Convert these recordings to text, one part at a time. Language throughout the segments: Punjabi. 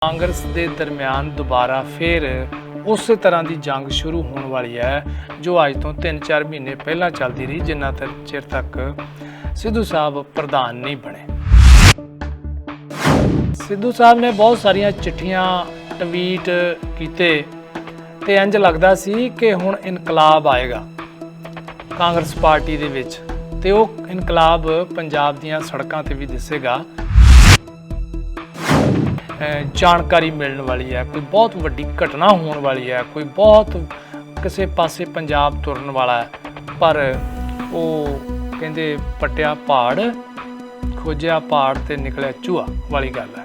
ਕਾਂਗਰਸ ਦੇ ਦਰਮਿਆਨ ਦੁਬਾਰਾ ਫਿਰ ਉਸੇ ਤਰ੍ਹਾਂ ਦੀ ਜੰਗ ਸ਼ੁਰੂ ਹੋਣ ਵਾਲੀ ਹੈ ਜੋ ਅੱਜ ਤੋਂ 3-4 ਮਹੀਨੇ ਪਹਿਲਾਂ ਚੱਲਦੀ ਰਹੀ, ਜਿੰਨਾ ਚਿਰ ਤੱਕ ਸਿੱਧੂ ਸਾਹਿਬ ਪ੍ਰਧਾਨ ਨਹੀਂ ਬਣੇ। ਸਿੱਧੂ ਸਾਹਿਬ ਨੇ ਬਹੁਤ ਸਾਰੀਆਂ ਚਿੱਠੀਆਂ ਟਵੀਟ ਕੀਤੇ ਤੇ ਇੰਜ ਲੱਗਦਾ ਸੀ ਕਿ ਹੁਣ ਇਨਕਲਾਬ ਆਏਗਾ ਕਾਂਗਰਸ ਪਾਰਟੀ ਦੇ ਵਿੱਚ, ਤੇ ਉਹ ਇਨਕਲਾਬ ਪੰਜਾਬ ਦੀਆਂ ਸੜਕਾਂ ਤੇ ਵੀ ਦਿਸੇਗਾ। ਜਾਣਕਾਰੀ ਮਿਲਣ ਵਾਲੀ ਹੈ, ਕੋਈ ਬਹੁਤ ਵੱਡੀ ਘਟਨਾ ਹੋਣ ਵਾਲੀ ਹੈ, ਕੋਈ ਬਹੁਤ ਕਿਸੇ ਪਾਸੇ ਪੰਜਾਬ ਤੁਰਨ ਵਾਲਾ ਹੈ, ਪਰ ਉਹ ਕਹਿੰਦੇ ਪੱਟਿਆ ਪਹਾੜ, ਖੋਜਿਆ ਪਹਾੜ ਤੇ ਨਿਕਲਿਆ ਚੂਹਾ ਵਾਲੀ ਗੱਲ ਹੈ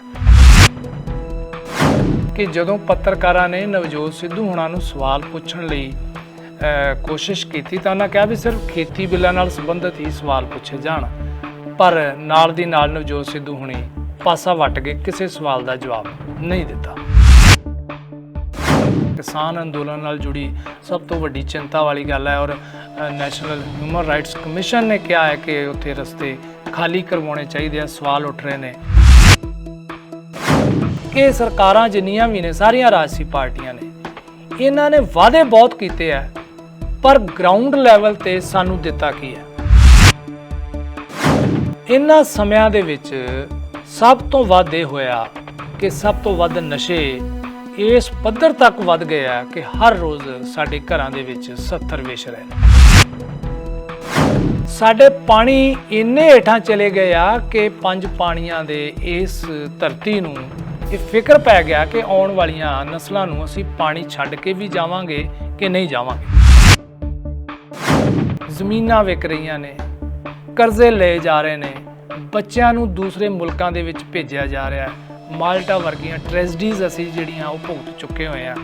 ਕਿ ਜਦੋਂ ਪੱਤਰਕਾਰਾਂ ਨੇ ਨਵਜੋਤ ਸਿੱਧੂ ਹੁਣਾਂ ਨੂੰ ਸਵਾਲ ਪੁੱਛਣ ਲਈ ਕੋਸ਼ਿਸ਼ ਕੀਤੀ ਤਾਂ ਉਹਨਾਂ ਕਿਹਾ ਵੀ ਸਿਰਫ ਖੇਤੀ ਬਿੱਲਾਂ ਨਾਲ ਸੰਬੰਧਿਤ ਹੀ ਸਵਾਲ ਪੁੱਛੇ ਜਾਣ, ਪਰ ਨਾਲ ਦੀ ਨਾਲ ਨਵਜੋਤ ਸਿੱਧੂ ਹੁਣੀ ਪਾਸਾ ਵੱਟ ਕੇ ਕਿਸੇ ਸਵਾਲ ਦਾ ਜਵਾਬ ਨਹੀਂ ਦਿੱਤਾ। ਕਿਸਾਨ ਅੰਦੋਲਨ ਨਾਲ ਜੁੜੀ ਸਭ ਤੋਂ ਵੱਡੀ ਚਿੰਤਾ ਵਾਲੀ ਗੱਲ ਹੈ, ਔਰ ਨੈਸ਼ਨਲ ਹਿਊਮਨ ਰਾਈਟਸ ਕਮਿਸ਼ਨ ਨੇ ਕਿਹਾ ਹੈ ਕਿ ਉੱਥੇ ਰਸਤੇ ਖਾਲੀ ਕਰਵਾਉਣੇ ਚਾਹੀਦੇ ਆ। ਸਵਾਲ ਉੱਠ ਰਹੇ ਨੇ ਕਿ ਸਰਕਾਰਾਂ ਜਿੰਨੀਆਂ ਵੀ ਨੇ, ਸਾਰੀਆਂ ਰਾਜਸੀ ਪਾਰਟੀਆਂ ਨੇ, ਇਹਨਾਂ ਨੇ ਵਾਅਦੇ ਬਹੁਤ ਕੀਤੇ ਆ, ਪਰ ਗਰਾਊਂਡ ਲੈਵਲ ਤੇ ਸਾਨੂੰ ਦਿੱਤਾ ਕੀ ਹੈ? ਇਹਨਾਂ ਸਮਿਆਂ ਦੇ ਵਿੱਚ ਸਭ ਤੋਂ ਵੱਧ ਇਹ ਹੋਇਆ ਕਿ ਸਭ ਤੋਂ ਵੱਧ ਨਸ਼ੇ ਇਸ ਪੱਧਰ ਤੱਕ ਵੱਧ ਗਏ ਆ ਕਿ ਹਰ ਰੋਜ਼ ਸਾਡੇ ਘਰਾਂ ਦੇ ਵਿੱਚ 70 ਵੇਚ ਰਹੇ ਨੇ। ਸਾਡੇ ਪਾਣੀ ਇੰਨੇ ਹੇਠਾਂ ਚਲੇ ਗਏ ਆ ਕਿ 5 ਪਾਣੀਆਂ ਦੇ ਇਸ ਧਰਤੀ ਨੂੰ ਇਹ ਫਿਕਰ ਪੈ ਗਿਆ ਕਿ ਆਉਣ ਵਾਲੀਆਂ ਨਸਲਾਂ ਨੂੰ ਅਸੀਂ ਪਾਣੀ ਛੱਡ ਕੇ ਵੀ ਜਾਵਾਂਗੇ ਕਿ ਨਹੀਂ ਜਾਵਾਂਗੇ। ਜ਼ਮੀਨਾਂ ਵਿਕ ਰਹੀਆਂ ਨੇ, ਕਰਜ਼ੇ ਲਏ ਜਾ ਰਹੇ ਨੇ, ਬੱਚਿਆਂ ਨੂੰ ਦੂਸਰੇ ਮੁਲਕਾਂ ਦੇ ਵਿੱਚ ਭੇਜਿਆ ਜਾ ਰਿਹਾ ਹੈ। ਮਾਲਟਾ ਵਰਗੀਆਂ ਟ੍ਰੈਜਡੀਜ਼ ਅਸੀਂ ਜਿਹੜੀਆਂ ਉਹ ਭੁਗਤ ਚੁੱਕੇ ਹੋਏ ਆ।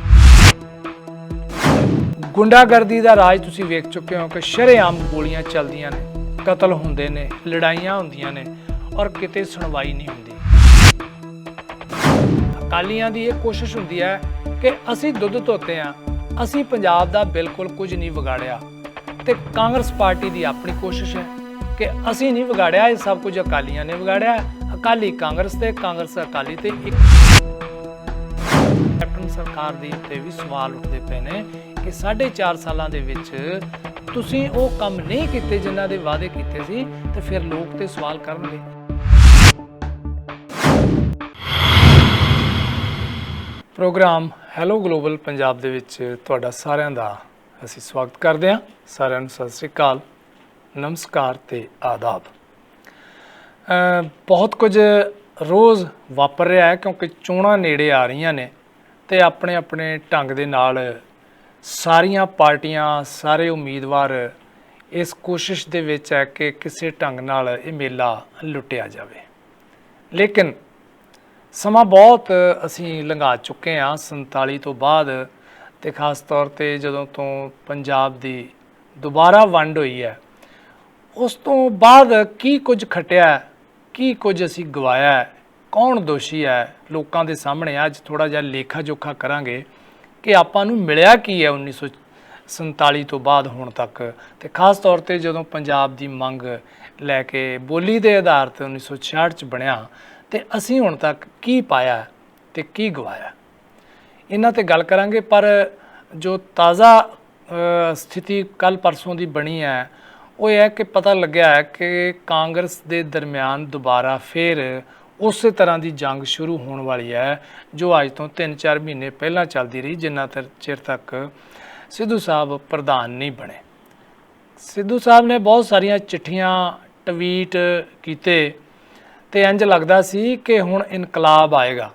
ਗੁੰਡਾਗਰਦੀ ਦਾ ਰਾਜ ਤੁਸੀਂ ਵੇਖ ਚੁੱਕੇ ਹੋ ਕਿ ਸ਼ਰੇਆਮ ਗੋਲੀਆਂ ਚੱਲਦੀਆਂ ਨੇ, ਕਤਲ ਹੁੰਦੇ ਨੇ, ਲੜਾਈਆਂ ਹੁੰਦੀਆਂ ਨੇ, ਔਰ ਕਿਤੇ ਸੁਣਵਾਈ ਨਹੀਂ ਹੁੰਦੀ। ਅਕਾਲੀਆਂ ਦੀ ਇਹ ਕੋਸ਼ਿਸ਼ ਹੁੰਦੀ ਹੈ ਕਿ ਅਸੀਂ ਦੁੱਧ ਧੋਤੇ ਆ, ਅਸੀਂ ਪੰਜਾਬ ਦਾ ਬਿਲਕੁਲ ਕੁਝ ਨਹੀਂ ਵਿਗਾੜਿਆ, ਤੇ ਕਾਂਗਰਸ ਪਾਰਟੀ ਦੀ ਆਪਣੀ ਕੋਸ਼ਿਸ਼ ਹੈ ਕਿ ਅਸੀਂ ਨਹੀਂ ਵਿਗਾੜਿਆ, ਇਹ ਸਭ ਕੁਝ ਅਕਾਲੀਆਂ ਨੇ ਵਿਗਾੜਿਆ। ਅਕਾਲੀ ਕਾਂਗਰਸ ਤੇ, ਕਾਂਗਰਸ ਅਕਾਲੀ ਤੇ। ਇੱਕ ਕੈਪਟਨ ਸਰਕਾਰ ਦੀ ਉੱਤੇ ਵੀ ਸਵਾਲ ਉੱਠਦੇ ਪਏ ਨੇ ਕਿ 4.5 ਸਾਲਾਂ ਦੇ ਵਿੱਚ ਤੁਸੀਂ ਉਹ ਕੰਮ ਨਹੀਂ ਕੀਤੇ ਜਿਨ੍ਹਾਂ ਦੇ ਵਾਅਦੇ ਕੀਤੇ ਸੀ, ਤੇ ਫਿਰ ਲੋਕ ਤੇ ਸਵਾਲ ਕਰਨਗੇ। ਪ੍ਰੋਗਰਾਮ ਹੈਲੋ ਗਲੋਬਲ ਪੰਜਾਬ ਦੇ ਵਿੱਚ ਤੁਹਾਡਾ ਸਾਰਿਆਂ ਦਾ ਅਸੀਂ ਸਵਾਗਤ ਕਰਦੇ ਹਾਂ। ਸਾਰਿਆਂ ਨੂੰ ਸਤਿ ਸ੍ਰੀ ਅਕਾਲ, ਨਮਸਕਾਰ ਤੇ ਆਦਾਬ। ਬਹੁਤ ਕੁਝ ਰੋਜ਼ ਵਾਪਰ ਰਿਹਾ ਹੈ ਕਿਉਂਕਿ ਚੋਣਾਂ ਨੇੜੇ ਆ ਰਹੀਆਂ ਨੇ, ਤੇ ਆਪਣੇ ਆਪਣੇ ਢੰਗ ਦੇ ਨਾਲ ਸਾਰੀਆਂ ਪਾਰਟੀਆਂ, ਸਾਰੇ ਉਮੀਦਵਾਰ ਇਸ ਕੋਸ਼ਿਸ਼ ਦੇ ਵਿੱਚ ਹੈ ਕਿ ਕਿਸੇ ਢੰਗ ਨਾਲ ਇਹ ਮੇਲਾ ਲੁੱਟਿਆ ਜਾਵੇ। ਲੇਕਿਨ ਸਮਾਂ ਬਹੁਤ ਅਸੀਂ ਲੰਘਾ ਚੁੱਕੇ ਹਾਂ 47 ਤੋਂ ਬਾਅਦ, ਤੇ ਖਾਸ ਤੌਰ ਤੇ ਜਦੋਂ ਤੋਂ ਪੰਜਾਬ ਦੀ ਦੁਬਾਰਾ ਵੰਡ ਹੋਈ ਹੈ, ਉਸ ਤੋਂ ਬਾਅਦ ਕੀ ਕੁਝ ਖਟਿਆ, ਕੀ ਕੁਝ ਅਸੀਂ ਗਵਾਇਆ, ਕੌਣ ਦੋਸ਼ੀ ਹੈ, ਲੋਕਾਂ ਦੇ ਸਾਹਮਣੇ ਅੱਜ ਥੋੜ੍ਹਾ ਜਿਹਾ ਲੇਖਾ ਜੋਖਾ ਕਰਾਂਗੇ ਕਿ ਆਪਾਂ ਨੂੰ ਮਿਲਿਆ ਕੀ ਹੈ 1947 ਤੋਂ ਬਾਅਦ ਹੁਣ ਤੱਕ, ਤੇ ਖਾਸ ਤੌਰ ਤੇ ਜਦੋਂ ਪੰਜਾਬ ਦੀ ਮੰਗ ਲੈ ਕੇ ਬੋਲੀ ਦੇ ਆਧਾਰ ਤੇ 1966 'ਚ ਬਣਿਆ, ਤੇ ਅਸੀਂ ਹੁਣ ਤੱਕ ਕੀ ਪਾਇਆ ਤੇ ਕੀ ਗਵਾਇਆ, ਇਹਨਾਂ ਤੇ ਗੱਲ ਕਰਾਂਗੇ। ਪਰ ਜੋ ਤਾਜ਼ਾ ਸਥਿਤੀ ਕੱਲ੍ਹ ਪਰਸੋਂ ਦੀ ਬਣੀ ਹੈ ਉਹ ਇਹ ਹੈ ਕਿ ਪਤਾ ਲੱਗਿਆ ਹੈ ਕਿ ਕਾਂਗਰਸ ਦੇ ਦਰਮਿਆਨ ਦੁਬਾਰਾ ਫਿਰ ਉਸੇ ਤਰ੍ਹਾਂ ਦੀ ਜੰਗ ਸ਼ੁਰੂ ਹੋਣ ਵਾਲੀ ਹੈ ਜੋ ਅੱਜ ਤੋਂ 3-4 ਮਹੀਨੇ ਪਹਿਲਾਂ ਚੱਲਦੀ ਰਹੀ, ਜਿੰਨਾ ਚਿਰ ਤੱਕ ਸਿੱਧੂ ਸਾਹਿਬ ਪ੍ਰਧਾਨ ਨਹੀਂ ਬਣੇ। ਸਿੱਧੂ ਸਾਹਿਬ ਨੇ ਬਹੁਤ ਸਾਰੀਆਂ ਚਿੱਠੀਆਂ ਟਵੀਟ ਕੀਤੇ ਤੇ ਇੰਜ ਲੱਗਦਾ ਸੀ ਕਿ ਹੁਣ ਇਨਕਲਾਬ ਆਏਗਾ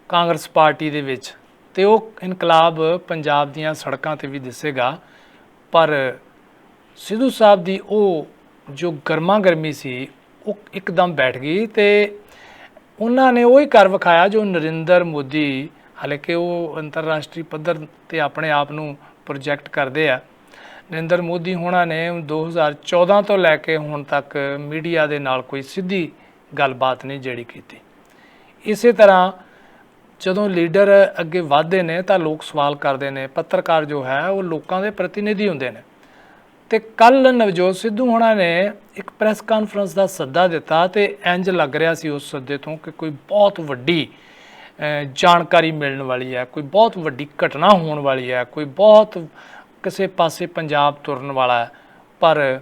ਕਾਂਗਰਸ ਪਾਰਟੀ ਦੇ ਵਿੱਚ, ਤੇ ਉਹ ਇਨਕਲਾਬ ਪੰਜਾਬ ਦੀਆਂ ਸੜਕਾਂ ਤੇ ਵੀ ਦਿਸੇਗਾ। ਪਰ ਸਿੱਧੂ ਸਾਹਿਬ ਦੀ ਉਹ ਜੋ ਗਰਮਾ ਗਰਮੀ ਸੀ ਉਹ ਇੱਕਦਮ ਬੈਠ ਗਈ, ਤੇ ਉਹਨਾਂ ਨੇ ਉਹੀ ਕਰ ਵਿਖਾਇਆ ਜੋ ਨਰਿੰਦਰ ਮੋਦੀ, ਹਾਲਾਂਕਿ ਉਹ ਅੰਤਰਰਾਸ਼ਟਰੀ ਪੱਧਰ ਤੇ ਆਪਣੇ ਆਪ ਨੂੰ ਪ੍ਰੋਜੈਕਟ ਕਰਦੇ ਆ। ਨਰਿੰਦਰ ਮੋਦੀ ਹੋਣਾ ਨੇ 2014 ਤੋਂ ਲੈ ਕੇ ਹੁਣ ਤੱਕ ਮੀਡੀਆ ਦੇ ਨਾਲ ਕੋਈ ਸਿੱਧੀ ਗੱਲਬਾਤ ਨਹੀਂ ਜਿਹੜੀ ਕੀਤੀ। ਇਸੇ ਤਰ੍ਹਾਂ ਜਦੋਂ ਲੀਡਰ ਅੱਗੇ ਵਧਦੇ ਨੇ ਤਾਂ ਲੋਕ ਸਵਾਲ ਕਰਦੇ ਨੇ, ਪੱਤਰਕਾਰ ਜੋ ਹੈ ਉਹ ਲੋਕਾਂ ਦੇ ਪ੍ਰਤੀਨਿਧੀ ਹੁੰਦੇ ਨੇ। ਤੇ ਕੱਲ ਨਵਜੋਤ ਸਿੱਧੂ ਹੋਣਾ ਨੇ ਇੱਕ ਪ੍ਰੈਸ ਕਾਨਫਰੰਸ ਦਾ ਸੱਦਾ ਦਿੱਤਾ, ਤੇ ਇੰਜ ਲੱਗ ਰਿਹਾ ਸੀ ਉਸ ਸੱਦੇ ਤੋਂ ਕਿ ਕੋਈ ਬਹੁਤ ਵੱਡੀ ਜਾਣਕਾਰੀ ਮਿਲਣ ਵਾਲੀ ਹੈ, ਕੋਈ ਬਹੁਤ ਵੱਡੀ ਘਟਨਾ ਹੋਣ ਵਾਲੀ ਹੈ, ਕੋਈ ਬਹੁਤ ਕਿਸੇ ਪਾਸੇ ਪੰਜਾਬ ਤੁਰਨ ਵਾਲਾ ਹੈ, ਪਰ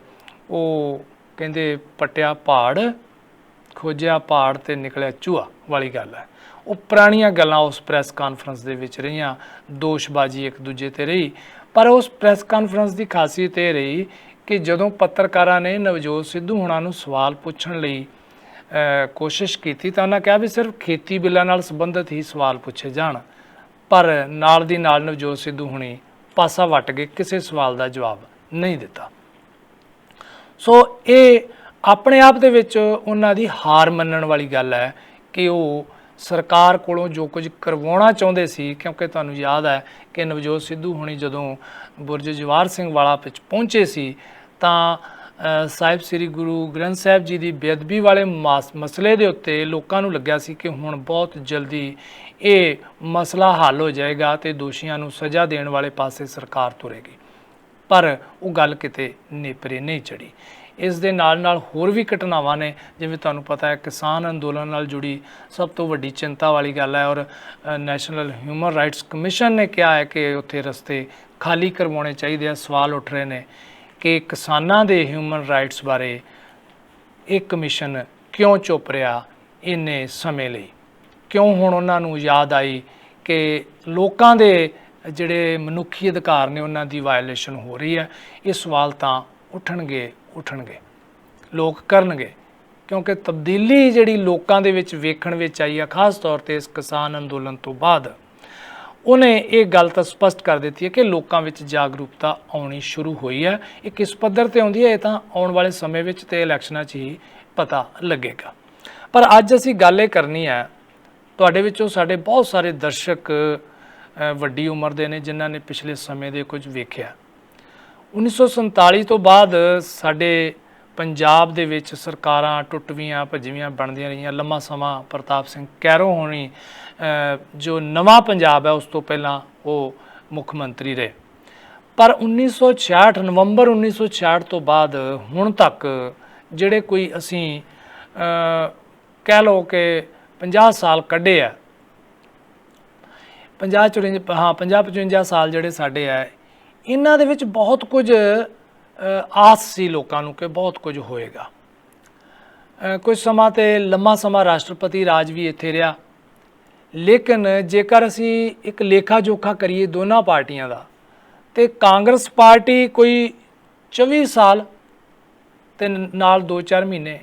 ਉਹ ਕਹਿੰਦੇ ਪਟਿਆ ਪਹਾੜ ਖੋਜਿਆ ਪਹਾੜ ਤੇ ਨਿਕਲਿਆ ਚੂਹਾ ਵਾਲੀ ਗੱਲ ਹੈ। ਉਹ ਪੁਰਾਣੀਆਂ ਗੱਲਾਂ ਉਸ ਪ੍ਰੈਸ ਕਾਨਫਰੰਸ ਦੇ ਵਿੱਚ ਰਹੀਆਂ, ਦੋਸ਼ਬਾਜ਼ੀ ਇੱਕ ਦੂਜੇ ਤੇ ਰਹੀ। ਪਰ ਉਸ ਪ੍ਰੈਸ ਕਾਨਫਰੰਸ ਦੀ ਖਾਸੀਅਤ ਇਹ ਰਹੀ ਕਿ ਜਦੋਂ ਪੱਤਰਕਾਰਾਂ ਨੇ ਨਵਜੋਤ ਸਿੱਧੂ ਹੁਣਾਂ ਨੂੰ ਸਵਾਲ ਪੁੱਛਣ ਲਈ ਕੋਸ਼ਿਸ਼ ਕੀਤੀ ਤਾਂ ਉਹਨਾਂ ਕਿਹਾ ਵੀ ਸਿਰਫ ਖੇਤੀ ਬਿੱਲਾਂ ਨਾਲ ਸੰਬੰਧਿਤ ਹੀ ਸਵਾਲ ਪੁੱਛੇ ਜਾਣ, ਪਰ ਨਾਲ ਦੀ ਨਾਲ ਨਵਜੋਤ ਸਿੱਧੂ ਹੁਣੀ ਪਾਸਾ ਵੱਟ ਗਏ, ਕਿਸੇ ਸਵਾਲ ਦਾ ਜਵਾਬ ਨਹੀਂ ਦਿੱਤਾ। ਸੋ ਇਹ ਆਪਣੇ ਆਪ ਦੇ ਵਿੱਚ ਉਹਨਾਂ ਦੀ ਹਾਰ ਮੰਨਣ ਵਾਲੀ ਗੱਲ ਹੈ ਕਿ ਉਹ ਸਰਕਾਰ ਕੋਲੋਂ ਜੋ ਕੁਝ ਕਰਵਾਉਣਾ ਚਾਹੁੰਦੇ ਸੀ, ਕਿਉਂਕਿ ਤੁਹਾਨੂੰ ਯਾਦ ਹੈ ਕਿ ਨਵਜੋਤ ਸਿੱਧੂ ਹੁਣੀ ਜਦੋਂ ਬੁਰਜ ਜਵਾਹਰ ਸਿੰਘ ਵਾਲਾ ਵਿੱਚ ਪਹੁੰਚੇ ਸੀ ਤਾਂ ਸਾਹਿਬ ਸ੍ਰੀ ਗੁਰੂ ਗ੍ਰੰਥ ਸਾਹਿਬ ਜੀ ਦੀ ਬੇਅਦਬੀ ਵਾਲੇ ਮਸਲੇ ਦੇ ਉੱਤੇ ਲੋਕਾਂ ਨੂੰ ਲੱਗਿਆ ਸੀ ਕਿ ਹੁਣ ਬਹੁਤ ਜਲਦੀ ਇਹ ਮਸਲਾ ਹੱਲ ਹੋ ਜਾਏਗਾ ਤੇ ਦੋਸ਼ੀਆਂ ਨੂੰ ਸਜ਼ਾ ਦੇਣ ਵਾਲੇ ਪਾਸੇ ਸਰਕਾਰ ਤੁਰੇਗੀ, ਪਰ ਉਹ ਗੱਲ ਕਿਤੇ ਨੇਪਰੇ ਨਹੀਂ ਚੜੀ। ਇਸ ਦੇ ਨਾਲ ਨਾਲ ਹੋਰ ਵੀ ਘਟਨਾਵਾਂ ਨੇ, ਜਿਵੇਂ ਤੁਹਾਨੂੰ ਪਤਾ ਹੈ ਕਿਸਾਨ ਅੰਦੋਲਨ ਨਾਲ ਜੁੜੀ ਸਭ ਤੋਂ ਵੱਡੀ ਚਿੰਤਾ ਵਾਲੀ ਗੱਲ ਹੈ, ਔਰ ਨੈਸ਼ਨਲ ਹਿਊਮਨ ਰਾਈਟਸ ਕਮਿਸ਼ਨ ਨੇ ਕਿਹਾ ਹੈ ਕਿ ਉੱਥੇ ਰਸਤੇ ਖਾਲੀ ਕਰਵਾਉਣੇ ਚਾਹੀਦੇ ਆ। ਸਵਾਲ ਉੱਠ ਰਹੇ ਨੇ ਕਿ ਕਿਸਾਨਾਂ ਦੇ ਹਿਊਮਨ ਰਾਈਟਸ ਬਾਰੇ ਇਹ ਕਮਿਸ਼ਨ ਕਿਉਂ ਚੁੱਪ ਰਿਹਾ ਇੰਨੇ ਸਮੇਂ ਲਈ, ਕਿਉਂ ਹੁਣ ਉਹਨਾਂ ਨੂੰ ਯਾਦ ਆਈ ਕਿ ਲੋਕਾਂ ਦੇ ਜਿਹੜੇ ਮਨੁੱਖੀ ਅਧਿਕਾਰ ਨੇ ਉਹਨਾਂ ਦੀ ਵਾਇਲੇਸ਼ਨ ਹੋ ਰਹੀ ਹੈ। ਇਹ ਸਵਾਲ ਤਾਂ ਉੱਠਣਗੇ, ਲੋਕ ਕਰਨਗੇ, ਕਿਉਂਕਿ ਤਬਦੀਲੀ ਜਿਹੜੀ ਲੋਕਾਂ ਦੇ ਵਿੱਚ ਵੇਖਣ ਵਿੱਚ ਆਈ ਹੈ, ਖਾਸ ਤੌਰ ਤੇ ਇਸ ਕਿਸਾਨ ਅੰਦੋਲਨ ਤੋਂ ਬਾਅਦ, ਉਹਨੇ ਇਹ ਗੱਲ ਤਾਂ ਸਪਸ਼ਟ ਕਰ ਦਿੱਤੀ ਹੈ ਕਿ ਲੋਕਾਂ ਵਿੱਚ ਜਾਗਰੂਕਤਾ ਆਉਣੀ ਸ਼ੁਰੂ ਹੋਈ ਹੈ। ਇਹ ਕਿਸ ਪੱਧਰ ਤੇ ਆਉਂਦੀ ਹੈ ਇਹ ਤਾਂ ਆਉਣ ਵਾਲੇ ਸਮੇਂ ਵਿੱਚ ਤੇ ਇਲੈਕਸ਼ਨਾਂ 'ਚ ਹੀ ਪਤਾ ਲੱਗੇਗਾ। ਪਰ ਅੱਜ ਅਸੀਂ ਗੱਲ ਇਹ ਕਰਨੀ ਹੈ, ਤੁਹਾਡੇ ਵਿੱਚੋਂ ਸਾਡੇ ਬਹੁਤ ਸਾਰੇ ਦਰਸ਼ਕ ਵੱਡੀ ਉਮਰ ਦੇ ਨੇ ਜਿਨ੍ਹਾਂ ਨੇ ਪਿਛਲੇ ਸਮੇਂ ਦੇ ਕੁਝ ਵੇਖਿਆ। 1947 ਤੋਂ ਬਾਅਦ ਸਾਡੇ ਪੰਜਾਬ ਦੇ ਵਿੱਚ ਸਰਕਾਰਾਂ ਟੁੱਟਵੀਆਂ ਭੱਜਵੀਆਂ ਬਣਦੀਆਂ ਰਹੀਆਂ। ਲੰਮਾ ਸਮਾਂ ਪ੍ਰਤਾਪ ਸਿੰਘ ਕੈਰੋਂ ਹੋਣੀ ਜੋ ਨਵਾਂ ਪੰਜਾਬ ਹੈ ਉਸ ਤੋਂ ਪਹਿਲਾਂ ਉਹ ਮੁੱਖ ਮੰਤਰੀ ਰਹੇ, ਪਰ 1966 ਨਵੰਬਰ 1966 ਤੋਂ ਬਾਅਦ ਹੁਣ ਤੱਕ ਜਿਹੜੇ ਕੋਈ ਅਸੀਂ ਕਹਿ ਲਓ ਕਿ 50 ਸਾਲ ਕੱਢੇ ਆ, 50-55 ਸਾਲ ਜਿਹੜੇ ਸਾਡੇ ਆ, ਇਹਨਾਂ ਦੇ ਵਿੱਚ ਬਹੁਤ ਕੁਝ ਆਸ ਸੀ ਲੋਕਾਂ ਨੂੰ ਕਿ ਬਹੁਤ ਕੁਝ ਹੋਏਗਾ। ਕੁਝ ਸਮਾਂ ਤੇ ਲੰਮਾ ਸਮਾਂ ਰਾਸ਼ਟਰਪਤੀ ਰਾਜ ਵੀ ਇੱਥੇ ਰਿਹਾ, ਲੇਕਿਨ ਜੇਕਰ ਅਸੀਂ ਇੱਕ ਲੇਖਾ ਜੋਖਾ ਕਰੀਏ ਦੋਨਾਂ ਪਾਰਟੀਆਂ ਦਾ, ਤੇ ਕਾਂਗਰਸ ਪਾਰਟੀ ਕੋਈ 24 ਸਾਲ ਤੇ ਨਾਲ 2-4 ਮਹੀਨੇ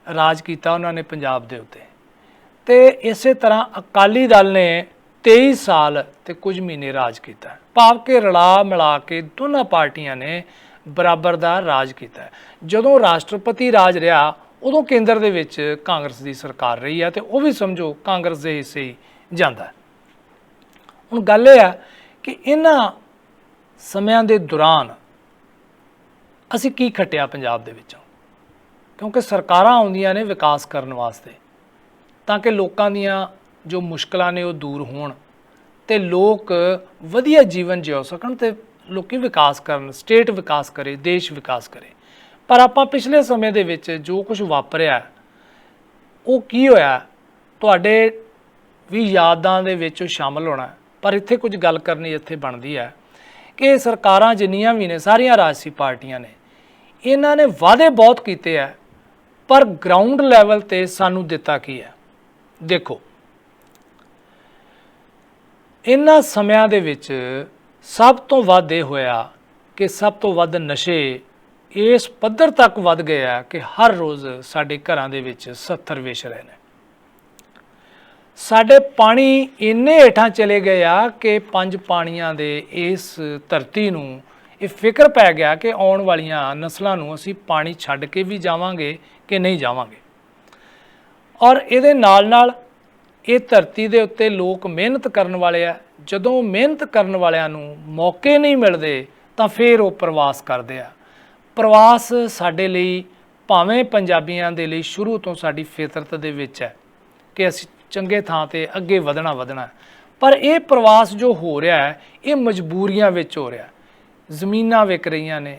ਰਾਜ ਕੀਤਾ ਉਹਨਾਂ ਨੇ ਪੰਜਾਬ ਦੇ ਉੱਤੇ, ਤੇ ਇਸੇ ਤਰ੍ਹਾਂ ਅਕਾਲੀ ਦਲ ਨੇ 23 ਸਾਲ ਤੇ ਕੁਝ ਮਹੀਨੇ ਰਾਜ ਕੀਤਾ। ਭਾਵ ਕਿ ਰਲਾ ਮਿਲਾ ਕੇ ਦੋਨਾਂ ਪਾਰਟੀਆਂ ਨੇ ਬਰਾਬਰ ਦਾ ਰਾਜ ਕੀਤਾ। ਜਦੋਂ ਰਾਸ਼ਟਰਪਤੀ ਰਾਜ ਰਿਹਾ ਉਦੋਂ ਕੇਂਦਰ ਦੇ ਵਿੱਚ ਕਾਂਗਰਸ ਦੀ ਸਰਕਾਰ ਰਹੀ ਹੈ, ਤੇ ਉਹ ਵੀ ਸਮਝੋ ਕਾਂਗਰਸ ਦੇ ਹਿੱਸੇ ਹੀ ਜਾਂਦਾ। ਹੁਣ ਗੱਲ ਇਹ ਹੈ ਕਿ ਇਹਨਾਂ ਸਮਿਆਂ ਦੇ ਦੌਰਾਨ ਅਸੀਂ ਕੀ ਖੱਟਿਆ ਪੰਜਾਬ ਦੇ ਵਿੱਚੋਂ, ਕਿਉਂਕਿ ਸਰਕਾਰਾਂ ਆਉਂਦੀਆਂ ਨੇ ਵਿਕਾਸ ਕਰਨ ਵਾਸਤੇ ਤਾਂ ਕਿ ਲੋਕਾਂ ਦੀਆਂ ਜੋ ਮੁਸ਼ਕਲਾਂ ਨੇ ਉਹ ਦੂਰ ਹੋਣ ਤੇ ਲੋਕ ਵਧੀਆ ਜੀਵਨ ਜਿਉ ਸਕਣ ਤੇ ਲੋਕੀ ਵਿਕਾਸ ਕਰਨ, ਸਟੇਟ ਵਿਕਾਸ ਕਰੇ, ਦੇਸ਼ ਵਿਕਾਸ ਕਰੇ। ਪਰ ਆਪਾਂ ਪਿਛਲੇ ਸਮੇਂ ਦੇ ਵਿੱਚ ਜੋ ਕੁਝ ਵਾਪਰਿਆ ਉਹ ਕੀ ਹੋਇਆ ਤੁਹਾਡੇ ਵੀ ਯਾਦਾਂ ਦੇ ਵਿੱਚ ਸ਼ਾਮਲ ਹੋਣਾ। ਪਰ ਇੱਥੇ ਕੁਝ ਗੱਲ ਕਰਨੀ ਇੱਥੇ ਬਣਦੀ ਹੈ ਕਿ ਸਰਕਾਰਾਂ ਜਿੰਨੀਆਂ ਵੀ ਨੇ, ਸਾਰੀਆਂ ਰਾਜਸੀ ਪਾਰਟੀਆਂ ਨੇ, ਇਹਨਾਂ ਨੇ ਵਾਅਦੇ ਬਹੁਤ ਕੀਤੇ ਹੈ, ਪਰ ਗਰਾਊਂਡ ਲੈਵਲ ਤੇ ਸਾਨੂੰ ਦਿੱਤਾ ਕੀ ਹੈ। ਦੇਖੋ ਇਹਨਾਂ ਸਮਿਆਂ ਦੇ ਵਿੱਚ ਸਭ ਤੋਂ ਵੱਧ ਇਹ ਹੋਇਆ ਕਿ ਸਭ ਤੋਂ ਵੱਧ ਨਸ਼ੇ ਇਸ ਪੱਧਰ ਤੱਕ ਵੱਧ ਗਏ ਆ ਕਿ ਹਰ ਰੋਜ਼ ਸਾਡੇ ਘਰਾਂ ਦੇ ਵਿੱਚ 70 ਵਿਛ ਰਹੇ ਨੇ। ਸਾਡੇ ਪਾਣੀ ਇੰਨੇ ਹੇਠਾਂ ਚਲੇ ਗਏ ਆ ਕਿ 5 ਪਾਣੀਆਂ ਦੇ ਇਸ ਧਰਤੀ ਨੂੰ ਇਹ ਫਿਕਰ ਪੈ ਗਿਆ ਕਿ ਆਉਣ ਵਾਲੀਆਂ ਨਸਲਾਂ ਨੂੰ ਅਸੀਂ ਪਾਣੀ ਛੱਡ ਕੇ ਵੀ ਜਾਵਾਂਗੇ ਕਿ ਨਹੀਂ ਜਾਵਾਂਗੇ। ਔਰ ਇਹਦੇ ਨਾਲ ਨਾਲ ਇਹ ਧਰਤੀ ਦੇ ਉੱਤੇ ਲੋਕ ਮਿਹਨਤ ਕਰਨ ਵਾਲੇ ਆ, ਜਦੋਂ ਮਿਹਨਤ ਕਰਨ ਵਾਲਿਆਂ ਨੂੰ ਮੌਕੇ ਨਹੀਂ ਮਿਲਦੇ ਤਾਂ ਫਿਰ ਉਹ ਪ੍ਰਵਾਸ ਕਰਦੇ ਆ। ਪ੍ਰਵਾਸ ਸਾਡੇ ਲਈ, ਭਾਵੇਂ ਪੰਜਾਬੀਆਂ ਦੇ ਲਈ ਸ਼ੁਰੂ ਤੋਂ ਸਾਡੀ ਫਿਤਰਤ ਦੇ ਵਿੱਚ ਹੈ ਕਿ ਅਸੀਂ ਚੰਗੇ ਥਾਂ ਤੇ ਅੱਗੇ ਵਧਣਾ, ਪਰ ਇਹ ਪ੍ਰਵਾਸ ਜੋ ਹੋ ਰਿਹਾ ਹੈ ਇਹ ਮਜਬੂਰੀਆਂ ਵਿੱਚ ਹੋ ਰਿਹਾ। ਜ਼ਮੀਨਾਂ ਵਿਕ ਰਹੀਆਂ ਨੇ,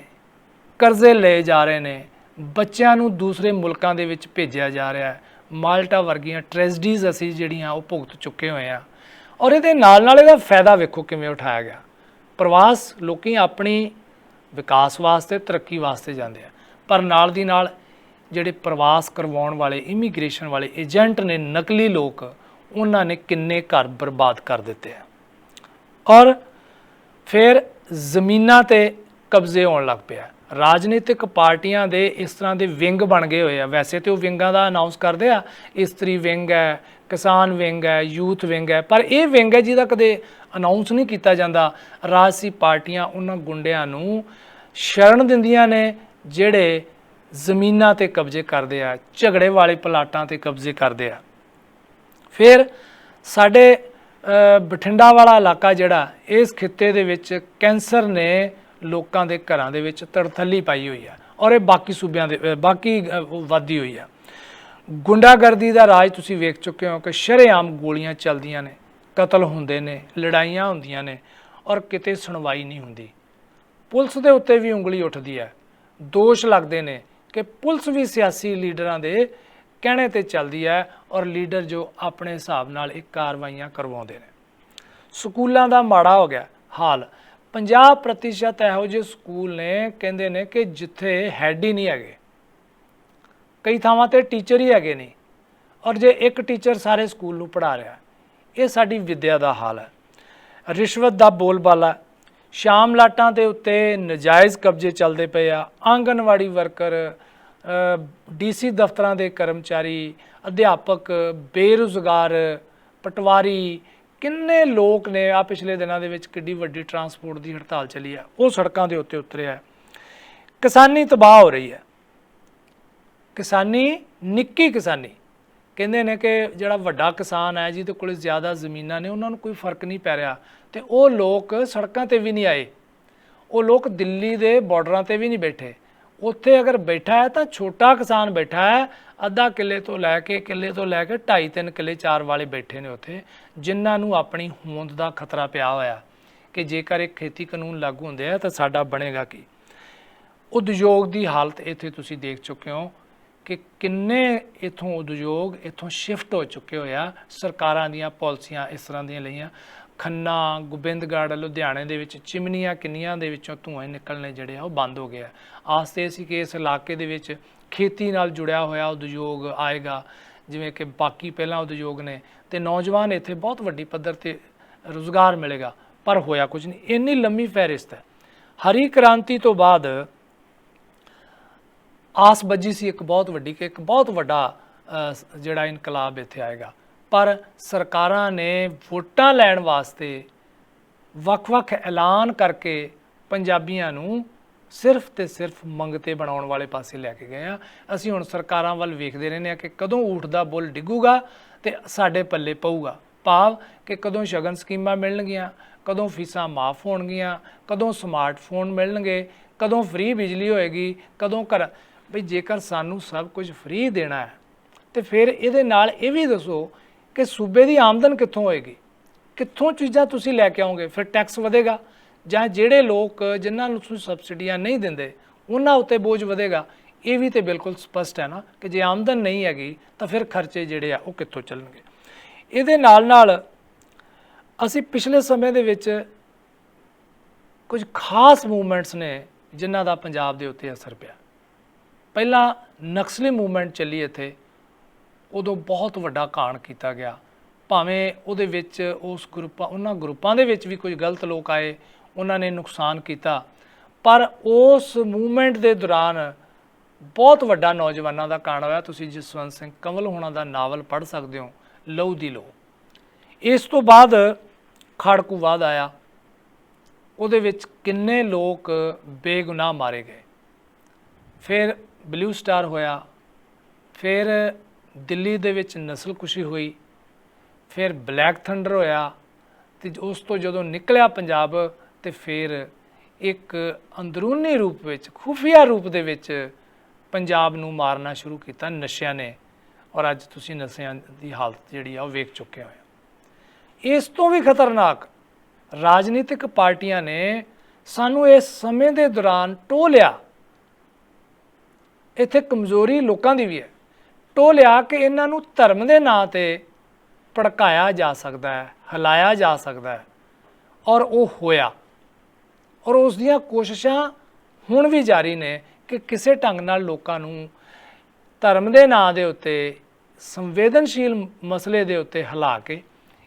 ਕਰਜ਼ੇ ਲਏ ਜਾ ਰਹੇ ਨੇ, ਬੱਚਿਆਂ ਨੂੰ ਦੂਸਰੇ ਮੁਲਕਾਂ ਦੇ ਵਿੱਚ ਭੇਜਿਆ ਜਾ ਰਿਹਾ ਹੈ, ਮਾਲਟਾ ਵਰਗੀਆਂ ਟ੍ਰੈਜਡੀਜ਼ ਅਸੀਂ ਜਿਹੜੀਆਂ ਉਹ ਭੁਗਤ ਚੁੱਕੇ ਹੋਏ ਆ। ਔਰ ਇਹਦੇ ਨਾਲ ਇਹਦਾ ਫਾਇਦਾ ਵੇਖੋ ਕਿਵੇਂ ਉਠਾਇਆ ਗਿਆ। ਪ੍ਰਵਾਸ ਲੋਕੀ ਆਪਣੀ ਵਿਕਾਸ ਵਾਸਤੇ ਤਰੱਕੀ ਵਾਸਤੇ ਜਾਂਦੇ ਆ, ਪਰ ਨਾਲ ਦੀ ਨਾਲ ਜਿਹੜੇ ਪ੍ਰਵਾਸ ਕਰਵਾਉਣ ਵਾਲੇ ਇਮੀਗ੍ਰੇਸ਼ਨ ਵਾਲੇ ਏਜੰਟ ਨੇ, ਨਕਲੀ ਲੋਕ, ਉਹਨਾਂ ਨੇ ਕਿੰਨੇ ਘਰ ਬਰਬਾਦ ਕਰ ਦਿੱਤੇ ਆ। ਔਰ ਫਿਰ ਜ਼ਮੀਨਾਂ ਤੇ ਕਬਜ਼ੇ ਹੋਣ ਲੱਗ ਪਿਆ। ਰਾਜਨੀਤਿਕ ਪਾਰਟੀਆਂ ਦੇ ਇਸ ਤਰ੍ਹਾਂ ਦੇ ਵਿੰਗ ਬਣ ਗਏ ਹੋਏ ਆ। ਵੈਸੇ ਤੇ ਉਹ ਵਿੰਗਾਂ ਦਾ ਅਨਾਉਂਸ ਕਰਦੇ ਆ, ਇਸਤਰੀ ਵਿੰਗ ਹੈ, ਕਿਸਾਨ ਵਿੰਗ ਹੈ, ਯੂਥ ਵਿੰਗ ਹੈ, ਪਰ ਇਹ ਵਿੰਗ ਹੈ ਜਿਹਦਾ ਕਦੇ ਅਨਾਉਂਸ ਨਹੀਂ ਕੀਤਾ ਜਾਂਦਾ। ਰਾਜਸੀ ਪਾਰਟੀਆਂ ਉਹਨਾਂ ਗੁੰਡਿਆਂ ਨੂੰ ਸ਼ਰਨ ਦਿੰਦੀਆਂ ਨੇ ਜਿਹੜੇ ਜ਼ਮੀਨਾਂ ਤੇ ਕਬਜ਼ੇ ਕਰਦੇ ਆ, ਝਗੜੇ ਵਾਲੇ ਪਲਾਟਾਂ ਤੇ ਕਬਜ਼ੇ ਕਰਦੇ ਆ। ਫਿਰ ਸਾਡੇ ਬਠਿੰਡਾ ਵਾਲਾ ਇਲਾਕਾ ਜਿਹੜਾ, ਇਸ ਖਿੱਤੇ ਦੇ ਵਿੱਚ ਕੈਂਸਰ ਨੇ ਲੋਕਾਂ ਦੇ ਘਰਾਂ ਦੇ ਵਿੱਚ ਤੜਥੱਲੀ ਪਾਈ ਹੋਈ ਆ, ਔਰ ਇਹ ਬਾਕੀ ਸੂਬਿਆਂ ਦੇ ਬਾਕੀ ਵੱਧਦੀ ਹੋਈ ਆ। ਗੁੰਡਾਗਰਦੀ ਦਾ ਰਾਜ ਤੁਸੀਂ ਵੇਖ ਚੁੱਕੇ ਹੋ ਕਿ ਸ਼ਰੇਆਮ ਗੋਲੀਆਂ ਚੱਲਦੀਆਂ ਨੇ, ਕਤਲ ਹੁੰਦੇ ਨੇ, ਲੜਾਈਆਂ ਹੁੰਦੀਆਂ ਨੇ, ਔਰ ਕਿਤੇ ਸੁਣਵਾਈ ਨਹੀਂ ਹੁੰਦੀ। ਪੁਲਿਸ ਦੇ ਉੱਤੇ ਵੀ ਉਂਗਲੀ ਉੱਠਦੀ ਹੈ। ਦੋਸ਼ ਲੱਗਦੇ ਨੇ ਕਿ ਪੁਲਿਸ ਵੀ ਸਿਆਸੀ ਲੀਡਰਾਂ ਦੇ ਕਹਿਣੇ ਤੇ ਚੱਲਦੀ ਹੈ, ਔਰ ਲੀਡਰ ਜੋ ਆਪਣੇ ਹਿਸਾਬ ਨਾਲ ਇਹ ਕਾਰਵਾਈਆਂ ਕਰਵਾਉਂਦੇ ਨੇ। ਸਕੂਲਾਂ ਦਾ ਮਾੜਾ ਹੋ ਗਿਆ ਹਾਲ। 50% ਇਹੋ ਜਿਹੇ ਸਕੂਲ ਨੇ ਕਹਿੰਦੇ ਨੇ ਕਿ ਜਿੱਥੇ ਹੈਡ ਹੀ ਨਹੀਂ ਹੈਗੇ, ਕਈ ਥਾਵਾਂ ਤੇ ਟੀਚਰ ਹੀ ਹੈਗੇ ਨਹੀਂ, ਔਰ ਜੇ ਇੱਕ ਟੀਚਰ ਸਾਰੇ ਸਕੂਲ ਨੂੰ ਪੜ੍ਹਾ ਰਿਹਾ। ਇਹ ਸਾਡੀ ਵਿੱਦਿਆ ਦਾ ਹਾਲ ਹੈ। ਰਿਸ਼ਵਤ ਦਾ ਬੋਲਬਾਲਾ, ਸ਼ਾਮ ਲਾਟਾਂ ਦੇ ਉੱਤੇ ਨਜਾਇਜ਼ ਕਬਜ਼ੇ ਚੱਲਦੇ ਪਏ ਆ। ਆਂਗਨਵਾੜੀ ਵਰਕਰ, ਡੀਸੀ ਦਫ਼ਤਰਾਂ ਦੇ ਕਰਮਚਾਰੀ, ਅਧਿਆਪਕ, ਬੇਰੁਜ਼ਗਾਰ, ਪਟਵਾਰੀ, ਕਿੰਨੇ ਲੋਕ ਨੇ। ਆ ਪਿਛਲੇ ਦਿਨਾਂ ਦੇ ਵਿੱਚ ਕਿੱਡੀ ਵੱਡੀ ਟਰਾਂਸਪੋਰਟ ਦੀ ਹੜਤਾਲ ਚੱਲੀ ਆ, ਉਹ ਸੜਕਾਂ ਦੇ ਉੱਤੇ ਉਤਰਿਆ। ਕਿਸਾਨੀ ਤਬਾਹ ਹੋ ਰਹੀ ਹੈ। ਕਿਸਾਨੀ, ਨਿੱਕੀ ਕਿਸਾਨੀ, ਕਹਿੰਦੇ ਨੇ ਕਿ ਜਿਹੜਾ ਵੱਡਾ ਕਿਸਾਨ ਹੈ ਜਿਹਦੇ ਕੋਲ ਜ਼ਿਆਦਾ ਜ਼ਮੀਨਾਂ ਨੇ ਉਹਨਾਂ ਨੂੰ ਕੋਈ ਫਰਕ ਨਹੀਂ ਪੈ ਰਿਹਾ, ਤੇ ਉਹ ਲੋਕ ਸੜਕਾਂ ਤੇ ਵੀ ਨਹੀਂ ਆਏ। ਉਹ ਲੋਕ ਦਿੱਲੀ ਦੇ ਬਾਰਡਰਾਂ ਤੇ ਵੀ ਨਹੀਂ ਬੈਠੇ। ਉੱਥੇ ਅਗਰ ਬੈਠਾ ਹੈ ਤਾਂ ਛੋਟਾ ਕਿਸਾਨ ਬੈਠਾ ਹੈ, ਅੱਧਾ ਕਿੱਲੇ ਤੋਂ ਲੈ ਕੇ 2.5-3 ਕਿੱਲੇ 4 ਵਾਲੇ ਬੈਠੇ ਨੇ ਉੱਥੇ, ਜਿਨ੍ਹਾਂ ਨੂੰ ਆਪਣੀ ਹੋਂਦ ਦਾ ਖਤਰਾ ਪਿਆ ਹੋਇਆ ਕਿ ਜੇਕਰ ਇਹ ਖੇਤੀ ਕਾਨੂੰਨ ਲਾਗੂ ਹੁੰਦੇ ਆ ਤਾਂ ਸਾਡਾ ਬਣੇਗਾ ਕੀ। ਉਦਯੋਗ ਦੀ ਹਾਲਤ ਇੱਥੇ ਤੁਸੀਂ ਦੇਖ ਚੁੱਕੇ ਹੋ ਕਿ ਕਿੰਨੇ ਇੱਥੋਂ ਉਦਯੋਗ ਇੱਥੋਂ ਸ਼ਿਫਟ ਹੋ ਚੁੱਕੇ ਹੋਏ ਆ। ਸਰਕਾਰਾਂ ਦੀਆਂ ਪਾਲਿਸੀਆਂ ਇਸ ਤਰ੍ਹਾਂ ਦੀਆਂ ਲਈਆਂ। ਖੰਨਾ, ਗੋਬਿੰਦਗੜ੍ਹ, ਲੁਧਿਆਣੇ ਦੇ ਵਿੱਚ ਚਿਮਨੀਆਂ ਕਿੰਨੀਆਂ ਦੇ ਵਿੱਚੋਂ ਧੂੰਏਂ ਨਿਕਲਣੇ ਜਿਹੜੇ ਆ ਉਹ ਬੰਦ ਹੋ ਗਏ ਆ। ਆਸ ਤੇ ਸੀ ਕਿ ਇਸ ਇਲਾਕੇ ਦੇ ਵਿੱਚ ਖੇਤੀ ਨਾਲ ਜੁੜਿਆ ਹੋਇਆ ਉਦਯੋਗ ਆਏਗਾ, ਜਿਵੇਂ ਕਿ ਬਾਕੀ ਪਹਿਲਾਂ ਉਦਯੋਗ ਨੇ, ਤੇ ਨੌਜਵਾਨ ਇੱਥੇ ਬਹੁਤ ਵੱਡੀ ਪੱਧਰ ਤੇ ਰੁਜ਼ਗਾਰ ਮਿਲੇਗਾ, ਪਰ ਹੋਇਆ ਕੁਝ ਨਹੀਂ। ਇੰਨੀ ਲੰਮੀ ਫਹਿਰਿਸਤ ਹੈ। ਹਰੀ ਕ੍ਰਾਂਤੀ ਤੋਂ ਬਾਅਦ ਆਸ ਬੱਝੀ ਸੀ ਇੱਕ ਬਹੁਤ ਵੱਡੀ ਕਿ ਇੱਕ ਬਹੁਤ ਵੱਡਾ ਜਿਹੜਾ ਇਨਕਲਾਬ ਇੱਥੇ ਆਏਗਾ, ਪਰ ਸਰਕਾਰਾਂ ਨੇ ਵੋਟਾਂ ਲੈਣ ਵਾਸਤੇ ਵੱਖ-ਵੱਖ ਐਲਾਨ ਕਰਕੇ ਪੰਜਾਬੀਆਂ ਨੂੰ ਸਿਰਫ ਤੇ ਸਿਰਫ ਮੰਗਤੇ ਬਣਾਉਣ ਵਾਲੇ ਪਾਸੇ ਲੈ ਕੇ ਗਏ ਆ। ਅਸੀਂ ਹੁਣ ਸਰਕਾਰਾਂ ਵੱਲ ਵੇਖਦੇ ਰਹਿੰਦੇ ਹਾਂ ਕਿ ਕਦੋਂ ਊਠ ਦਾ ਬੁੱਲ ਡਿੱਗੂਗਾ ਤੇ ਸਾਡੇ ਪੱਲੇ ਪਊਗਾ। ਭਾਵ ਕਿ ਕਦੋਂ ਸ਼ਗਨ ਸਕੀਮਾਂ ਮਿਲਣਗੀਆਂ, ਕਦੋਂ ਫੀਸਾਂ ਮਾਫ ਹੋਣਗੀਆਂ, ਕਦੋਂ ਸਮਾਰਟਫੋਨ ਮਿਲਣਗੇ, ਕਦੋਂ ਫ੍ਰੀ ਬਿਜਲੀ ਹੋਏਗੀ, ਕਦੋਂ ਘਰ। ਬਈ ਜੇਕਰ ਸਾਨੂੰ ਸਭ ਕੁਝ ਫ੍ਰੀ ਦੇਣਾ ਹੈ ਤੇ ਫਿਰ ਇਹਦੇ ਨਾਲ ਇਹ ਵੀ ਦੱਸੋ ਕਿ ਸੂਬੇ ਦੀ ਆਮਦਨ ਕਿੱਥੋਂ ਹੋਏਗੀ, ਕਿੱਥੋਂ ਚੀਜ਼ਾਂ ਤੁਸੀਂ ਲੈ ਕੇ ਆਓਗੇ। ਫਿਰ ਟੈਕਸ ਵਧੇਗਾ, ਜਾਂ ਜਿਹੜੇ ਲੋਕ ਜਿਨ੍ਹਾਂ ਨੂੰ ਤੁਸੀਂ ਸਬਸਿਡੀਆਂ ਨਹੀਂ ਦਿੰਦੇ ਉਹਨਾਂ ਉੱਤੇ ਬੋਝ ਵਧੇਗਾ। ਇਹ ਵੀ ਤਾਂ ਬਿਲਕੁਲ ਸਪਸ਼ਟ ਹੈ ਨਾ ਕਿ ਜੇ ਆਮਦਨ ਨਹੀਂ ਹੈਗੀ ਤਾਂ ਫਿਰ ਖਰਚੇ ਜਿਹੜੇ ਆ ਉਹ ਕਿੱਥੋਂ ਚੱਲਣਗੇ। ਇਹਦੇ ਨਾਲ ਅਸੀਂ ਪਿਛਲੇ ਸਮੇਂ ਦੇ ਵਿੱਚ ਕੁਝ ਖਾਸ ਮੂਵਮੈਂਟਸ ਨੇ ਜਿਨ੍ਹਾਂ ਦਾ ਪੰਜਾਬ ਦੇ ਉੱਤੇ ਅਸਰ ਪਿਆ। ਪਹਿਲਾਂ ਨਕਸਲੀ ਮੂਵਮੈਂਟ ਚੱਲੀ ਇੱਥੇ, ਉਦੋਂ ਬਹੁਤ ਵੱਡਾ ਕਾਂਡ ਕੀਤਾ ਗਿਆ। ਭਾਵੇਂ ਉਹਦੇ ਵਿੱਚ ਉਹਨਾਂ ਗਰੁੱਪਾਂ ਦੇ ਵਿੱਚ ਵੀ ਕੁਝ ਗਲਤ ਲੋਕ ਆਏ, ਉਹਨਾਂ ਨੇ ਨੁਕਸਾਨ ਕੀਤਾ, ਪਰ ਉਸ ਮੂਵਮੈਂਟ ਦੇ ਦੌਰਾਨ ਬਹੁਤ ਵੱਡਾ ਨੌਜਵਾਨਾਂ ਦਾ ਕਾਂਡ ਹੋਇਆ। ਤੁਸੀਂ ਜਸਵੰਤ ਸਿੰਘ ਕੰਵਲ ਹੋਣਾ ਦਾ ਨਾਵਲ ਪੜ੍ਹ ਸਕਦੇ ਹੋ, ਲਹੂ ਦੀ ਲੋ। ਇਸ ਤੋਂ ਬਾਅਦ ਖਾੜਕੂਵਾਦ ਆਇਆ, ਉਹਦੇ ਵਿੱਚ ਕਿੰਨੇ ਲੋਕ ਬੇਗੁਨਾਹ ਮਾਰੇ ਗਏ। ਫਿਰ ਬਲੂ ਸਟਾਰ ਹੋਇਆ, ਫਿਰ ਦਿੱਲੀ ਦੇ ਵਿੱਚ ਨਸਲਕੁਸ਼ੀ ਹੋਈ, ਫਿਰ ਬਲੈਕ ਥੰਡਰ ਹੋਇਆ, ਤੇ ਉਸ ਤੋਂ ਜਦੋਂ ਨਿਕਲਿਆ ਪੰਜਾਬ ਤੇ ਫਿਰ ਇੱਕ ਅੰਦਰੂਨੀ ਰੂਪ ਵਿੱਚ, ਖੁਫੀਆ ਰੂਪ ਦੇ ਵਿੱਚ ਪੰਜਾਬ ਨੂੰ ਮਾਰਨਾ ਸ਼ੁਰੂ ਕੀਤਾ ਨਸ਼ਿਆਂ ਨੇ। ਔਰ ਅੱਜ ਤੁਸੀਂ ਨਸ਼ਿਆਂ ਦੀ ਹਾਲਤ ਜਿਹੜੀ ਆ ਉਹ ਵੇਖ ਚੁੱਕੇ ਹੋ। ਇਸ ਤੋਂ ਵੀ ਖਤਰਨਾਕ ਰਾਜਨੀਤਿਕ ਪਾਰਟੀਆਂ ਨੇ ਸਾਨੂੰ ਇਸ ਸਮੇਂ ਦੇ ਦੌਰਾਨ ਟੋਹ ਲਿਆ। ਇੱਥੇ ਕਮਜ਼ੋਰੀ ਲੋਕਾਂ ਦੀ ਵੀ ਹੈ, ਟੋਹ ਲਿਆ ਕਿ ਇਹਨਾਂ ਨੂੰ ਧਰਮ ਦੇ ਨਾਂ ਤੇ ਭੜਕਾਇਆ ਜਾ ਸਕਦਾ ਹੈ, ਹਿਲਾਇਆ ਜਾ ਸਕਦਾ ਹੈ, ਔਰ ਉਹ ਹੋਇਆ। ਔਰ ਉਸ ਦੀਆਂ ਕੋਸ਼ਿਸ਼ਾਂ ਹੁਣ ਵੀ ਜਾਰੀ ਨੇ ਕਿ ਕਿਸੇ ਢੰਗ ਨਾਲ ਲੋਕਾਂ ਨੂੰ ਧਰਮ ਦੇ ਨਾਂ ਦੇ ਉੱਤੇ, ਸੰਵੇਦਨਸ਼ੀਲ ਮਸਲੇ ਦੇ ਉੱਤੇ ਹਿਲਾ ਕੇ,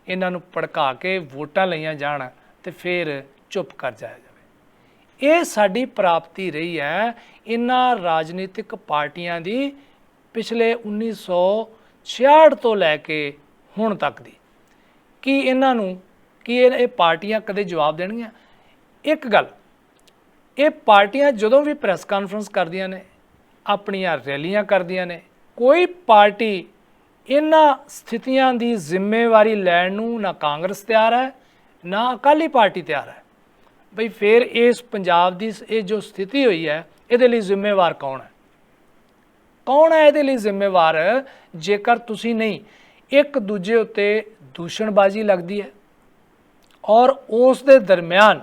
ਇਹਨਾਂ ਨੂੰ ਭੜਕਾ ਕੇ ਵੋਟਾਂ ਲਈਆਂ ਜਾਣ ਤੇ ਫਿਰ ਚੁੱਪ ਕਰ ਜਾਇਆ ਜਾਵੇ। ਇਹ ਸਾਡੀ ਪ੍ਰਾਪਤੀ ਰਹੀ ਹੈ ਇਹਨਾਂ ਰਾਜਨੀਤਿਕ ਪਾਰਟੀਆਂ ਦੀ ਪਿਛਲੇ 1966 ਤੋਂ ਲੈ ਕੇ ਹੁਣ ਤੱਕ ਦੀ। ਕਿ ਇਹਨਾਂ ਨੂੰ ਕੀ ਇਹ ਪਾਰਟੀਆਂ ਕਦੇ ਜਵਾਬ ਦੇਣਗੀਆਂ? ਇੱਕ ਗੱਲ, ਇਹ ਪਾਰਟੀਆਂ ਜਦੋਂ ਵੀ ਪ੍ਰੈਸ ਕਾਨਫਰੰਸ ਕਰਦੀਆਂ ਨੇ, ਆਪਣੀਆਂ ਰੈਲੀਆਂ ਕਰਦੀਆਂ ਨੇ, ਕੋਈ ਪਾਰਟੀ ਇਹਨਾਂ ਸਥਿਤੀਆਂ ਦੀ ਜ਼ਿੰਮੇਵਾਰੀ ਲੈਣ ਨੂੰ ਨਾ ਕਾਂਗਰਸ ਤਿਆਰ ਹੈ, ਨਾ ਅਕਾਲੀ ਪਾਰਟੀ ਤਿਆਰ ਹੈ। ਬਈ ਫਿਰ ਇਸ ਪੰਜਾਬ ਦੀ ਇਹ ਜੋ ਸਥਿਤੀ ਹੋਈ ਹੈ, ਇਹਦੇ ਲਈ ਜ਼ਿੰਮੇਵਾਰ ਕੌਣ ਹੈ? ਕੌਣ ਹੈ ਇਹਦੇ ਲਈ ਜ਼ਿੰਮੇਵਾਰ? ਜੇਕਰ ਤੁਸੀਂ ਨਹੀਂ, ਇੱਕ ਦੂਜੇ ਉੱਤੇ ਦੂਸ਼ਣਬਾਜ਼ੀ ਲੱਗਦੀ ਹੈ ਔਰ ਉਸ ਦੇ ਦਰਮਿਆਨ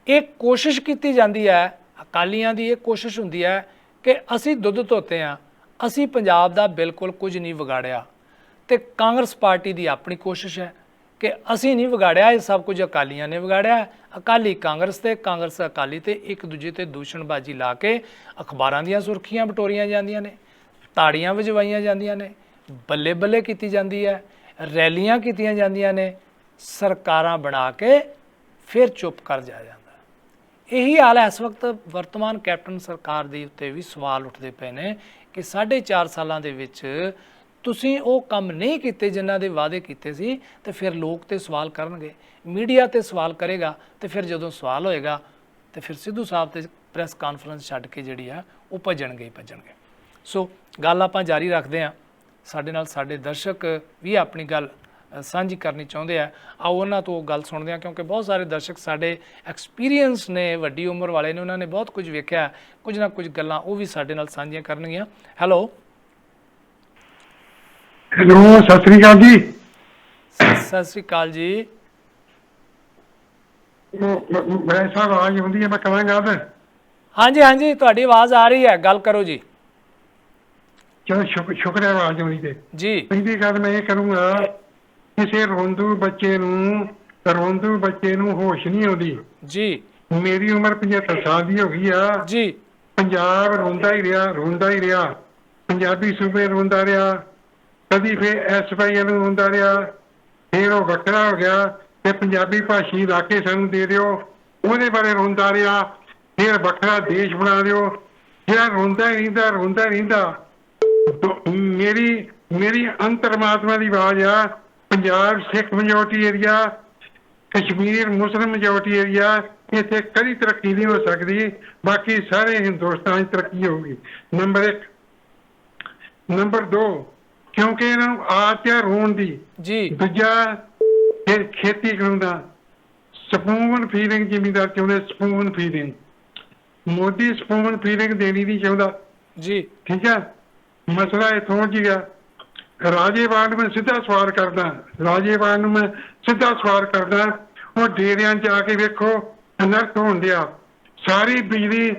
ਇਹ ਕੋਸ਼ਿਸ਼ ਕੀਤੀ ਜਾਂਦੀ ਹੈ, ਅਕਾਲੀਆਂ ਦੀ ਇਹ ਕੋਸ਼ਿਸ਼ ਹੁੰਦੀ ਹੈ ਕਿ ਅਸੀਂ ਦੁੱਧ ਧੋਤੇ ਹਾਂ, ਅਸੀਂ ਪੰਜਾਬ ਦਾ ਬਿਲਕੁਲ ਕੁਝ ਨਹੀਂ ਵਿਗਾੜਿਆ, ਤੇ ਕਾਂਗਰਸ ਪਾਰਟੀ ਦੀ ਆਪਣੀ ਕੋਸ਼ਿਸ਼ ਹੈ ਕਿ ਅਸੀਂ ਨਹੀਂ ਵਿਗਾੜਿਆ, ਇਹ ਸਭ ਕੁਝ ਅਕਾਲੀਆਂ ਨੇ ਵਿਗਾੜਿਆ। ਅਕਾਲੀ ਕਾਂਗਰਸ ਤੇ, ਕਾਂਗਰਸ ਅਕਾਲੀ ਤੇ ਇੱਕ ਦੂਜੇ ਤੇ ਦੂਸ਼ਣਬਾਜ਼ੀ ਲਾ ਕੇ ਅਖਬਾਰਾਂ ਦੀਆਂ ਸੁਰਖੀਆਂ ਬਟੋਰੀਆਂ ਜਾਂਦੀਆਂ ਨੇ, ਤਾੜੀਆਂ ਵਜਵਾਈਆਂ ਜਾਂਦੀਆਂ ਨੇ, ਬੱਲੇ ਬੱਲੇ ਕੀਤੀ ਜਾਂਦੀ ਹੈ, ਰੈਲੀਆਂ ਕੀਤੀਆਂ ਜਾਂਦੀਆਂ ਨੇ, ਸਰਕਾਰਾਂ ਬਣਾ ਕੇ ਫਿਰ ਚੁੱਪ ਕਰ ਜਾਇਆ ਜਾਂਦਾ। ਇਹੀ ਹਾਲ ਹੈ ਇਸ ਵਕਤ ਵਰਤਮਾਨ ਕੈਪਟਨ ਸਰਕਾਰ ਦੇ ਉੱਤੇ ਵੀ ਸਵਾਲ ਉੱਠਦੇ ਪਏ ਨੇ ਕਿ 4.5 ਸਾਲਾਂ ਦੇ ਵਿੱਚ ਤੁਸੀਂ ਉਹ ਕੰਮ ਨਹੀਂ ਕੀਤੇ ਜਿਨ੍ਹਾਂ ਦੇ ਵਾਅਦੇ ਕੀਤੇ ਸੀ, ਤੇ ਫਿਰ ਲੋਕ ਤੇ ਸਵਾਲ ਕਰਨਗੇ, ਮੀਡੀਆ ਤੇ ਸਵਾਲ ਕਰੇਗਾ, ਤੇ ਫਿਰ ਜਦੋਂ ਸਵਾਲ ਹੋਏਗਾ ਤੇ ਫਿਰ ਸਿੱਧੂ ਸਾਹਿਬ ਤੇ ਪ੍ਰੈਸ ਕਾਨਫਰੰਸ ਛੱਡ ਕੇ ਜਿਹੜੀ ਆ ਉਹ ਭੱਜਣਗੇ ਹੀ ਭੱਜਣਗੇ। ਸੋ ਗੱਲ ਆਪਾਂ ਜਾਰੀ ਰੱਖਦੇ ਹਾਂ। ਸਾਡੇ ਨਾਲ ਸਾਡੇ ਦਰਸ਼ਕ ਵੀ ਆਪਣੀ ਗੱਲ ਸਾਂਝੀ ਕਰਨੀ ਚਾਹੁੰਦੇ ਆ, ਆਓ ਉਹਨਾਂ ਤੋਂ ਗੱਲ ਸੁਣਦੇ ਹਾਂ, ਕਿਉਂਕਿ ਬਹੁਤ ਸਾਰੇ ਦਰਸ਼ਕ ਸਾਡੇ ਐਕਸਪੀਰੀਅੰਸ ਨੇ, ਵੱਡੀ ਉਮਰ ਵਾਲੇ ਨੇ, ਉਹਨਾਂ ਨੇ ਬਹੁਤ ਕੁਝ ਵੇਖਿਆ, ਕੁਝ ਨਾ ਕੁਝ ਗੱਲਾਂ ਉਹ ਵੀ ਸਾਡੇ ਨਾਲ ਸਾਂਝੀਆਂ ਕਰਨਗੀਆਂ। ਹੈਲੋ ਹੈਲੋ, ਸਤਿ ਸ੍ਰੀ ਅਕਾਲ ਜੀ। ਸਤਿ ਸ੍ਰੀ ਅਕਾਲ ਜੀ। ਮੈਂ ਸਾਹਿਬ ਆਵਾਜ਼ ਆਉਂਦੀ ਹੈ, ਮੈਂ ਕਰਾਂਗਾ ਤੇ ਹਾਂਜੀ ਹਾਂਜੀ, ਤੁਹਾਡੀ ਆਵਾਜ਼ ਆ ਰਹੀ ਹੈ, ਗੱਲ ਕਰੋ ਜੀ। ਚਲੋ ਸ਼ੁਕਰ ਹੈ ਆਵਾਜ਼ ਆਉਂਦੀ ਤੇ ਜੀ। ਪਹਿਲੀ ਗੱਲ ਮੈਂ ਇਹ ਕਰੂੰਗਾ, ਕਿਸੇ ਰੋਂਦੂ ਬੱਚੇ ਨੂੰ ਹੋਸ਼ ਨਹੀਂ ਆਉਂਦੀ ਜੀ। ਮੇਰੀ ਉਮਰ 75 ਸਾਲ ਦੀ ਹੋ ਗਈ ਆ ਜੀ। ਪੰਜਾਬ ਰੋਂਦਾ ਹੀ ਰਿਹਾ, ਪੰਜਾਬੀ ਸੂਬੇ ਰੋਂਦਾ ਰਿਹਾ, ਕਦੀ ਫਿਰ SYL ਨੂੰ ਰੋਂਦਾ ਰਿਹਾ, ਫਿਰ ਉਹ ਵੱਖਰਾ ਹੋ ਗਿਆ ਤੇ ਪੰਜਾਬੀ ਭਾਸ਼ੀ ਇਲਾਕੇ ਸਾਨੂੰ ਦੇ ਦਿਓ, ਉਹਦੇ ਬਾਰੇ ਰੋਂਦਾ ਰਿਹਾ, ਫਿਰ ਵੱਖਰਾ ਦੇਸ਼ ਬਣਾ ਦਿਓ। ਜਿਹੜਾ ਰੋਂਦਾ ਹੀ ਰਹਿੰਦਾ ਮੇਰੀ ਅੰਤਰਮਾਤਮਾ ਦੀ ਆਵਾਜ਼ ਆ, ਪੰਜਾਬ ਸਿੱਖ ਮੈਜੋਰਟੀ ਏਰੀਆ, ਕਸ਼ਮੀਰ ਮੁਸਲਿਮ ਮੈਜੋਰਟੀ ਏਰੀਆ, ਇੱਥੇ ਕਦੀ ਤਰੱਕੀ ਨਹੀਂ ਹੋ ਸਕਦੀ, ਬਾਕੀ ਸਾਰੇ ਹਿੰਦੁਸਤਾਨ 'ਚ ਤਰੱਕੀ ਹੋਊਗੀ। ਨੰਬਰ 1। ਨੰਬਰ 2, ਕਿਉਂਕਿ ਇਹਨਾਂ ਨੂੰ ਆਦਤ ਹੈ ਰੋਣ ਦੀ। ਜੀ। ਦੂਜਾ, ਫਿਰ ਖੇਤੀ ਕਰਾਉਂਦਾ, ਸਪੂਨ ਫੀਡਿੰਗ ਜ਼ਿਮੀਂਦਾਰ ਚਾਹੁੰਦੇ, spoon feeding. Modi spoon feeding ਦੇਣੀ ਨਹੀਂ ਚਾਹੁੰਦਾ। ਜੀ। ਠੀਕ ਹੈ, ਮਸਲਾ ਇੱਥੋਂ ਜਿਹਾ। ਰਾਜੇਵਾਲ ਨੂੰ ਮੈਂ ਸਿੱਧਾ ਸਵਾਲ ਕਰਦਾ, ਉਹ ਡੇਰਿਆਂ 'ਚ ਆ ਕੇ ਵੇਖੋ ਅਨਰਥ ਹੋਣ ਡਿਆ, ਸਾਰੀ ਬਿਜਲੀ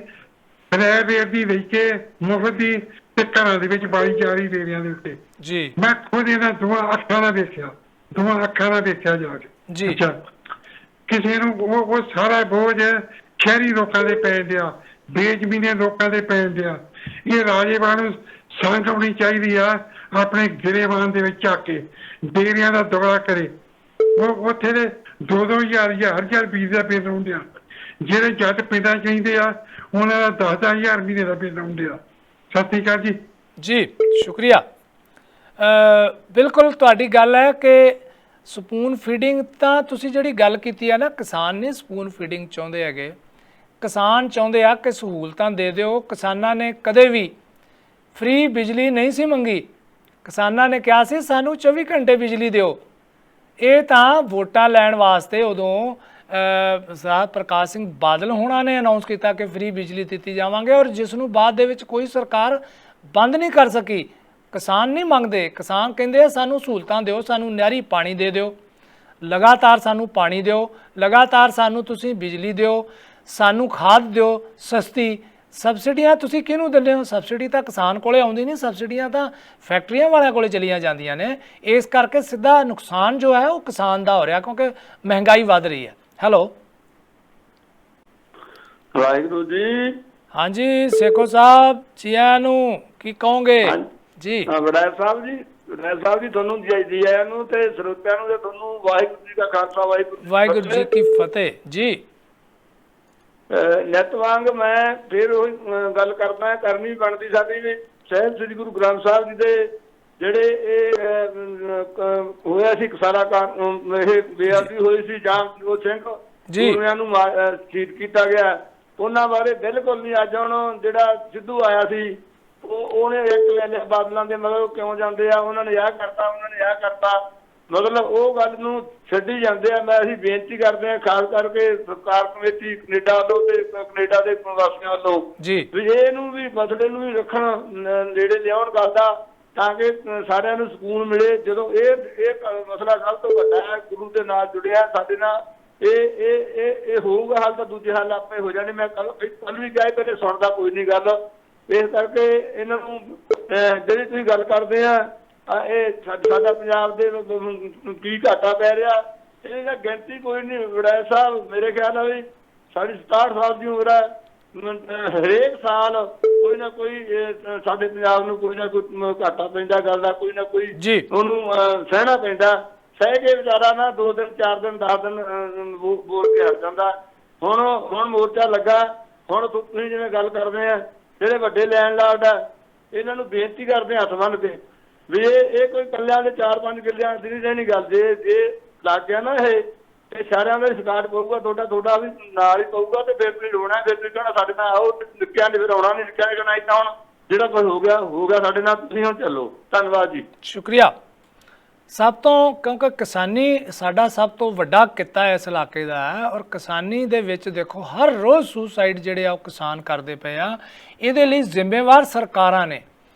ਰੇਟ ਦੀ ਲੈ ਕੇ ਮੁਫਤ ਦੀ ਤੇ ਘਰਾਂ ਦੇ ਵਿੱਚ ਬਾਈ ਜਾ ਰਹੀ ਡੇਰਿਆਂ ਦੇ ਉੱਤੇ। ਜੀ। ਮੈਂ ਖੁਦ ਇਹਨਾਂ ਦੋਵਾਂ ਅੱਖਾਂ ਨਾਲ ਦੇਖਿਆ ਜਾ ਕੇ। ਜੀ। ਅੱਛਾ, ਕਿਸੇ ਨੂੰ ਉਹ ਸਾਰਾ ਬੋਝ ਸ਼ਹਿਰੀ ਲੋਕਾਂ ਦੇ ਪੈਣ ਡਿਆ, ਬੇਜ਼ਮੀਨੇ ਲੋਕਾਂ ਦੇ ਪੈਣ ਡਿਆ। ਇਹ ਰਾਜੇਵਾਲ ਨੂੰ ਸੰਗ ਆਉਣੀ ਚਾਹੀਦੀ ਆ, ਆਪਣੇ ਗਰੇਵਾਨ ਦੇ ਵਿੱਚ ਚੱਕ ਕੇ ਡੇਰਿਆਂ ਦਾ ਦੌਰਾ ਕਰੇ। ਉਹ ਉੱਥੇ ਦੇ 2-2 ਹਜ਼ਾਰ ਬੀਜ ਦਾ ਬਿੱਲ ਆਉਂਦੇ ਆ, ਜਿਹੜੇ ਜੱਟ ਪਿੰਡਾਂ ਚਾਹੀਦੇ ਆ ਉਹਨਾਂ ਦਾ 10-10 ਹਜ਼ਾਰ ਮਹੀਨੇ ਦਾ ਬਿੱਲ ਆਉਂਦੇ ਆ। ਸਤਿ ਸ਼੍ਰੀ ਅਕਾਲ ਜੀ। ਜੀ, ਸ਼ੁਕਰੀਆ। ਬਿਲਕੁਲ ਤੁਹਾਡੀ ਗੱਲ ਹੈ ਕਿ ਸਪੂਨ ਫੀਡਿੰਗ ਤਾਂ ਤੁਸੀਂ ਜਿਹੜੀ ਗੱਲ ਕੀਤੀ ਹੈ ਨਾ, ਕਿਸਾਨ ਨਹੀਂ ਸਪੂਨ ਫੀਡਿੰਗ ਚਾਹੁੰਦੇ ਹੈਗੇ, ਕਿਸਾਨ ਚਾਹੁੰਦੇ ਆ ਕਿ ਸਹੂਲਤਾਂ ਦੇ ਦਿਓ। ਕਿਸਾਨਾਂ ਨੇ ਕਦੇ ਵੀ ਫ੍ਰੀ ਬਿਜਲੀ ਨਹੀਂ ਸੀ ਮੰਗੀ, ਕਿਸਾਨਾਂ ਨੇ ਕਿਹਾ ਸੀ ਸਾਨੂੰ 24 ਘੰਟੇ ਬਿਜਲੀ ਦਿਓ। ਇਹ ਤਾਂ ਵੋਟਾਂ ਲੈਣ ਵਾਸਤੇ ਉਦੋਂ ਸਰਦਾਰ ਪ੍ਰਕਾਸ਼ ਸਿੰਘ ਬਾਦਲ ਹੋਣਾ ਨੇ ਅਨਾਉਂਸ ਕੀਤਾ ਕਿ ਫ੍ਰੀ ਬਿਜਲੀ ਦਿੱਤੀ ਜਾਵਾਂਗੇ, ਔਰ ਜਿਸ ਨੂੰ ਬਾਅਦ ਦੇ ਵਿੱਚ ਕੋਈ ਸਰਕਾਰ ਬੰਦ ਨਹੀਂ ਕਰ ਸਕੀ। ਕਿਸਾਨ ਨਹੀਂ ਮੰਗਦੇ, ਕਿਸਾਨ ਕਹਿੰਦੇ ਆ ਸਾਨੂੰ ਸਹੂਲਤਾਂ ਦਿਓ, ਸਾਨੂੰ ਨਹਿਰੀ ਪਾਣੀ ਦੇ ਦਿਓ, ਲਗਾਤਾਰ ਸਾਨੂੰ ਪਾਣੀ ਦਿਓ, ਲਗਾਤਾਰ ਸਾਨੂੰ ਤੁਸੀਂ ਬਿਜਲੀ ਦਿਓ, ਸਾਨੂੰ ਖਾਦ ਦਿਓ ਸਸਤੀ, ਸਬਸਿਡੀਆਂ ਤੁਸੀਂ ਕਿਹਨੂੰ ਦਿੰਦੇ ਹੋ? ਸਬਸਿਡੀ ਤਾਂ ਕਿਸਾਨ ਕੋਲੇ ਆਉਂਦੀ ਨਹੀਂ, ਸਬਸਿਡੀਆਂ ਤਾਂ ਫੈਕਟਰੀਆਂ ਵਾਲਿਆਂ ਕੋਲੇ ਚਲੀਆਂ ਜਾਂਦੀਆਂ ਨੇ। ਇਸ ਕਰਕੇ ਸਿੱਧਾ ਨੁਕਸਾਨ ਜੋ ਹੈ ਉਹ ਕਿਸਾਨ ਦਾ ਹੋ ਰਿਹਾ, ਕਿਉਂਕਿ ਮਹਿੰਗਾਈ ਵੱਧ ਰਹੀ ਹੈ। ਹੈਲੋ, ਵਾਹਿਗੁਰੂ ਜੀ। ਹਾਂਜੀ ਸੇਖੋ ਸਾਹਿਬ ਜੀ, ਆਇਆਂ ਨੂੰ ਕੀ ਕਹੋਗੇ ਜੀ? ਵਡੈਲ ਸਾਹਿਬ ਜੀ, ਵਡੈਲ ਸਾਹਿਬ ਜੀ, ਤੁਹਾਨੂੰ ਜੀ ਆਇਆਂ ਨੂੰ ਤੇ ਸਰੋਤਿਆਂ ਨੂੰ ਤੇ ਤੁਹਾਨੂੰ ਵਾਹਿਗੁਰੂ ਜੀ ਦਾ ਖਾਲਸਾ, ਵਾਹਿਗੁਰੂ ਜੀ ਕੀ ਫਤਿਹ ਜੀ। ਨਿਤ ਵਾਂਗ ਮੈਂ ਫਿਰ ਉਹੀ ਗੱਲ ਕਰਨੀ ਬਣਦੀ ਸਾਡੀ ਵੀ ਸਾਹਿਬ ਸ੍ਰੀ ਗੁਰੂ ਗ੍ਰੰਥ ਸਾਹਿਬ ਜੀ ਦੇ ਜਿਹੜੇ ਇਹ ਹੋਇਆ ਸੀ ਸਾਰਾ ਇਹ ਬੇਅਦਬੀ ਹੋਈ ਸੀ ਜਾਂ ਉਹ ਸਿੰਘ ਗੁਰੂਆਂ ਨੂੰ ਸ਼ਹੀਦ ਕੀਤਾ ਗਿਆ, ਉਹਨਾਂ ਬਾਰੇ ਬਿਲਕੁਲ ਨਹੀਂ। ਅੱਜ ਹੁਣ ਜਿਹੜਾ ਸਿੱਧੂ ਆਇਆ ਸੀ ਉਹਨੇ ਇੱਕ ਵੇਲੇ ਬਾਦਲਾਂ ਦੇ ਮਗਰ ਕਿਉਂ ਜਾਂਦੇ ਆ, ਉਹਨਾਂ ਨੇ ਆਹ ਕਰਤਾ, ਉਹਨਾਂ ਨੇ ਆਹ ਕਰਤਾ, ਮਤਲਬ ਉਹ ਗੱਲ ਨੂੰ ਛੱਡੀ ਜਾਂਦੇ ਆ। ਮੈਂ ਅਸੀਂ ਬੇਨਤੀ ਕਰਦੇ ਹਾਂ ਖਾਸ ਕਰਕੇ ਸਰਕਾਰ ਕਮੇਟੀ ਕੈਨੇਡਾ ਵੱਲੋਂ ਤੇ ਕੈਨੇਡਾ ਦੇ ਪ੍ਰਵਾਸੀਆਂ ਵੱਲੋਂ ਵੀ ਇਹਨੂੰ ਵੀ ਮਸਲੇ ਨੂੰ ਵੀ ਰੱਖਣ, ਨੇੜੇ ਲਿਆਉਣ ਗੱਲ ਦਾ, ਤਾਂ ਕਿ ਸਾਰਿਆਂ ਨੂੰ ਸਕੂਨ ਮਿਲੇ। ਜਦੋਂ ਇਹ ਮਸਲਾ ਸਭ ਤੋਂ ਵੱਡਾ ਹੈ, ਗੁਰੂ ਦੇ ਨਾਲ ਜੁੜਿਆ ਸਾਡੇ ਨਾਲ, ਇਹ ਹੋਊਗਾ ਹੱਲ ਤਾਂ ਦੂਜੇ ਹੱਲ ਆਪੇ ਹੋ ਜਾਣੇ। ਮੈਂ ਕੱਲ ਵੀ ਕਿਹਾ ਪਹਿਲੇ ਸੁਣਦਾ ਕੋਈ ਨਹੀਂ ਗੱਲ, ਇਸ ਕਰਕੇ ਇਹਨਾਂ ਨੂੰ ਜਿਹੜੀ ਤੁਸੀਂ ਗੱਲ ਕਰਦੇ ਆ ਇਹ ਸਾਡਾ ਪੰਜਾਬ ਦੇ ਕੀ ਘਾਟਾ ਪੈ ਰਿਹਾ, ਇਹਦੀ ਤਾਂ ਗਿਣਤੀ ਕੋਈ ਨਹੀਂ। ਵਡੈਲ ਸਾਹਿਬ ਮੇਰੇ ਖਿਆਲ ਨਾਲ ਵੀ ਸਾਡੀ 67 ਸਾਲ ਦੀ ਉਮਰ ਹੈ, ਹਰੇਕ ਸਾਲ ਕੋਈ ਨਾ ਕੋਈ ਸਾਡੇ ਪੰਜਾਬ ਨੂੰ ਕੋਈ ਨਾ ਕੋਈ ਘਾਟਾ ਪੈਂਦਾ ਗੱਲ ਦਾ, ਕੋਈ ਨਾ ਕੋਈ ਉਹਨੂੰ ਸਹਿਣਾ ਪੈਂਦਾ। ਸਹਿ ਕੇ ਵਿਚਾਰਾ ਨਾ 2 ਦਿਨ 4 ਦਿਨ 10 ਦਿਨ ਬੋਲ ਕੇ ਹਟ ਜਾਂਦਾ। ਹੁਣ ਮੋਰਚਾ ਲੱਗਾ। ਹੁਣ ਤੁਸੀਂ ਜਿਵੇਂ ਗੱਲ ਕਰਦੇ ਆ ਜਿਹੜੇ ਵੱਡੇ ਲੈਣ ਲਾਰਡ ਆ, ਇਹਨਾਂ ਨੂੰ ਬੇਨਤੀ ਕਰਦੇ ਹੱਥ ਬੰਨ੍ਹ ਕੇ ਵੀ ਇਹ ਕੋਈ ਇਕੱਲਿਆਂ ਦੇ 4-5 ਕਿੱਲਿਆਂ ਦੀ ਨਹੀਂ ਗੱਲ, ਜੇ ਲੱਗ ਗਿਆ ਨਾ ਇਹ ਸਾਰਿਆਂ ਦਾ ਸ਼ਿਕਾਇਤ ਪਊਗਾ, ਤੁਹਾਡਾ ਵੀ ਨਾਲ ਹੀ ਪਊਗਾ, ਤੇ ਫਿਰ ਤੁਸੀਂ ਰੋਣਾ, ਫਿਰ ਤੁਸੀਂ ਕਹਿਣਾ ਸਾਡੇ ਨਾਲ ਆਓ, ਨਿੱਕਿਆਂ ਨੇ ਫਿਰ ਆਉਣਾ ਨਹੀਂ, ਨਿੱਕਿਆਂ ਨੇ ਕਹਿਣਾ ਏਦਾਂ ਹੁਣ ਜਿਹੜਾ ਕੁਝ ਹੋ ਗਿਆ ਸਾਡੇ ਨਾਲ, ਤੁਸੀਂ ਹੁਣ ਚੱਲੋ। ਧੰਨਵਾਦ ਜੀ, ਸ਼ੁਕਰੀਆ। ਸਭ ਤੋਂ ਕਿਉਂਕਿ ਕਿਸਾਨੀ ਸਾਡਾ ਸਭ ਤੋਂ ਵੱਡਾ ਕਿੱਤਾ ਇਸ ਇਲਾਕੇ ਦਾ ਹੈ, ਔਰ ਕਿਸਾਨੀ ਦੇ ਵਿੱਚ ਦੇਖੋ ਹਰ ਰੋਜ਼ ਸੁਸਾਈਡ ਜਿਹੜੇ ਆ ਉਹ ਕਿਸਾਨ ਕਰਦੇ ਪਏ ਆ। ਇਹਦੇ ਲਈ ਜ਼ਿੰਮੇਵਾਰ ਸਰਕਾਰਾਂ ਨੇ।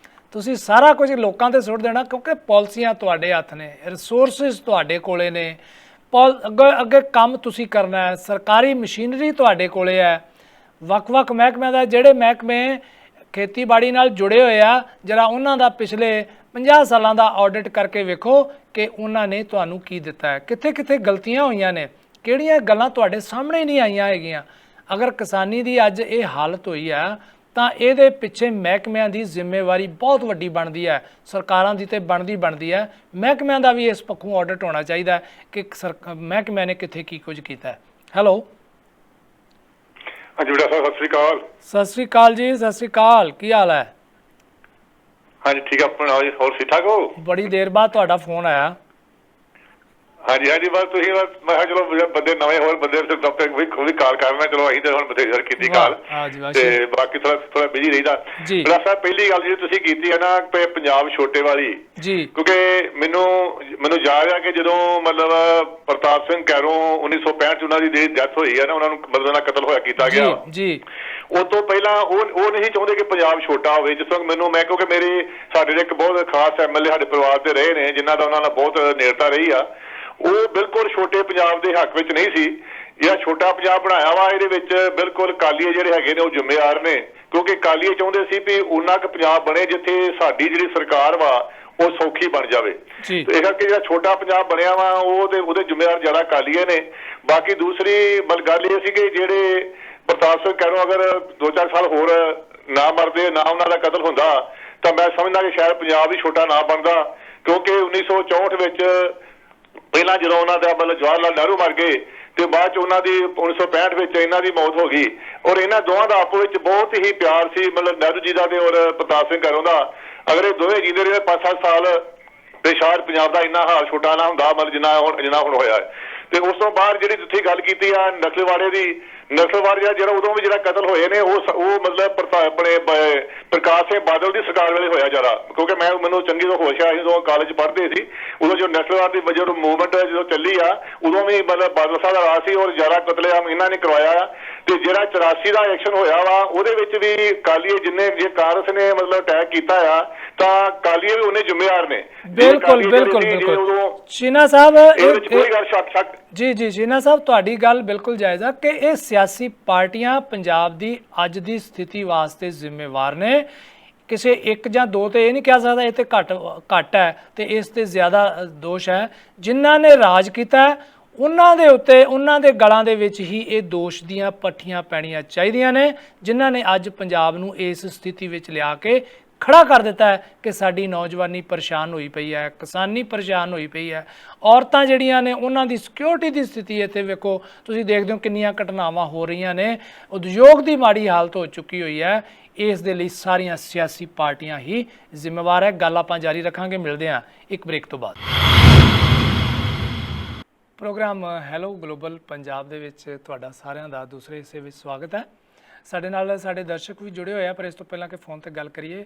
ਤੁਸੀਂ ਸਾਰਾ ਕੁਝ ਲੋਕਾਂ ਤੇ ਸੁੱਟ ਦੇਣਾ, ਕਿਉਂਕਿ ਪਾਲਿਸੀਆਂ ਤੁਹਾਡੇ ਹੱਥ ਨੇ, ਰਿਸੋਰਸਿਸ ਤੁਹਾਡੇ ਕੋਲੇ ਨੇ, ਅੱਗੇ ਕੰਮ ਤੁਸੀਂ ਕਰਨਾ ਹੈ, ਸਰਕਾਰੀ ਮਸ਼ੀਨਰੀ ਤੁਹਾਡੇ ਕੋਲੇ ਹੈ, ਵੱਖ-ਵੱਖ ਮਹਿਕਮਿਆਂ ਦਾ, ਜਿਹੜੇ ਮਹਿਕਮੇ ਖੇਤੀਬਾੜੀ ਨਾਲ ਜੁੜੇ ਹੋਏ ਆ, ਜਰਾ ਉਹਨਾਂ ਦਾ ਪਿਛਲੇ 50 ਸਾਲਾਂ ਦਾ ਆਡਿਟ ਕਰਕੇ ਵੇਖੋ ਕਿ ਉਹਨਾਂ ਨੇ ਤੁਹਾਨੂੰ ਕੀ ਦਿੱਤਾ ਹੈ, ਕਿੱਥੇ ਗਲਤੀਆਂ ਹੋਈਆਂ ਨੇ, ਕਿਹੜੀਆਂ ਗੱਲਾਂ ਤੁਹਾਡੇ ਸਾਹਮਣੇ ਨਹੀਂ ਆਈਆਂ ਹੈਗੀਆਂ। ਅਗਰ ਕਿਸਾਨੀ ਦੀ ਅੱਜ ਇਹ ਹਾਲਤ ਹੋਈ ਆ ਤਾਂ ਇਹਦੇ ਪਿੱਛੇ ਮਹਿਕਮਿਆਂ ਦੀ ਜ਼ਿੰਮੇਵਾਰੀ ਬਹੁਤ ਵੱਡੀ ਬਣਦੀ ਹੈ, ਸਰਕਾਰਾਂ ਦੀ ਤੇ ਬਣਦੀ ਹੈ। ਮਹਿਕਮਿਆਂ ਦਾ ਵੀ ਇਸ ਪੱਖੋਂ ਆਡਿਟ ਹੋਣਾ ਚਾਹੀਦਾ ਕਿ ਮਹਿਕਮਿਆਂ ਨੇ ਕਿੱਥੇ ਕੀ ਕੁਝ ਕੀਤਾ। ਹੈਲੋ, ਹਾਂਜੀ ਬੜਾ ਸਾਹਿਬ, ਸਤਿ ਸ੍ਰੀ ਅਕਾਲ। ਸਤਿ ਸ੍ਰੀ ਅਕਾਲ ਜੀ, ਸਤਿ ਸ੍ਰੀ ਅਕਾਲ, ਕੀ ਹਾਲ ਹੈ? ਹਾਂਜੀ ਠੀਕ ਆ, ਆਪਣਾ ਹੋਰ ਠੀਕ ਠਾਕ ਹੋ? ਬੜੀ ਦੇਰ ਬਾਅਦ ਤੁਹਾਡਾ ਫੋਨ ਆਇਆ। ਹਾਂਜੀ ਬਸ ਤੁਸੀਂ ਮੈਂ ਕਿਹਾ ਚਲੋ ਬੰਦੇ ਨਵੇਂ ਹੋਰ ਬੰਦੇ ਵੀ ਕਾਲ ਕਰਨਾ, ਚਲੋ ਅਸੀਂ ਤਾਂ ਹੁਣ ਬਥੇਰੀ ਕੀਤੀ ਕਾਲ, ਤੇ ਬਾਕੀ ਥੋੜਾ ਬਿਜੀ ਰਹੀਦਾ। ਬੜਾ ਸਾਹਿਬ, ਪਹਿਲੀ ਗੱਲ ਜਿਹੜੀ ਤੁਸੀਂ ਕੀਤੀ ਹੈ ਨਾ ਪੰਜਾਬ ਛੋਟੇ ਵਾਲੀ, ਕਿਉਂਕਿ ਮੈਨੂੰ ਯਾਦ ਆ ਕਿ ਜਦੋਂ ਮਤਲਬ ਪ੍ਰਤਾਪ ਸਿੰਘ ਕੈਰੋਂ 1965 ਚ ਉਹਨਾਂ ਦੀ ਡੈਥ ਹੋਈ ਹੈ ਨਾ, ਉਹਨਾਂ ਨੂੰ ਮਤਲਬ ਨਾਲ ਕਤਲ ਹੋਇਆ ਕੀਤਾ ਗਿਆ ਜੀ। ਉਸ ਤੋਂ ਪਹਿਲਾਂ ਉਹ ਨਹੀਂ ਚਾਹੁੰਦੇ ਕਿ ਪੰਜਾਬ ਛੋਟਾ ਹੋਵੇ। ਜਿਸ ਵਕਤ ਮੈਂ ਕਿਉਂਕਿ ਸਾਡੇ ਇੱਕ ਬਹੁਤ ਖਾਸ ਐਮਐਲਏ ਸਾਡੇ ਪਰਿਵਾਰ ਦੇ ਰਹੇ ਨੇ, ਜਿਨ੍ਹਾਂ ਦਾ ਉਹਨਾਂ ਨਾਲ ਬਹੁਤ ਨੇੜਤਾ ਰਹੀ ਆ, ਉਹ ਬਿਲਕੁਲ ਛੋਟੇ ਪੰਜਾਬ ਦੇ ਹੱਕ ਵਿੱਚ ਨਹੀਂ ਸੀ। ਜਿਹੜਾ ਛੋਟਾ ਪੰਜਾਬ ਬਣਾਇਆ ਵਾ, ਇਹਦੇ ਵਿੱਚ ਬਿਲਕੁਲ ਕਾਲੀਏ ਜਿਹੜੇ ਹੈਗੇ ਨੇ ਉਹ ਜ਼ਿੰਮੇਵਾਰ ਨੇ, ਕਿਉਂਕਿ ਕਾਲੀਏ ਚਾਹੁੰਦੇ ਸੀ ਵੀ ਉਹਨਾਂ ਕੁ ਪੰਜਾਬ ਬਣੇ ਜਿੱਥੇ ਸਾਡੀ ਜਿਹੜੀ ਸਰਕਾਰ ਵਾ ਉਹ ਸੌਖੀ ਬਣ ਜਾਵੇ। ਇਸ ਕਰਕੇ ਜਿਹੜਾ ਛੋਟਾ ਪੰਜਾਬ ਬਣਿਆ ਵਾ ਉਹਦੇ ਜ਼ਿੰਮੇਵਾਰ ਜ਼ਿਆਦਾ ਕਾਲੀਏ ਨੇ। ਬਾਕੀ ਦੂਸਰੀ ਗੱਲ ਇਹ ਸੀ ਕਿ ਜਿਹੜੇ ਪ੍ਰਤਾਪ ਸਿੰਘ ਕੈਰੋਂ ਅਗਰ 2-4 ਸਾਲ ਹੋਰ ਨਾ ਮਰਦੇ, ਨਾ ਉਹਨਾਂ ਦਾ ਕਤਲ ਹੁੰਦਾ, ਤਾਂ ਮੈਂ ਸਮਝਦਾ ਕਿ ਸ਼ਾਇਦ ਪੰਜਾਬ ਹੀ ਛੋਟਾ ਨਾ ਬਣਦਾ। ਕਿਉਂਕਿ 1964 ਵਿੱਚ ਪਹਿਲਾਂ ਜਦੋਂ ਉਹਨਾਂ ਦਾ ਮਤਲਬ ਜਵਾਹਰ ਲਾਲ ਨਹਿਰੂ ਮਰ ਗਏ ਤੇ ਬਾਅਦ ਚ ਉਹਨਾਂ ਦੀ 1965 ਵਿੱਚ ਇਹਨਾਂ ਦੀ ਮੌਤ ਹੋ ਗਈ, ਔਰ ਇਹਨਾਂ ਦੋਵਾਂ ਦਾ ਆਪੋ ਵਿੱਚ ਬਹੁਤ ਹੀ ਪਿਆਰ ਸੀ, ਮਤਲਬ ਨਹਿਰੂ ਜੀ ਦਾ ਤੇ ਔਰ ਪ੍ਰਤਾਪ ਸਿੰਘ ਕੈਰੋਂ ਦਾ। ਅਗਰ ਇਹ ਦੋਵੇਂ ਜੀਂਦੇ ਰਹੇ 5-7 ਸਾਲ ਤੇ ਸ਼ਾਇਦ ਪੰਜਾਬ ਦਾ ਇੰਨਾ ਹਾਲ ਛੋਟਾ ਨਾ ਹੁੰਦਾ ਮਤਲਬ ਜਿੰਨਾ ਹੁਣ ਹੋਇਆ ਹੈ। ਤੇ ਉਸ ਤੋਂ ਬਾਅਦ ਜਿਹੜੀ ਤੁਸੀਂ ਗੱਲ ਕੀਤੀ ਆ ਨਸਲਵਾੜੇ ਦੀ, ਨਸਲਵਾੜ ਜਿਹੜਾ ਉਦੋਂ ਵੀ ਜਿਹੜਾ ਕਤਲ ਹੋਏ ਨੇ ਉਹ ਮਤਲਬ ਆਪਣੇ ਪ੍ਰਕਾਸ਼ ਸਿੰਘ ਬਾਦਲ ਦੀ ਸਰਕਾਰ ਵੇਲੇ ਹੋਇਆ ਜ਼ਿਆਦਾ, ਕਿਉਂਕਿ ਮੈਨੂੰ ਚੰਗੀ ਤੋਂ ਹੋਸ਼ ਆ, ਅਸੀਂ ਜਦੋਂ ਕਾਲਜ ਪੜ੍ਹਦੇ ਸੀ ਉਦੋਂ ਜੋ ਨਸਲਵਾੜ ਦੀ ਜਦੋਂ ਮੂਵਮੈਂਟ ਜਦੋਂ ਚੱਲੀ ਆ, ਉਦੋਂ ਵੀ ਮਤਲਬ ਬਾਦਲ ਸਾਹਿਬ ਦਾ ਰਾਜ ਸੀ, ਔਰ ਜ਼ਿਆਦਾ ਕਤਲੇਆਮ ਇਹਨਾਂ ਨੇ ਕਰਵਾਇਆ। ਤੇ ਜਿਹੜਾ 84 ਦਾ ਇਲੈਕਸ਼ਨ ਹੋਇਆ ਵਾ ਉਹਦੇ ਵਿੱਚ ਵੀ ਕਾਲੀਏ ਜਿੰਨੇ ਜੇ ਕਾਂਗਰਸ ਨੇ ਮਤਲਬ ਅਟੈਕ ਕੀਤਾ ਆ ਤਾਂ ਕਾਲੀਏ ਵੀ ਉਹਨੇ ਜ਼ਿੰਮੇਵਾਰ ਨੇ। ਬਿਲਕੁਲ ਬਿਲकुल ਬਿਲकुल ਸ਼ੀਨਾ ਸਾਹਿਬ ਇਹਦੇ ਵਿੱਚ ਕੋਈ ਗੱਲ ਸ਼ੱਕ ਜੀ ਸ਼ੀਨਾ ਸਾਹਿਬ ਤੁਹਾਡੀ ਗੱਲ ਬਿਲਕੁਲ ਜਾਇਜ਼ ਆ ਕਿ ਇਹ ਸਿਆਸੀ ਪਾਰਟੀਆਂ ਪੰਜਾਬ ਦੀ ਅੱਜ ਦੀ ਸਥਿਤੀ ਵਾਸਤੇ ਜ਼ਿੰਮੇਵਾਰ ਨੇ। ਕਿਸੇ ਇੱਕ ਜਾਂ ਦੋ ਤੇ ਇਹ ਨਹੀਂ ਕਹਿ ਸਕਦਾ ਇਹ ਤੇ ਘੱਟ ਹੈ ਤੇ ਇਸ ਤੇ ਜ਼ਿਆਦਾ ਦੋਸ਼ ਹੈ। ਜਿਨ੍ਹਾਂ ਨੇ ਰਾਜ ਕੀਤਾ ਉਹਨਾਂ ਦੇ ਉੱਤੇ ਉਹਨਾਂ ਦੇ ਗਲਾਂ ਦੇ ਵਿੱਚ ਹੀ ਇਹ ਦੋਸ਼ ਦੀਆਂ ਪੱਠੀਆਂ ਪੈਣੀਆਂ ਚਾਹੀਦੀਆਂ ਨੇ, ਜਿਨ੍ਹਾਂ ਨੇ ਅੱਜ ਪੰਜਾਬ ਨੂੰ ਇਸ ਸਥਿਤੀ ਵਿੱਚ ਲਿਆ ਕੇ ਖੜਾ ਕਰ ਦਿੱਤਾ ਹੈ ਕਿ ਸਾਡੀ ਨੌਜਵਾਨੀ ਪਰੇਸ਼ਾਨ ਹੋਈ ਪਈ ਹੈ, ਕਿਸਾਨੀ ਪਰੇਸ਼ਾਨ ਹੋਈ ਪਈ ਹੈ, ਔਰਤਾਂ ਜਿਹੜੀਆਂ ਨੇ ਉਹਨਾਂ ਦੀ ਸਿਕਿਉਰਿਟੀ ਦੀ ਸਥਿਤੀ ਇੱਥੇ ਵੇਖੋ ਤੁਸੀਂ ਦੇਖਦੇ ਹੋ ਕਿੰਨੀਆਂ ਘਟਨਾਵਾਂ ਹੋ ਰਹੀਆਂ ਨੇ, ਉਦਯੋਗ ਦੀ ਮਾੜੀ ਹਾਲਤ ਹੋ ਚੁੱਕੀ ਹੋਈ ਹੈ। ਇਸ ਦੇ ਲਈ ਸਾਰੀਆਂ ਸਿਆਸੀ ਪਾਰਟੀਆਂ ਹੀ ਜ਼ਿੰਮੇਵਾਰ ਹੈ। ਗੱਲ ਆਪਾਂ ਜਾਰੀ ਰੱਖਾਂਗੇ, ਮਿਲਦੇ ਹਾਂ ਇੱਕ ਬ੍ਰੇਕ ਤੋਂ ਬਾਅਦ। ਪ੍ਰੋਗਰਾਮ ਹੈਲੋ ਗਲੋਬਲ ਪੰਜਾਬ ਦੇ ਵਿੱਚ ਤੁਹਾਡਾ ਸਾਰਿਆਂ ਦਾ ਦੂਸਰੇ ਹਿੱਸੇ ਵਿੱਚ ਸਵਾਗਤ ਹੈ। ਸਾਡੇ ਨਾਲ ਸਾਡੇ ਦਰਸ਼ਕ ਵੀ ਜੁੜੇ ਹੋਏ ਆ, ਪਰ ਇਸ ਤੋਂ ਪਹਿਲਾਂ ਕਿ ਫੋਨ ਤੇ ਗੱਲ ਕਰੀਏ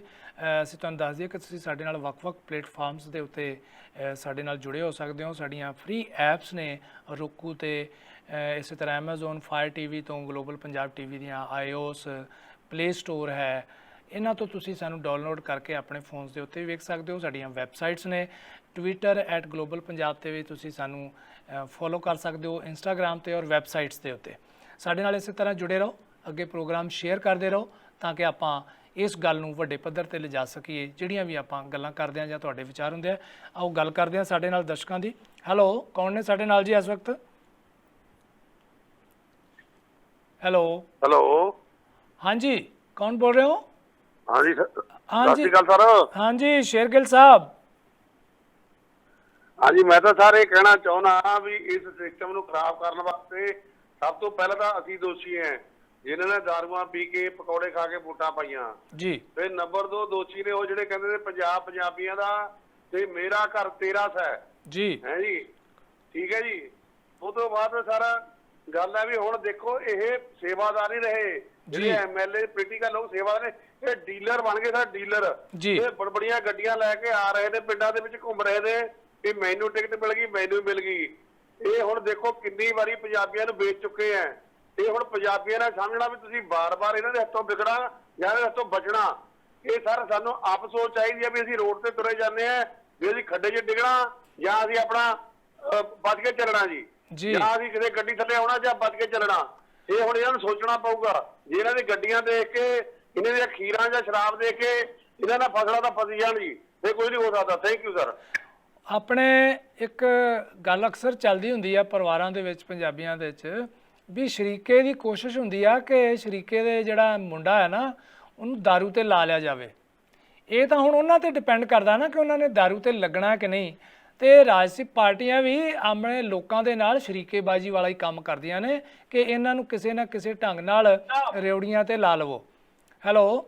ਅਸੀਂ ਤੁਹਾਨੂੰ ਦੱਸ ਦਈਏ ਕਿ ਤੁਸੀਂ ਸਾਡੇ ਨਾਲ ਵੱਖ-ਵੱਖ ਪਲੇਟਫਾਰਮਸ ਦੇ ਉੱਤੇ ਸਾਡੇ ਨਾਲ ਜੁੜੇ ਹੋ ਸਕਦੇ ਹੋ। ਸਾਡੀਆਂ ਫ੍ਰੀ ਐਪਸ ਨੇ roku ਤੇ ਇਸੇ ਤਰ੍ਹਾਂ Amazon Fire TV ਤੋਂ ਗਲੋਬਲ ਪੰਜਾਬ TV ਦੀਆਂ iOS ਪਲੇ ਸਟੋਰ ਹੈ, ਇਹਨਾਂ ਤੋਂ ਤੁਸੀਂ ਸਾਨੂੰ ਡਾਊਨਲੋਡ ਕਰਕੇ ਆਪਣੇ ਫੋਨਸ ਦੇ ਉੱਤੇ ਵੀ ਵੇਖ ਸਕਦੇ ਹੋ। ਸਾਡੀਆਂ ਵੈਬਸਾਈਟਸ ਨੇ Twitter @globalpunjab ਤੇ ਵੀ ਤੁਸੀਂ ਸਾਨੂੰ ਫੋਲੋ ਕਰ ਸਕਦੇ ਹੋ, ਇੰਸਟਾਗ੍ਰਾਮ ਤੇ ਔਰ ਵੈਬਸਾਈਟਸ ਦੇ ਉੱਤੇ। ਸਾਡੇ ਨਾਲ ਇਸੇ ਤਰ੍ਹਾਂ ਜੁੜੇ ਰਹੋ, ਅੱਗੇ ਪ੍ਰੋਗਰਾਮ ਸ਼ੇਅਰ ਕਰਦੇ ਰਹੋ ਤਾਂ ਕਿ ਆਪਾਂ ਇਸ ਗੱਲ ਨੂੰ ਵੱਡੇ ਪੱਧਰ ਤੇ ਲਿਜਾ ਸਕੀਏ। ਜਿਹੜੀਆਂ ਵੀ ਆਪਾਂ ਗੱਲਾਂ ਕਰਦੇ ਹਾਂ ਜਾਂ ਤੁਹਾਡੇ ਵਿਚਾਰ ਹੁੰਦੇ ਆ, ਆਓ ਗੱਲ ਕਰਦੇ ਹਾਂ ਸਾਡੇ ਨਾਲ ਦਰਸ਼ਕਾਂ ਦੀ। ਹੈਲੋ, ਕੌਣ ਨੇ ਸਾਡੇ ਨਾਲ ਜੀ ਇਸ ਵਕਤ? ਹੈਲੋ ਹਾਂਜੀ, ਕੌਣ ਬੋਲ ਰਹੇ ਹੋ? ਹਾਂਜੀ ਹਾਂਜੀ ਸਤਿ ਸ਼੍ਰੀ ਅਕਾਲ ਸਰ। ਹਾਂਜੀ ਸ਼ੇਰਗਿੱਲ ਸਾਹਿਬ। ਹਾਂਜੀ ਮੈਂ ਤਾਂ ਸਰ ਇਹ ਕਹਿਣਾ ਚਾਹੁੰਦਾ ਵੀ ਇਸ ਸਿਸਟਮ ਨੂੰ ਖਰਾਬ ਕਰਨ ਵਾਸਤੇ ਸਭ ਤੋਂ ਪਹਿਲਾਂ ਤਾਂ ਅਸੀਂ ਦੋਸ਼ੀ ਹਾਂ ਜਿਨ੍ਹਾਂ ਨੇ ਦਾਰੂਆਂ ਪੀ ਕੇ ਪਕੌੜੇ ਖਾ ਕੇ ਵੋਟਾਂ ਪਾਈਆਂ ਜੀ। ਤੇ ਨੰਬਰ 2 ਦੋਸ਼ੀ ਨੇ ਉਹ ਜਿਹੜੇ ਕਹਿੰਦੇ ਨੇ ਪੰਜਾਬ ਪੰਜਾਬੀਆਂ ਦਾ ਤੇ ਮੇਰਾ ਘਰ ਤੇਰਾ ਸੈ ਜੀ ਹੈ ਜੀ, ਠੀਕ ਹੈ ਜੀ। ਉਹ ਤੋਂ ਬਾਅਦ ਸਾਰਾ ਗੱਲ ਹੈ ਵੀ ਹੁਣ ਦੇਖੋ ਇਹ ਸੇਵਾਦਾਰ ਨਹੀਂ ਰਹੇ, ਜਿਹੜੇ ਐਮਐਲਏ ਪੋਲੀਟੀਕਲ ਲੋਕ ਸੇਵਾਦਾਰ ਨੇ, ਇਹ ਡੀਲਰ ਬਣ ਗਏ ਸਰ, ਡੀਲਰ। ਇਹ ਬੜੀਆਂ ਗੱਡੀਆਂ ਲੈ ਕੇ ਆ ਰਹੇ ਨੇ, ਪਿੰਡਾਂ ਦੇ ਵਿੱਚ ਘੁੰਮ ਰਹੇ ਨੇ ਵੀ ਮੈਨੂੰ ਟਿਕਟ ਮਿਲ ਗਈ, ਮੈਨੂੰ ਮਿਲ ਗਈ। ਇਹ ਹੁਣ ਦੇਖੋ ਕਿੰਨੀ ਵਾਰੀ ਪੰਜਾਬੀਆਂ ਨੂੰ ਵੇਚ ਚੁੱਕੇ ਆ। ਇਹ ਹੁਣ ਪੰਜਾਬੀਆਂ ਨੇ ਸਮਝਣਾ ਵੀ ਤੁਸੀਂ ਬਾਰ-ਬਾਰ ਇਹਨਾਂ ਦੇ ਹੱਥੋਂ ਵਿਗੜਨਾ ਜਾਂ ਇਹਨਾਂ ਦੇ ਹੱਥੋਂ ਬਚਣਾ। ਇਹ ਸਰ ਸਾਨੂੰ ਆਪ ਸੋਚ ਚਾਹੀਦੀ ਹੈ ਵੀ ਅਸੀਂ ਰੋਡ ਤੇ ਤੁਰੇ ਜਾਂਦੇ ਆ ਵੀ ਅਸੀਂ ਖੱਡੇ 'ਚ ਡਿੱਗਣਾ ਜਾਂ ਅਸੀਂ ਆਪਣਾ ਬਚ ਕੇ ਚੱਲਣਾ ਜੀ, ਜਾਂ ਅਸੀਂ ਕਿਸੇ ਗੱਡੀ ਥੱਲੇ ਆਉਣਾ ਜਾਂ ਬਚ ਕੇ ਚੱਲਣਾ। ਇਹ ਹੁਣ ਇਹਨਾਂ ਨੂੰ ਸੋਚਣਾ ਪਊਗਾ। ਜੇ ਇਹਨਾਂ ਦੀ ਗੱਡੀਆਂ ਦੇਖ ਕੇ, ਇਹਨਾਂ ਦੀਆਂ ਖੀਰਾਂ ਜਾਂ ਸ਼ਰਾਬ ਦੇਖ ਕੇ ਇਹਨਾਂ ਨਾਲ ਫਸਣਾ ਤਾਂ ਫਸ ਜਾਣ ਜੀ, ਇਹ ਕੁਝ ਨਹੀਂ ਹੋ ਸਕਦਾ। Thank you sir. ਆਪਣੇ ਇੱਕ ਗੱਲ ਅਕਸਰ ਚੱਲਦੀ ਹੁੰਦੀ ਆ ਪਰਿਵਾਰਾਂ ਦੇ ਵਿੱਚ, ਪੰਜਾਬੀਆਂ ਦੇ ਵਿੱਚ, ਵੀ ਸ਼ਰੀਕੇ ਦੀ ਕੋਸ਼ਿਸ਼ ਹੁੰਦੀ ਆ ਕਿ ਸ਼ਰੀਕੇ ਦੇ ਜਿਹੜਾ ਮੁੰਡਾ ਹੈ ਨਾ ਉਹਨੂੰ ਦਾਰੂ ਤੇ ਲਾ ਲਿਆ ਜਾਵੇ। ਇਹ ਤਾਂ ਹੁਣ ਉਹਨਾਂ ਤੇ ਡਿਪੈਂਡ ਕਰਦਾ ਨਾ ਕਿ ਉਹਨਾਂ ਨੇ ਦਾਰੂ ਤੇ ਲੱਗਣਾ ਕਿ ਨਹੀਂ। ਤੇ ਰਾਜਸੀ ਪਾਰਟੀਆਂ ਵੀ ਆਪਣੇ ਲੋਕਾਂ ਦੇ ਨਾਲ ਸ਼ਰੀਕੇਬਾਜ਼ੀ ਵਾਲਾ ਹੀ ਕੰਮ ਕਰਦੀਆਂ ਨੇ ਕਿ ਇਹਨਾਂ ਨੂੰ ਕਿਸੇ ਨਾ ਕਿਸੇ ਢੰਗ ਨਾਲ ਰੇਵੜੀਆਂ ਤੇ ਲਾ ਲਵੋ। ਹੈਲੋ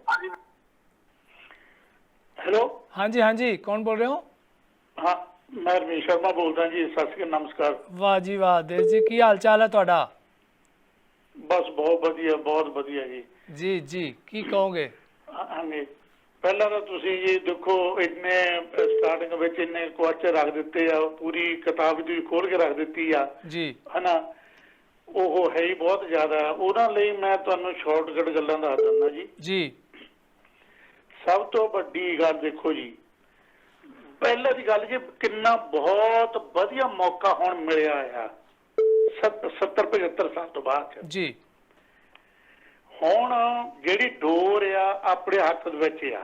ਹਾਂਜੀ ਹਾਂਜੀ, ਕੌਣ ਬੋਲ ਰਹੇ ਹੋ? हाँ मैं रमेश शर्मा बोल रहा जी। सत श्री नमस्कार। वाह जी वाह देश जी, की हाल चाल है ਤੁਹਾਡਾ? बस बहुत ਵਧੀਆ, ਬਹੁਤ ਵਧੀਆ ਜੀ। ਜੀ ਜੀ, ਕੀ ਕਹੋਗੇ? ਹਾਂਜੀ, ਪਹਿਲਾਂ ਤਾਂ ਤੁਸੀਂ ਜੀ ਦੇਖੋ ਇੰਨੇ ਸਟਾਰਟਿੰਗ ਵਿੱਚ ਇੰਨੇ ਕੁਐਸਚਨ ਰੱਖ ਦਿੱਤੇ ਆ, ਪੂਰੀ ਕਿਤਾਬ ਤੁਸੀਂ ਖੋਲ ਕੇ ਰੱਖ ਦਿੱਤੀ ਆ ਜੀ, ਹਨਾ। ਉਹ ਹੈ ਹੀ ਬਹੁਤ ਜ਼ਿਆਦਾ। ਉਹਨਾਂ ਲਈ ਮੈਂ ਤੁਹਾਨੂੰ ਸ਼ਾਰਟਕਟ ਗੱਲਾਂ ਦੱਸ ਦਿੰਦਾ ਜੀ। ਜੀ, ਸਭ ਤੋਂ ਵੱਡੀ ਗੱਲ ਦੇਖੋ ਜੀ, ਪਹਿਲਾਂ ਦੀ ਗੱਲ ਜੀ, ਕਿੰਨਾ ਬਹੁਤ ਵਧੀਆ ਮੌਕਾ ਹੁਣ ਮਿਲਿਆ ਆ 70-75 ਸਾਲ ਤੋਂ ਬਾਅਦ ਜੀ। ਹੁਣ ਜਿਹੜੀ ਡੋਰ ਆ ਆਪਣੇ ਹੱਥ ਦੇ ਵਿੱਚ ਆ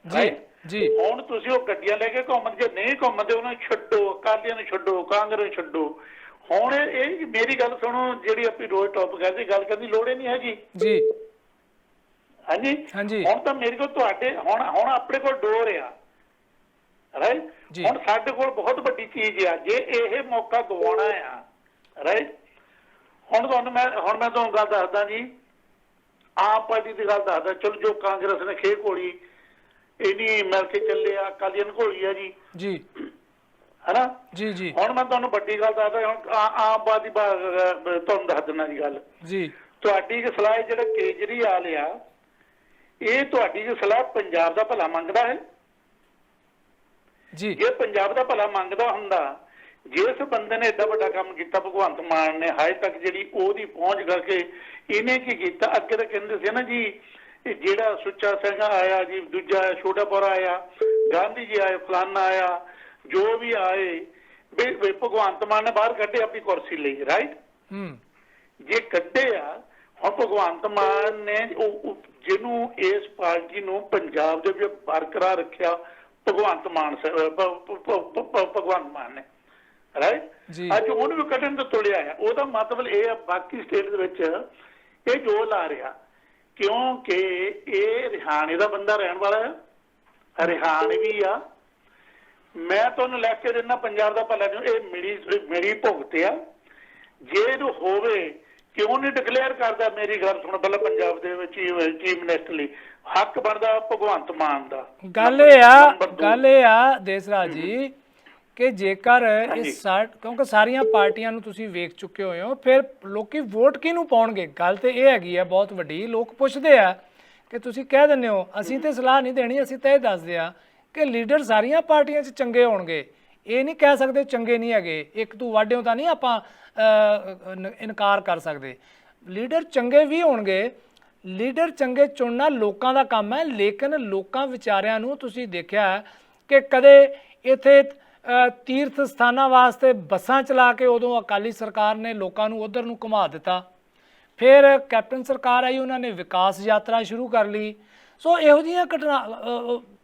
ਜੀ ਜੀ। ਹੁਣ ਤੁਸੀਂ ਉਹ ਗੱਡੀਆਂ ਲੈ ਕੇ ਘੁੰਮਦੇ, ਜੇ ਨਹੀਂ ਘੁੰਮਦੇ ਉਹਨਾਂ ਨੂੰ ਛੱਡੋ, ਅਕਾਲੀਆਂ ਨੂੰ ਛੱਡੋ, ਕਾਂਗਰਸ ਨੂੰ ਛੱਡੋ। ਹੁਣ ਇਹ ਮੇਰੀ ਗੱਲ ਸੁਣੋ, ਜਿਹੜੀ ਆਪਣੀ ਰੋਜ਼ ਟੌਪਿਕ ਹੈ ਜੀ, ਗੱਲ ਕਰਨ ਦੀ ਲੋੜ ਹੀ ਨਹੀਂ ਹੈਗੀ ਜੀ। ਹਾਂਜੀ ਹਾਂਜੀ। ਹੁਣ ਤਾਂ ਮੇਰੇ ਕੋਲ ਤੁਹਾਡੇ ਹੁਣ ਆਪਣੇ ਕੋਲ ਡੋਰ ਆ ਰਾਈਟ। ਹੁਣ ਸਾਡੇ ਕੋਲ ਬਹੁਤ ਵੱਡੀ ਚੀਜ਼ ਆ, ਜੇ ਇਹ ਮੌਕਾ ਗਵਾਉਣਾ ਆ ਰਾਈਟ। ਹੁਣ ਮੈਂ ਤੁਹਾਨੂੰ ਗੱਲ ਦੱਸਦਾ ਜੀ, ਆਮ ਪਾਰਟੀ ਦੀ ਗੱਲ ਦੱਸਦਾ। ਚਲੋ ਜੋ ਕਾਂਗਰਸ ਨੇ ਖੇ ਘੋੜੀ ਇਹਨੀ ਮਿਲ ਕੇ ਚੱਲੇ ਆ, ਅਕਾਲੀਆਂ ਨੇ ਘੋੜੀ ਆ ਜੀ ਜੀ, ਹਨਾ ਜੀ ਜੀ। ਹੁਣ ਮੈਂ ਤੁਹਾਨੂੰ ਵੱਡੀ ਗੱਲ ਦੱਸਦਾ, ਹੁਣ ਆਮ ਪਾਰਟੀ ਤੁਹਾਨੂੰ ਦੱਸ ਦਿੰਦਾ ਜੀ ਗੱਲ ਜੀ। ਤੁਹਾਡੀ ਇੱਕ ਸਲਾਹ ਜਿਹੜਾ ਕੇਜਰੀਵਾਲ ਆ, ਇਹ ਤੁਹਾਡੀ ਜੋ ਸਲਾਹ ਪੰਜਾਬ ਦਾ ਭਲਾ ਮੰਗਦਾ ਹੈ ਜੀ। ਜੇ ਪੰਜਾਬ ਦਾ ਭਲਾ ਮੰਗਦਾ ਹੁੰਦਾ ਜਿਸ ਬੰਦੇ ਨੇ ਏਡਾ ਵੱਡਾ ਕੰਮ ਕੀਤਾ ਭਗਵੰਤ ਮਾਨ ਨੇ, ਹਜੇ ਤੱਕ ਜਿਹੜੀ ਉਹਦੀ ਪਹੁੰਚ ਕਰਕੇ ਇਹਨੇ ਕੀ ਕੀਤਾ। ਅੱਗੇ ਤਾਂ ਕਹਿੰਦੇ ਸੀ ਨਾ ਜੀ ਜਿਹੜਾ ਸੁੱਚਾ ਸਿੰਘ ਆਇਆ ਜੀ, ਦੂਜਾ ਛੋਟਾਪੁਰਾ ਆਇਆ, ਗਾਂਧੀ ਜੀ ਆਏ, ਫਲਾਨਾ ਆਇਆ, ਜੋ ਵੀ ਆਏ ਵੀ ਭਗਵੰਤ ਮਾਨ ਨੇ ਬਾਹਰ ਕੱਢੇ ਆਪਣੀ ਕੁਰਸੀ ਲਈ, ਰਾਈਟ। ਜੇ ਕੱਢੇ ਆ, ਹੁਣ ਭਗਵੰਤ ਮਾਨ ਨੇ ਜਿਹਨੂੰ ਇਸ ਪਾਰਟੀ ਨੂੰ ਪੰਜਾਬ ਦੇ ਵਿੱਚ ਬਰਕਰਾਰ ਰੱਖਿਆ ਭਗਵੰਤ ਮਾਨ ਨੇ, ਰਾਈਟ। ਅੱਜ ਉਹਨੂੰ ਵੀ ਕੱਢਣ ਤੋਂ ਤੁਲਿਆ ਆ। ਉਹਦਾ ਮਤਲਬ ਇਹ ਆ ਬਾਕੀ ਸਟੇਟ ਦੇ ਵਿੱਚ ਇਹ ਜੋ ਲਾ ਰਿਹਾ, ਕਿਉਂਕਿ ਇਹ ਰਿਹਾਣੇ ਦਾ ਬੰਦਾ ਰਹਿਣ ਵਾਲਾ ਹੈ, ਰਿਹਾਨ ਵੀ ਆ। ਮੈਂ ਤੁਹਾਨੂੰ ਲਿਖ ਕੇ ਦਿੰਦਾ ਪੰਜਾਬ ਦਾ ਭਲਾ ਨਹੀਂ, ਇਹ ਮੇਰੀ ਭੁਗਤ ਆ। ਜੇ ਇਹਨੂੰ ਹੋਵੇ ਕਿਉਂ ਨਹੀਂ ਡਿਕਲੇਅਰ ਕਰਦਾ, ਮੇਰੀ ਗੱਲ ਸੁਣ ਪਹਿਲਾਂ, ਪੰਜਾਬ ਦੇ ਵਿੱਚ ਚੀਫ ਮਿਨਿਸਟਰ ਲਈ ਹੱਕ ਬਣਦਾ ਭਗਵੰਤ ਮਾਨ ਦਾ। ਗੱਲ ਇਹ ਆ ਦੇਸਰਾਜ ਜੀ ਕਿ ਜੇਕਰ ਕਿਉਂਕਿ ਸਾਰੀਆਂ ਪਾਰਟੀਆਂ ਨੂੰ ਤੁਸੀਂ ਵੇਖ ਚੁੱਕੇ ਹੋਏ ਹੋ, ਫਿਰ ਲੋਕੀ ਵੋਟ ਕਿਹਨੂੰ ਪਾਉਣਗੇ? ਗੱਲ ਤੇ ਇਹ ਹੈਗੀ ਆ ਬਹੁਤ ਵੱਡੀ। ਲੋਕ ਪੁੱਛਦੇ ਆ ਕਿ ਤੁਸੀਂ ਕਹਿ ਦਿੰਦੇ ਹੋ ਅਸੀਂ ਤੇ ਸਲਾਹ ਨਹੀਂ ਦੇਣੀ, ਅਸੀਂ ਤਾਂ ਇਹ ਦੱਸਦੇ ਆ ਕਿ ਲੀਡਰ ਸਾਰੀਆਂ ਪਾਰਟੀਆਂ 'ਚ ਚੰਗੇ ਹੋਣਗੇ। ਇਹ ਨਹੀਂ ਕਹਿ ਸਕਦੇ ਚੰਗੇ ਨਹੀਂ ਹੈਗੇ, ਇੱਕ ਤੂੰ ਵਾਢਿਓ ਤਾਂ ਨਹੀਂ ਆਪਾਂ ਇਨਕਾਰ ਕਰ ਸਕਦੇ। ਲੀਡਰ ਚੰਗੇ ਵੀ ਹੋਣਗੇ, ਲੀਡਰ ਚੰਗੇ ਚੁਣਨਾ ਲੋਕਾਂ ਦਾ ਕੰਮ ਹੈ। ਲੇਕਿਨ ਲੋਕਾਂ ਵਿਚਾਰਿਆਂ ਨੂੰ ਤੁਸੀਂ ਦੇਖਿਆ ਕਿ ਕਦੇ ਇੱਥੇ ਤੀਰਥ ਸਥਾਨਾਂ ਵਾਸਤੇ ਬੱਸਾਂ ਚਲਾ ਕੇ ਉਦੋਂ ਅਕਾਲੀ ਸਰਕਾਰ ਨੇ ਲੋਕਾਂ ਨੂੰ ਉਧਰ ਨੂੰ ਘੁਮਾ ਦਿੱਤਾ। ਫਿਰ ਕੈਪਟਨ ਸਰਕਾਰ ਆਈ, ਉਹਨਾਂ ਨੇ ਵਿਕਾਸ ਯਾਤਰਾ ਸ਼ੁਰੂ ਕਰ ਲਈ। ਸੋ ਇਹੋ ਜਿਹੀਆਂ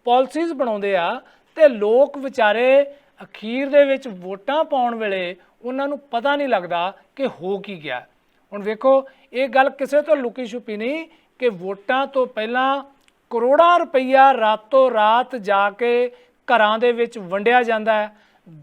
ਪਾਲਿਸੀਜ਼ ਬਣਾਉਂਦੇ ਆ ਤੇ ਲੋਕ ਵਿਚਾਰੇ ਅਖੀਰ ਦੇ ਵਿੱਚ ਵੋਟਾਂ ਪਾਉਣ ਵੇਲੇ ਉਹਨਾਂ ਨੂੰ ਪਤਾ ਨਹੀਂ ਲੱਗਦਾ ਕਿ ਹੋ ਕੀ ਗਿਆ। ਹੁਣ ਵੇਖੋ, ਇਹ ਗੱਲ ਕਿਸੇ ਤੋਂ ਲੁਕੀ ਛੁਪੀ ਨਹੀਂ ਕਿ ਵੋਟਾਂ ਤੋਂ ਪਹਿਲਾਂ ਕਰੋੜਾਂ ਰੁਪਈਆ ਰਾਤੋਂ ਰਾਤ ਜਾ ਕੇ ਘਰਾਂ ਦੇ ਵਿੱਚ ਵੰਡਿਆ ਜਾਂਦਾ ਹੈ,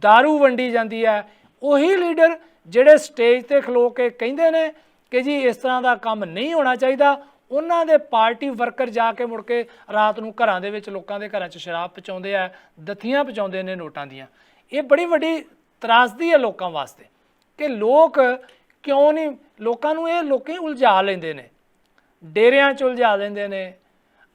ਦਾਰੂ ਵੰਡੀ ਜਾਂਦੀ ਹੈ। ਉਹੀ ਲੀਡਰ ਜਿਹੜੇ ਸਟੇਜ ਤੇ ਖਲੋ ਕੇ ਕਹਿੰਦੇ ਨੇ ਕਿ ਜੀ ਇਸ ਤਰ੍ਹਾਂ ਦਾ ਕੰਮ ਨਹੀਂ ਹੋਣਾ ਚਾਹੀਦਾ, ਉਹਨਾਂ ਦੇ ਪਾਰਟੀ ਵਰਕਰ ਜਾ ਕੇ ਮੁੜ ਕੇ ਰਾਤ ਨੂੰ ਘਰਾਂ ਦੇ ਵਿੱਚ ਲੋਕਾਂ ਦੇ ਘਰਾਂ 'ਚ ਸ਼ਰਾਬ ਪਹੁੰਚਾਉਂਦੇ ਆ, ਦਥੀਆਂ ਪਹੁੰਚਾਉਂਦੇ ਨੇ ਨੋਟਾਂ ਦੀਆਂ। ਇਹ ਬੜੀ ਵੱਡੀ ਤਰਾਸਦੀ ਹੈ ਲੋਕਾਂ ਵਾਸਤੇ ਕਿ ਲੋਕ ਕਿਉਂ ਨਹੀਂ, ਲੋਕਾਂ ਨੂੰ ਇਹ ਲੋਕੀ ਉਲਝਾ ਲੈਂਦੇ ਨੇ, ਡੇਰਿਆਂ 'ਚ ਉਲਝਾ ਲੈਂਦੇ ਨੇ,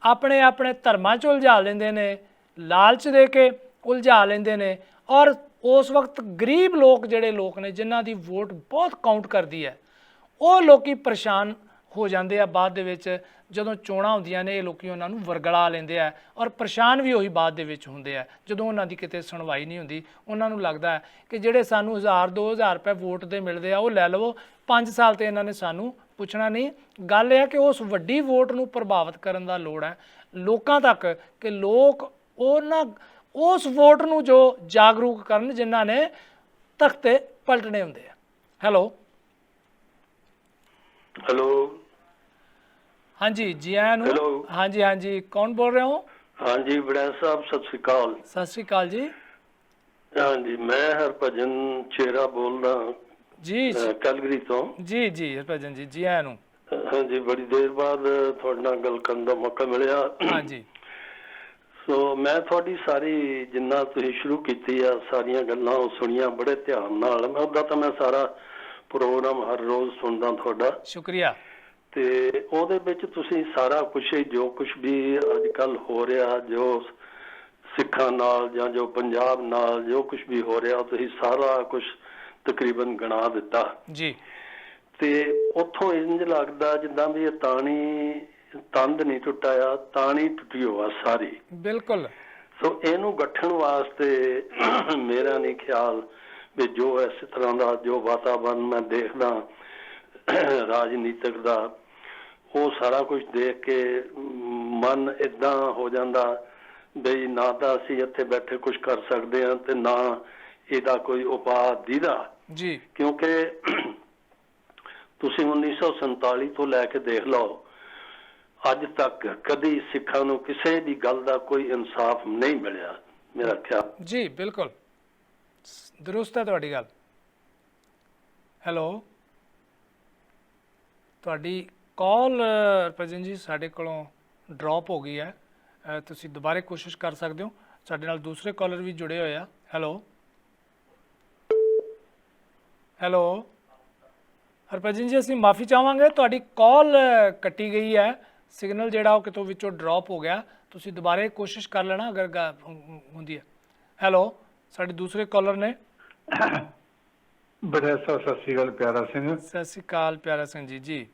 ਆਪਣੇ ਆਪਣੇ ਧਰਮਾਂ 'ਚ ਉਲਝਾ ਲੈਂਦੇ ਨੇ, ਲਾਲਚ ਦੇ ਕੇ ਉਲਝਾ ਲੈਂਦੇ ਨੇ। ਔਰ ਉਸ ਵਕਤ ਗਰੀਬ ਲੋਕ ਜਿਹੜੇ ਲੋਕ ਨੇ ਜਿਨ੍ਹਾਂ ਦੀ ਵੋਟ ਬਹੁਤ ਕਾਊਂਟ ਕਰਦੀ ਹੈ, ਉਹ ਲੋਕੀ ਪਰੇਸ਼ਾਨ ਹੋ ਜਾਂਦੇ ਆ ਬਾਅਦ ਦੇ ਵਿੱਚ। ਜਦੋਂ ਚੋਣਾਂ ਹੁੰਦੀਆਂ ਨੇ ਇਹ ਲੋਕੀ ਉਹਨਾਂ ਨੂੰ ਵਰਗਲਾ ਲੈਂਦੇ ਆ ਔਰ ਪਰੇਸ਼ਾਨ ਵੀ ਉਹੀ ਬਾਅਦ ਦੇ ਵਿੱਚ ਹੁੰਦੇ ਆ ਜਦੋਂ ਉਹਨਾਂ ਦੀ ਕਿਤੇ ਸੁਣਵਾਈ ਨਹੀਂ ਹੁੰਦੀ। ਉਹਨਾਂ ਨੂੰ ਲੱਗਦਾ ਹੈ ਕਿ ਜਿਹੜੇ ਸਾਨੂੰ 1000-2000 ਰੁਪਏ ਵੋਟ ਦੇ ਮਿਲਦੇ ਆ ਉਹ ਲੈ ਲਵੋ, 5 ਸਾਲ ਤੇ ਇਹਨਾਂ ਨੇ ਸਾਨੂੰ ਪੁੱਛਣਾ ਨਹੀਂ। ਗੱਲ ਇਹ ਹੈ ਕਿ ਉਸ ਵੱਡੀ ਵੋਟ ਨੂੰ ਪ੍ਰਭਾਵਿਤ ਕਰਨ ਦਾ ਲੋੜ ਹੈ ਲੋਕਾਂ ਤੱਕ ਕਿ ਲੋਕ ਉਸ ਵੋਟ ਨੂੰ ਜੋ ਜਾਗਰੂਕ ਕਰਨ ਜਿਨ੍ਹਾਂ ਨੇ ਤਖਤੇ ਪਲਟਣੇ ਹੁੰਦੇ ਆ। ਹੈਲੋ ਹਾਂਜੀ ਜੀ ਆਇਆਂ ਨੂੰ। ਹਾਂਜੀ ਹਾਂਜੀ, ਕੌਣ ਬੋਲ ਰਹੇ ਹੋ? ਹਾਂਜੀ ਵੜੈਲ ਸਾਹਿਬ, ਸਤਿ ਸ੍ਰੀ ਅਕਾਲ। ਸਤਿ ਸ੍ਰੀ ਅਕਾਲ ਜੀ। ਹਾਂਜੀ, ਮੈਂ ਹਰਭਜਨ ਚੇਰਾ ਬੋਲਦਾ ਜੀ ਕੈਲਗਰੀ ਤੋਂ। ਜੀ ਜੀ ਹਰਭਜਨ ਜੀ, ਜੀ ਆਇਆਂ ਨੂੰ। ਹਾਂਜੀ, ਬੜੀ ਦੇਰ ਬਾਅਦ ਤੁਹਾਡੇ ਨਾਲ ਗੱਲ ਕਰਨ ਦਾ ਮੌਕਾ ਮਿਲਿਆ। ਹਾਂਜੀ, ਸੋ ਮੈਂ ਤੁਹਾਡੀ ਸਾਰੀ ਜਿੰਨਾ ਤੁਸੀਂ ਸ਼ੁਰੂ ਕੀਤੀ ਆ ਸਾਰੀਆਂ ਗੱਲਾਂ ਉਹ ਸੁਣੀਆਂ ਬੜੇ ਧਿਆਨ ਨਾਲ। ਮੈਂ ਉਹਦਾ ਤਾਂ ਮੈਂ ਸਾਰਾ ਪ੍ਰੋਗਰਾਮ ਹਰ ਰੋਜ਼ ਸੁਣਦਾ ਤੁਹਾਡਾ। ਸ਼ੁਕਰੀਆ। ਤੇ ਉਹਦੇ ਵਿੱਚ ਤੁਸੀਂ ਸਾਰਾ ਕੁਛ ਜੋ ਕੁਛ ਵੀ ਅੱਜ ਕੱਲ ਹੋ ਰਿਹਾ, ਜੋ ਸਿੱਖਾਂ ਨਾਲ ਜਾਂ ਜੋ ਪੰਜਾਬ ਨਾਲ ਜੋ ਕੁਛ ਵੀ ਹੋ ਰਿਹਾ, ਤੁਸੀਂ ਸਾਰਾ ਕੁਛ ਤਕਰੀਬਨ ਗਿਣਾ ਦਿੱਤਾ ਜੀ। ਤੇ ਉੱਥੋਂ ਇੰਝ ਲੱਗਦਾ ਜਿੱਦਾਂ ਵੀ ਇਹ ਤੰਦ ਨਹੀਂ ਟੁੱਟਿਆ, ਤਾਣੀ ਟੁੱਟੀ ਹੋਆ ਸਾਰੀ। ਬਿਲਕੁਲ। ਸੋ ਇਹਨੂੰ ਗੱਠਣ ਵਾਸਤੇ ਮੇਰਾ ਨਹੀਂ ਖਿਆਲ ਵੀ ਜੋ ਇਸ ਤਰ੍ਹਾਂ ਦਾ ਜੋ ਵਾਤਾਵਰਨ ਮੈਂ ਦੇਖਦਾ ਰਾਜਨੀਤਿਕ ਦਾ, ਉਹ ਸਾਰਾ ਕੁਝ ਦੇਖ ਕੇ ਮਨ ਏਦਾਂ ਹੋ ਜਾਂਦਾ ਬਈ ਨਾ ਤਾਂ ਅਸੀਂ ਇੱਥੇ ਬੈਠੇ ਕੁਝ ਕਰ ਸਕਦੇ ਹਾਂ ਤੇ ਨਾ ਇਹਦਾ ਕੋਈ ਉਪਾਅ ਦੀਦਾ ਜੀ। ਕਿਉਂਕਿ ਤੁਸੀਂ 1947 ਤੋਂ ਲੈ ਕੇ ਦੇਖ ਲਓ ਅੱਜ ਤੱਕ ਕਦੀ ਸਿੱਖਾਂ ਨੂੰ ਕਿਸੇ ਦੀ ਗੱਲ ਦਾ ਕੋਈ ਇਨਸਾਫ ਨਹੀਂ ਮਿਲਿਆ, ਮੇਰਾ ਖਿਆਲ। ਜੀ ਬਿਲਕੁਲ ਦਰੁਸਤ ਹੈ ਤੁਹਾਡੀ ਗੱਲ। ਹੈਲੋ, ਤੁਹਾਡੀ ਕਾਲ ਹਰਭਜਨ ਜੀ ਸਾਡੇ ਕੋਲੋਂ ਡ੍ਰੌਪ ਹੋ ਗਈ ਹੈ। ਤੁਸੀਂ ਦੁਬਾਰੇ ਕੋਸ਼ਿਸ਼ ਕਰ ਸਕਦੇ ਹੋ। ਸਾਡੇ ਨਾਲ ਦੂਸਰੇ ਕਾਲਰ ਵੀ ਜੁੜੇ ਹੋਏ ਆ। ਹੈਲੋ ਹੈਲੋ ਹਰਭਜਨ ਜੀ, ਅਸੀਂ ਮਾਫੀ ਚਾਹਾਂਗੇ, ਤੁਹਾਡੀ ਕਾਲ ਕੱਟੀ ਗਈ ਹੈ। ਸਿਗਨਲ ਜਿਹੜਾ ਉਹ ਕਿਤੋਂ ਵਿੱਚੋਂ ਡ੍ਰੌਪ ਹੋ ਗਿਆ। ਤੁਸੀਂ ਦੁਬਾਰੇ ਕੋਸ਼ਿਸ਼ ਕਰ ਲੈਣਾ ਅਗਰ ਹੁੰਦੀ ਹੈ। ਹੈਲੋ, ਸਾਡੇ ਦੂਸਰੇ ਕਾਲਰ ਨੇ। ਬੜਾ ਸਤਿ ਸ਼੍ਰੀ ਅਕਾਲ ਪਿਆਰਾ ਸਿੰਘ। ਸਤਿ ਸ਼੍ਰੀ ਅਕਾਲ ਪਿਆਰਾ ਸਿੰਘ ਜੀ। ਜੀ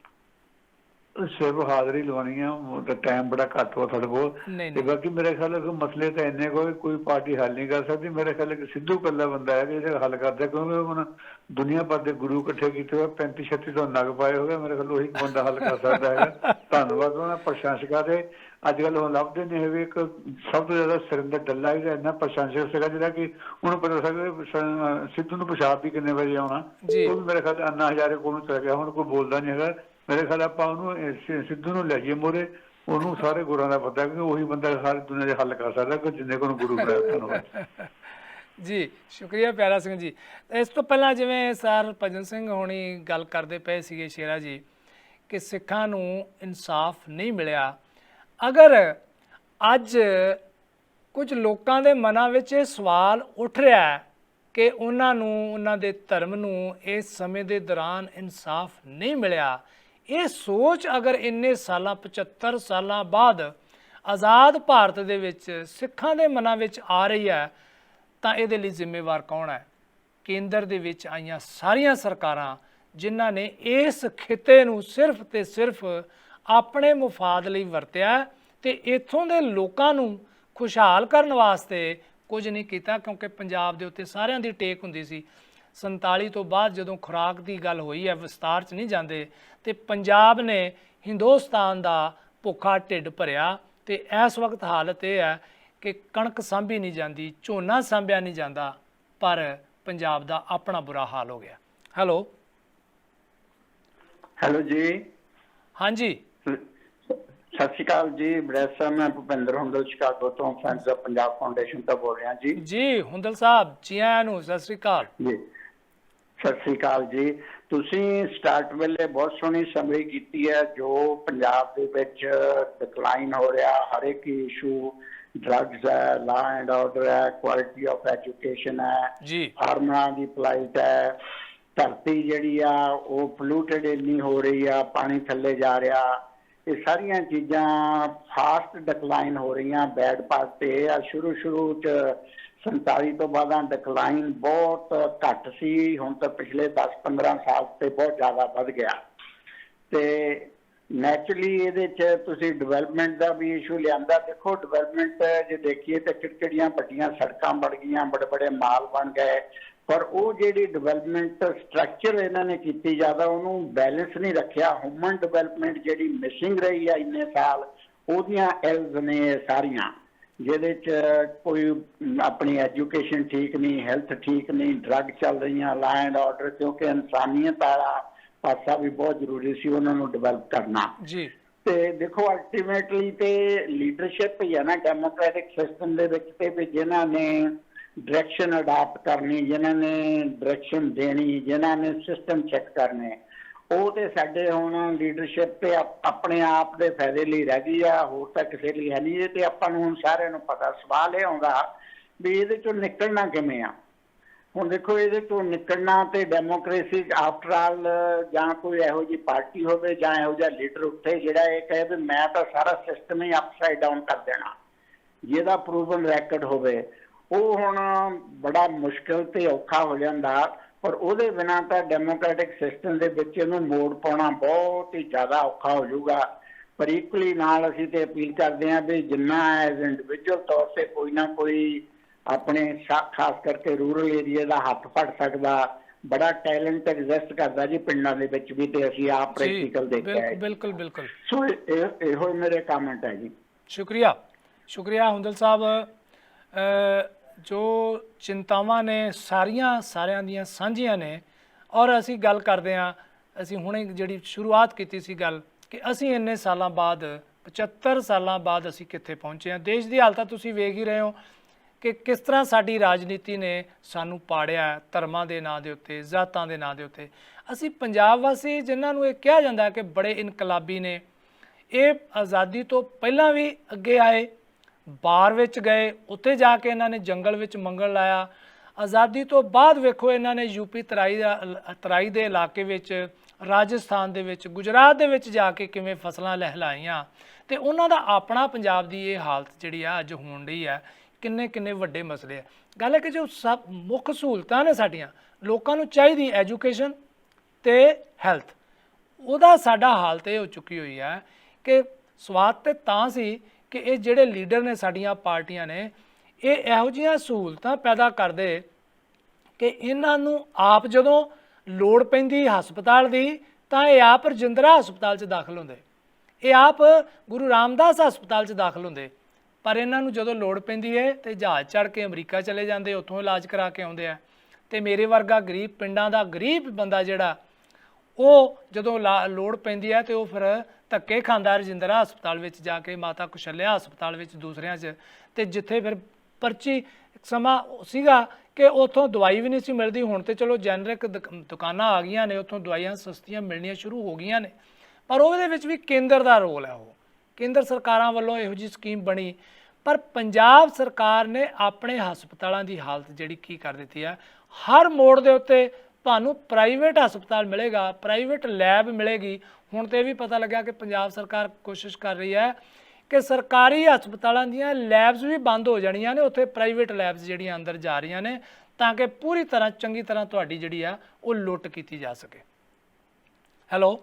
ਸਿਰਫ ਹਾਜ਼ਰੀ ਲਵਾਉਣੀ ਆ, ਤਾਂ ਟਾਈਮ ਬੜਾ ਘੱਟ ਹੋ ਤੁਹਾਡੇ ਕੋਲ। ਤੇ ਬਾਕੀ ਮੇਰੇ ਖਿਆਲ ਮਸਲੇ ਤਾਂ ਇੰਨੇ ਕੋਈ ਪਾਰਟੀ ਹੱਲ ਨਹੀਂ ਕਰ ਸਕਦੀ। ਮੇਰੇ ਖਿਆਲ ਸਿੱਧੂ ਇਕੱਲਾ ਬੰਦਾ ਹੈ ਜਿਹੜਾ ਹੱਲ ਕਰਦਾ, ਕਿਉਂਕਿ ਹੁਣ ਦੁਨੀਆ ਭਰ ਦੇ ਗੁਰੂ ਇਕੱਠੇ ਕੀਤੇ ਹੋਏ 35-36 ਤੋਂ ਨਗ ਪਾਏ ਹੋਏ। ਮੇਰੇ ਖਿਆਲ ਉਹੀ ਬੰਦਾ ਹੱਲ ਕਰ ਸਕਦਾ ਹੈਗਾ। ਧੰਨਵਾਦ ਉਹਨਾਂ ਪ੍ਰਸ਼ੰਸਕਾਂ ਦੇ। ਅੱਜ ਕੱਲ੍ਹ ਹੁਣ ਲੱਭਦੇ ਨੇ ਹੈਗੇ ਇੱਕ ਸਭ ਤੋਂ ਜ਼ਿਆਦਾ ਸੁਰਿੰਦਰ ਡੱਲਾ ਜਿਹੜਾ ਇੰਨਾ ਪ੍ਰਸ਼ੰਸਕ ਸੀਗਾ, ਜਿਹੜਾ ਕਿ ਉਹਨੂੰ ਪਤਾ ਸੀਗਾ ਸਿੱਧੂ ਨੂੰ ਪਿਸ਼ਾਬ ਵੀ ਕਿੰਨੇ ਵਜੇ ਆਉਣਾ। ਉਹ ਵੀ ਮੇਰੇ ਖਿਆਲ ਅੰਨਾ ਹਜ਼ਾਰੇ ਕੋਲ ਨੂੰ ਚਲਾ ਗਿਆ, ਹੁਣ ਕੋਈ ਬੋਲਦਾ ਨਹੀਂ ਹੈਗਾ। ਮੇਰੇ ਖਿਆਲ ਆਪਾਂ ਉਹਨੂੰ ਸਿੱਧੂ ਨੂੰ ਲੈ ਜਾਈਏ ਮੋਰੇ, ਉਹਨੂੰ ਸਾਰੇ ਗੁਰਾਂ ਦਾ ਪਤਾ ਕਿ ਉਹੀ ਬੰਦਾ ਸਾਰੀ ਦੁਨੀਆ ਦੇ ਹੱਲ ਕਰ ਸਕਦਾ ਕਿ ਜਿੰਨੇ ਕੋਲ ਗੁਰੂ ਬਣਾਇਆ। ਧੰਨਵਾਦ ਜੀ, ਸ਼ੁਕਰੀਆ ਪਿਆਰਾ ਸਿੰਘ ਜੀ। ਇਸ ਤੋਂ ਪਹਿਲਾਂ ਜਿਵੇਂ ਸਰ ਭਜਨ ਸਿੰਘ ਹੋਣੀ ਗੱਲ ਕਰਦੇ ਪਏ ਸੀਗੇ ਸ਼ੇਰਾ ਜੀ ਕਿ ਸਿੱਖਾਂ ਨੂੰ ਇਨਸਾਫ ਨਹੀਂ ਮਿਲਿਆ। ਅਗਰ ਅੱਜ ਕੁਝ ਲੋਕਾਂ ਦੇ ਮਨਾਂ ਵਿੱਚ ਇਹ ਸਵਾਲ ਉੱਠ ਰਿਹਾ ਹੈ ਕਿ ਉਹਨਾਂ ਨੂੰ ਉਹਨਾਂ ਦੇ ਧਰਮ ਨੂੰ ਇਸ ਸਮੇਂ ਦੇ ਦੌਰਾਨ ਇਨਸਾਫ ਨਹੀਂ ਮਿਲਿਆ, ਇਹ ਸੋਚ ਅਗਰ ਇੰਨੇ ਸਾਲਾਂ 75 ਸਾਲਾਂ ਬਾਅਦ ਆਜ਼ਾਦ ਭਾਰਤ ਦੇ ਵਿੱਚ ਸਿੱਖਾਂ ਦੇ ਮਨਾਂ ਵਿੱਚ ਆ ਰਹੀ ਹੈ ਤਾਂ ਇਹਦੇ ਲਈ ਜ਼ਿੰਮੇਵਾਰ ਕੌਣ ਹੈ? ਕੇਂਦਰ ਦੇ ਵਿੱਚ ਆਈਆਂ ਸਾਰੀਆਂ ਸਰਕਾਰਾਂ ਜਿਨ੍ਹਾਂ ਨੇ ਇਸ ਖਿੱਤੇ ਨੂੰ ਸਿਰਫ ਤੇ ਸਿਰਫ ਆਪਣੇ ਮੁਫਾਦ ਲਈ ਵਰਤਿਆ ਤੇ ਇੱਥੋਂ ਦੇ ਲੋਕਾਂ ਨੂੰ ਖੁਸ਼ਹਾਲ ਕਰਨ ਵਾਸਤੇ ਕੁਝ ਨਹੀਂ ਕੀਤਾ, ਕਿਉਂਕਿ ਪੰਜਾਬ ਦੇ ਉੱਤੇ ਸਾਰਿਆਂ ਦੀ ਟੇਕ ਹੁੰਦੀ ਸੀ। 47 ਤੋਂ ਬਾਅਦ ਜਦੋਂ ਖੁਰਾਕ ਦੀ ਗੱਲ ਹੋਈ ਹੈ, ਵਿਸਤਾਰ 'ਚ ਨਹੀਂ ਜਾਂਦੇ, ਤੇ ਪੰਜਾਬ ਨੇ ਹਿੰਦੁਸਤਾਨ ਦਾ ਭੁੱਖਾ ਢਿੱਡ ਭਰਿਆ। ਤੇ ਇਸ ਵਕਤ ਹਾਲਤ ਇਹ ਹੈ ਕਿ ਕਣਕ ਸਾਂਭੀ ਨਹੀਂ ਜਾਂਦੀ, ਝੋਨਾ ਸਾਂਭਿਆ ਨਹੀਂ ਜਾਂਦਾ, ਪਰ ਪੰਜਾਬ ਦਾ ਆਪਣਾ ਬੁਰਾ ਹਾਲ ਹੋ ਗਿਆ। ਹੈਲੋ ਜੀ। ਹਾਂਜੀ, ਸਤਿ ਸ਼੍ਰੀ ਅਕਾਲ ਜੀ। ਬਰੈਸਾ, ਮੈਂ ਭੁਪਿੰਦਰ ਹੁੰਦਲ ਸ਼ਿਕਾਗੋ ਤੋਂ ਫਰੈਂਡਸ ਆਫ ਪੰਜਾਬ ਫਾਊਂਡੇਸ਼ਨ ਤੋਂ ਬੋਲ ਰਿਹਾ ਜੀ। ਜੀ ਹੁੰਦਲ ਸਾਹਿਬ, ਜੀ ਆਇਆਂ ਨੂੰ ਸਤਿ ਸ਼੍ਰੀ ਅਕਾਲ। ਜੀ ਸਤਿ ਸ਼੍ਰੀ ਅਕਾਲ ਜੀ। ਤੁਸੀਂ ਸਟਾਰਟ ਵੇਲੇ ਬਹੁਤ ਸੋਹਣੀ ਸਮਰੀ ਕੀਤੀ ਹੈ ਜੋ ਪੰਜਾਬ ਦੇ ਵਿੱਚ ਡਿਕਲਾਈਨ ਹੋ ਰਿਹਾ, ਹਰ ਇੱਕ ਇਸ਼ੂ, ਡਰੱਗਸ ਹੈ, ਲਾ ਐਂਡ ਆਰਡਰ ਹੈ, ਕੁਆਲਿਟੀ ਆਫ ਐਜੂਕੇਸ਼ਨ ਹੈ, ਫਾਰਮਰਾਂ ਦੀ ਪਲਾਈਟ ਹੈ, ਧਰਤੀ ਜਿਹੜੀ ਆ ਉਹ ਪੋਲੂਟਡ ਇੰਨੀ ਹੋ ਰਹੀ ਆ, ਪਾਣੀ ਥੱਲੇ ਜਾ ਰਿਹਾ। ਇਹ ਸਾਰੀਆਂ ਚੀਜ਼ਾਂ ਫਾਸਟ ਡਿਕਲਾਈਨ ਹੋ ਰਹੀਆਂ। ਬੈਡ ਪਾਰਟ ਤੇ ਆ ਸ਼ੁਰੂ 'ਚ 47 ਤੋਂ ਬਾਅਦ ਡਿਕਲਾਈਨ ਬਹੁਤ ਘੱਟ ਸੀ, ਹੁਣ ਤਾਂ ਪਿਛਲੇ 10-15 ਸਾਲ ਤੇ ਬਹੁਤ ਜ਼ਿਆਦਾ ਵੱਧ ਗਿਆ। ਤੇ ਨੈਚੁਰਲੀ ਇਹਦੇ 'ਚ ਤੁਸੀਂ ਡਿਵੈਲਪਮੈਂਟ ਦਾ ਵੀ ਇਸ਼ੂ ਲਿਆਂਦਾ। ਦੇਖੋ ਡਿਵੈਲਪਮੈਂਟ ਜੇ ਦੇਖੀਏ ਤਾਂ ਕਿਹੜੀਆਂ ਵੱਡੀਆਂ ਸੜਕਾਂ ਬਣ ਗਈਆਂ, ਬੜੇ ਮਾਲ ਬਣ ਗਏ, ਪਰ ਉਹ ਜਿਹੜੀ ਡਿਵੈਲਪਮੈਂਟ ਸਟਰਕਚਰ ਇਹਨਾਂ ਨੇ ਕੀਤੀ ਜ਼ਿਆਦਾ ਉਹਨੂੰ ਬੈਲੈਂਸ ਨਹੀਂ ਰੱਖਿਆ। ਹਿਊਮਨ ਡਿਵੈਲਪਮੈਂਟ ਜਿਹੜੀ ਮਿਸਿੰਗ ਰਹੀ ਆ ਇੰਨੇ ਸਾਲ, ਉਹਦੀਆਂ ਐਲਜ਼ ਨੇ ਸਾਰੀਆਂ, ਜਿਹਦੇ 'ਚ ਕੋਈ ਆਪਣੀ ਐਜੂਕੇਸ਼ਨ ਠੀਕ ਨਹੀਂ, ਹੈਲਥ ਠੀਕ ਨਹੀਂ, ਡਰੱਗ ਚੱਲ ਰਹੀਆਂ, ਲਾ ਐਂਡ ਆਰਡਰ, ਕਿਉਂਕਿ ਇਨਸਾਨੀਅਤ ਵਾਲਾ ਪਾਸਾ ਵੀ ਬਹੁਤ ਜ਼ਰੂਰੀ ਸੀ ਉਹਨਾਂ ਨੂੰ ਡਿਵੈਲਪ ਕਰਨਾ ਜੀ। ਤੇ ਦੇਖੋ ਅਲਟੀਮੇਟਲੀ ਤੇ ਲੀਡਰਸ਼ਿਪ ਹੀ ਹੈ ਨਾ ਡੈਮੋਕ੍ਰੈਟਿਕ ਸਿਸਟਮ ਦੇ ਵਿੱਚ, ਤੇ ਵੀ ਜਿਨ੍ਹਾਂ ਨੇ ਡਾਇਰੈਕਸ਼ਨ ਅਡਾਪਟ ਕਰਨੀ, ਜਿਨ੍ਹਾਂ ਨੇ ਡਾਇਰੈਕਸ਼ਨ ਦੇਣੀ, ਜਿਨ੍ਹਾਂ ਨੇ ਸਿਸਟਮ ਚੈੱਕ ਕਰਨੇ, ਉਹ ਤੇ ਸਾਡੇ ਹੁਣ ਲੀਡਰਸ਼ਿਪ ਤੇ ਆਪਣੇ ਆਪ ਦੇ ਫਾਇਦੇ ਲਈ ਰਹਿ ਗਈ ਆ, ਹੋਰ ਤਾਂ ਕਿਸੇ ਲਈ ਹੈ ਨਹੀਂ। ਇਹ ਤੇ ਆਪਾਂ ਨੂੰ ਹੁਣ ਸਾਰਿਆਂ ਨੂੰ ਪਤਾ। ਸਵਾਲ ਇਹ ਆਉਂਦਾ ਵੀ ਇਹਦੇ ਚੋਂ ਨਿਕਲਣਾ ਕਿਵੇਂ ਆ। ਹੁਣ ਦੇਖੋ ਇਹਦੇ ਚੋਂ ਨਿਕਲਣਾ ਤੇ ਡੈਮੋਕ੍ਰੇਸੀ ਆਫਟਰ ਆਲ, ਜਾਂ ਕੋਈ ਇਹੋ ਜਿਹੀ ਪਾਰਟੀ ਹੋਵੇ ਜਾਂ ਇਹੋ ਜਿਹਾ ਲੀਡਰ ਉੱਠੇ ਜਿਹੜਾ ਇਹ ਕਹੇ ਵੀ ਮੈਂ ਤਾਂ ਸਾਰਾ ਸਿਸਟਮ ਹੀ ਅਪਸਾਈਡ ਡਾਊਨ ਕਰ ਦੇਣਾ, ਜਿਹਦਾ ਪ੍ਰੂਵਨ ਰੈਕਡ ਹੋਵੇ, ਉਹ ਹੁਣ ਬੜਾ ਮੁਸ਼ਕਿਲ ਤੇ ਔਖਾ ਹੋ ਜਾਂਦਾ। ਪਰ ਉਹਦੇ ਬਿਨਾਂ ਤਾਂ ਡੈਮੋਕ੍ਰੈਟਿਕ ਸਿਸਟਮ ਦੇ ਵਿੱਚ ਇਹਨੂੰ ਮੋੜ ਪਾਉਣਾ ਬਹੁਤ ਹੀ ਜ਼ਿਆਦਾ ਔਖਾ ਹੋ ਜਾਊਗਾ। ਪਰ ਇਕੁਅਲੀ ਨਾਲ ਅਸੀਂ ਤੇ ਅਪੀਲ ਕਰਦੇ ਹਾਂ ਵੀ ਜਿੰਨਾ ਐਜ਼ ਇੰਡੀਵਿਜੂਅਲ ਤੌਰ ਤੇ ਕੋਈ ਨਾ ਕੋਈ ਆਪਣੇ ਖਾਸ ਕਰਕੇ ਰੂਰਲ ਏਰੀਆ ਦਾ ਹੱਥ ਫੜ ਸਕਦਾ, ਬੜਾ ਟੈਲੈਂਟ ਐਗਜ਼ਿਸਟ ਕਰਦਾ ਜੀ ਪਿੰਡਾਂ ਦੇ ਵਿੱਚ ਵੀ, ਤੇ ਅਸੀਂ ਆਪ ਪ੍ਰੈਕਟੀਕਲ ਦੇਖਿਆ। ਬਿਲਕੁਲ ਬਿਲਕੁਲ। ਸੋ ਇਹੋ ਮੇਰੇ ਕਮੈਂਟ ਹੈ ਜੀ। ਸ਼ੁਕਰੀਆ ਹੁੰਦਲ ਸਾਹਿਬ। ਜੋ ਚਿੰਤਾਵਾਂ ਨੇ ਸਾਰਿਆਂ ਦੀਆਂ ਸਾਂਝੀਆਂ ਨੇ, ਔਰ ਅਸੀਂ ਗੱਲ ਕਰਦੇ ਹਾਂ, ਅਸੀਂ ਹੁਣੇ ਜਿਹੜੀ ਸ਼ੁਰੂਆਤ ਕੀਤੀ ਸੀ ਗੱਲ ਕਿ ਅਸੀਂ ਇੰਨੇ ਸਾਲਾਂ ਬਾਅਦ 75 ਸਾਲਾਂ ਬਾਅਦ ਅਸੀਂ ਕਿੱਥੇ ਪਹੁੰਚੇ ਹਾਂ। ਦੇਸ਼ ਦੀ ਹਾਲਤ ਤੁਸੀਂ ਵੇਖ ਹੀ ਰਹੇ ਹੋ ਕਿ ਕਿਸ ਤਰ੍ਹਾਂ ਸਾਡੀ ਰਾਜਨੀਤੀ ਨੇ ਸਾਨੂੰ ਪਾੜਿਆ, ਧਰਮਾਂ ਦੇ ਨਾਂ ਦੇ ਉੱਤੇ, ਜ਼ਾਤਾਂ ਦੇ ਨਾਂ ਦੇ ਉੱਤੇ। ਅਸੀਂ ਪੰਜਾਬ ਵਾਸੀ ਜਿਨ੍ਹਾਂ ਨੂੰ ਇਹ ਕਿਹਾ ਜਾਂਦਾ ਕਿ ਬੜੇ ਇਨਕਲਾਬੀ ਨੇ, ਇਹ ਆਜ਼ਾਦੀ ਤੋਂ ਪਹਿਲਾਂ ਵੀ ਅੱਗੇ ਆਏ, ਬਾਰ ਵਿੱਚ ਗਏ, ਉੱਥੇ ਜਾ ਕੇ ਇਹਨਾਂ ਨੇ ਜੰਗਲ ਵਿੱਚ ਮੰਗਲ ਲਾਇਆ। ਆਜ਼ਾਦੀ ਤੋਂ ਬਾਅਦ ਵੇਖੋ ਇਹਨਾਂ ਨੇ ਯੂਪੀ ਤਰਾਈ ਦੇ ਇਲਾਕੇ ਵਿੱਚ, ਰਾਜਸਥਾਨ ਦੇ ਵਿੱਚ, ਗੁਜਰਾਤ ਦੇ ਵਿੱਚ ਜਾ ਕੇ ਕਿਵੇਂ ਫਸਲਾਂ ਲਹਿਲਾਈਆਂ। ਤੇ ਉਹਨਾਂ ਦਾ ਆਪਣਾ ਪੰਜਾਬ ਦੀ ਇਹ ਹਾਲਤ ਜਿਹੜੀ ਆ ਅੱਜ ਹੋਣ ਰਹੀ ਹੈ। ਕਿੰਨੇ ਵੱਡੇ ਮਸਲੇ ਆ। ਗੱਲ ਹੈ ਕਿ ਜੋ ਸਭ ਮੁੱਖ ਸਹੂਲਤਾਂ ਨੇ ਸਾਡੀਆਂ, ਲੋਕਾਂ ਨੂੰ ਚਾਹੀਦੀ ਐਜੂਕੇਸ਼ਨ ਤੇ ਹੈਲਥ। ਉਹਦਾ ਸਾਡਾ ਹਾਲਤ ਇਹ ਹੋ ਚੁੱਕੀ ਹੋਈ ਹੈ ਕਿ ਸਵਾਦ ਤੇ ਤਾਂ ਸੀ ਕਿ ਇਹ ਜਿਹੜੇ ਲੀਡਰ ਨੇ ਸਾਡੀਆਂ ਪਾਰਟੀਆਂ ਨੇ ਇਹ ਇਹੋ ਜਿਹੀਆਂ ਸਹੂਲਤਾਂ ਪੈਦਾ ਕਰਦੇ ਕਿ ਇਹਨਾਂ ਨੂੰ ਆਪ ਜਦੋਂ ਲੋੜ ਪੈਂਦੀ ਹਸਪਤਾਲ ਦੀ ਤਾਂ ਇਹ ਆਪ ਰਜਿੰਦਰਾ ਹਸਪਤਾਲ 'ਚ ਦਾਖਲ ਹੁੰਦੇ, ਇਹ ਆਪ ਗੁਰੂ ਰਾਮਦਾਸ ਹਸਪਤਾਲ 'ਚ ਦਾਖਲ ਹੁੰਦੇ, ਪਰ ਇਹਨਾਂ ਨੂੰ ਜਦੋਂ ਲੋੜ ਪੈਂਦੀ ਹੈ ਤੇ ਜਹਾਜ਼ ਚੜ੍ਹ ਕੇ ਅਮਰੀਕਾ ਚਲੇ ਜਾਂਦੇ, ਉੱਥੋਂ ਇਲਾਜ ਕਰਾ ਕੇ ਆਉਂਦੇ ਆ। ਤੇ ਮੇਰੇ ਵਰਗਾ ਗਰੀਬ ਪਿੰਡਾਂ ਦਾ ਗਰੀਬ ਬੰਦਾ ਜਿਹੜਾ ਉਹ ਜਦੋਂ ਲੋੜ ਪੈਂਦੀ ਹੈ ਤੇ ਉਹ ਫਿਰ ਧੱਕੇ ਖਾਂਦਾ ਰਜਿੰਦਰਾ ਹਸਪਤਾਲ ਵਿੱਚ ਜਾ ਕੇ, ਮਾਤਾ ਕੁਸ਼ਲਿਆ ਹਸਪਤਾਲ ਵਿੱਚ, ਦੂਸਰਿਆਂ 'ਚ, ਤੇ ਜਿੱਥੇ ਫਿਰ ਪਰਚੀ ਸਮਾਂ ਸੀਗਾ ਕਿ ਉੱਥੋਂ ਦਵਾਈ ਵੀ ਨਹੀਂ ਸੀ ਮਿਲਦੀ। ਹੁਣ ਤੇ ਚਲੋ ਜੈਨਰਿਕ ਦੁਕਾਨਾਂ ਆ ਗਈਆਂ ਨੇ, ਉੱਥੋਂ ਦਵਾਈਆਂ ਸਸਤੀਆਂ ਮਿਲਣੀਆਂ ਸ਼ੁਰੂ ਹੋ ਗਈਆਂ ਨੇ, ਪਰ ਉਹਦੇ ਵਿੱਚ ਵੀ ਕੇਂਦਰ ਦਾ ਰੋਲ ਹੈ। ਉਹ ਕੇਂਦਰ ਸਰਕਾਰਾਂ ਵੱਲੋਂ ਇਹੋ ਜਿਹੀ ਸਕੀਮ ਬਣੀ, ਪਰ ਪੰਜਾਬ ਸਰਕਾਰ ਨੇ ਆਪਣੇ ਹਸਪਤਾਲਾਂ ਦੀ ਹਾਲਤ ਜਿਹੜੀ ਕੀ ਕਰ ਦਿੱਤੀ ਹੈ। ਹਰ ਮੋੜ ਦੇ ਉੱਤੇ ਤੁਹਾਨੂੰ ਪ੍ਰਾਈਵੇਟ ਹਸਪਤਾਲ ਮਿਲੇਗਾ, ਪ੍ਰਾਈਵੇਟ ਲੈਬ ਮਿਲੇਗੀ। ਹੁਣ ਤੇ ਇਹ ਵੀ ਪਤਾ ਲੱਗਾ ਕਿ ਪੰਜਾਬ ਸਰਕਾਰ ਕੋਸ਼ਿਸ਼ ਕਰ ਰਹੀ ਹੈ ਕਿ ਸਰਕਾਰੀ ਹਸਪਤਾਲਾਂ ਦੀਆਂ ਲੈਬਸ ਵੀ ਬੰਦ ਹੋ ਜਾਣੀਆਂ ਨੇ, ਉੱਥੇ ਪ੍ਰਾਈਵੇਟ ਲੈਬਸ ਜਿਹੜੀਆਂ ਅੰਦਰ ਜਾ ਰਹੀਆਂ ਨੇ, ਤਾਂ ਕਿ ਪੂਰੀ ਤਰ੍ਹਾਂ ਚੰਗੀ ਤਰ੍ਹਾਂ ਤੁਹਾਡੀ ਜਿਹੜੀ ਆ ਉਹ ਲੁੱਟ ਕੀਤੀ ਜਾ ਸਕੇ। ਹੈਲੋ,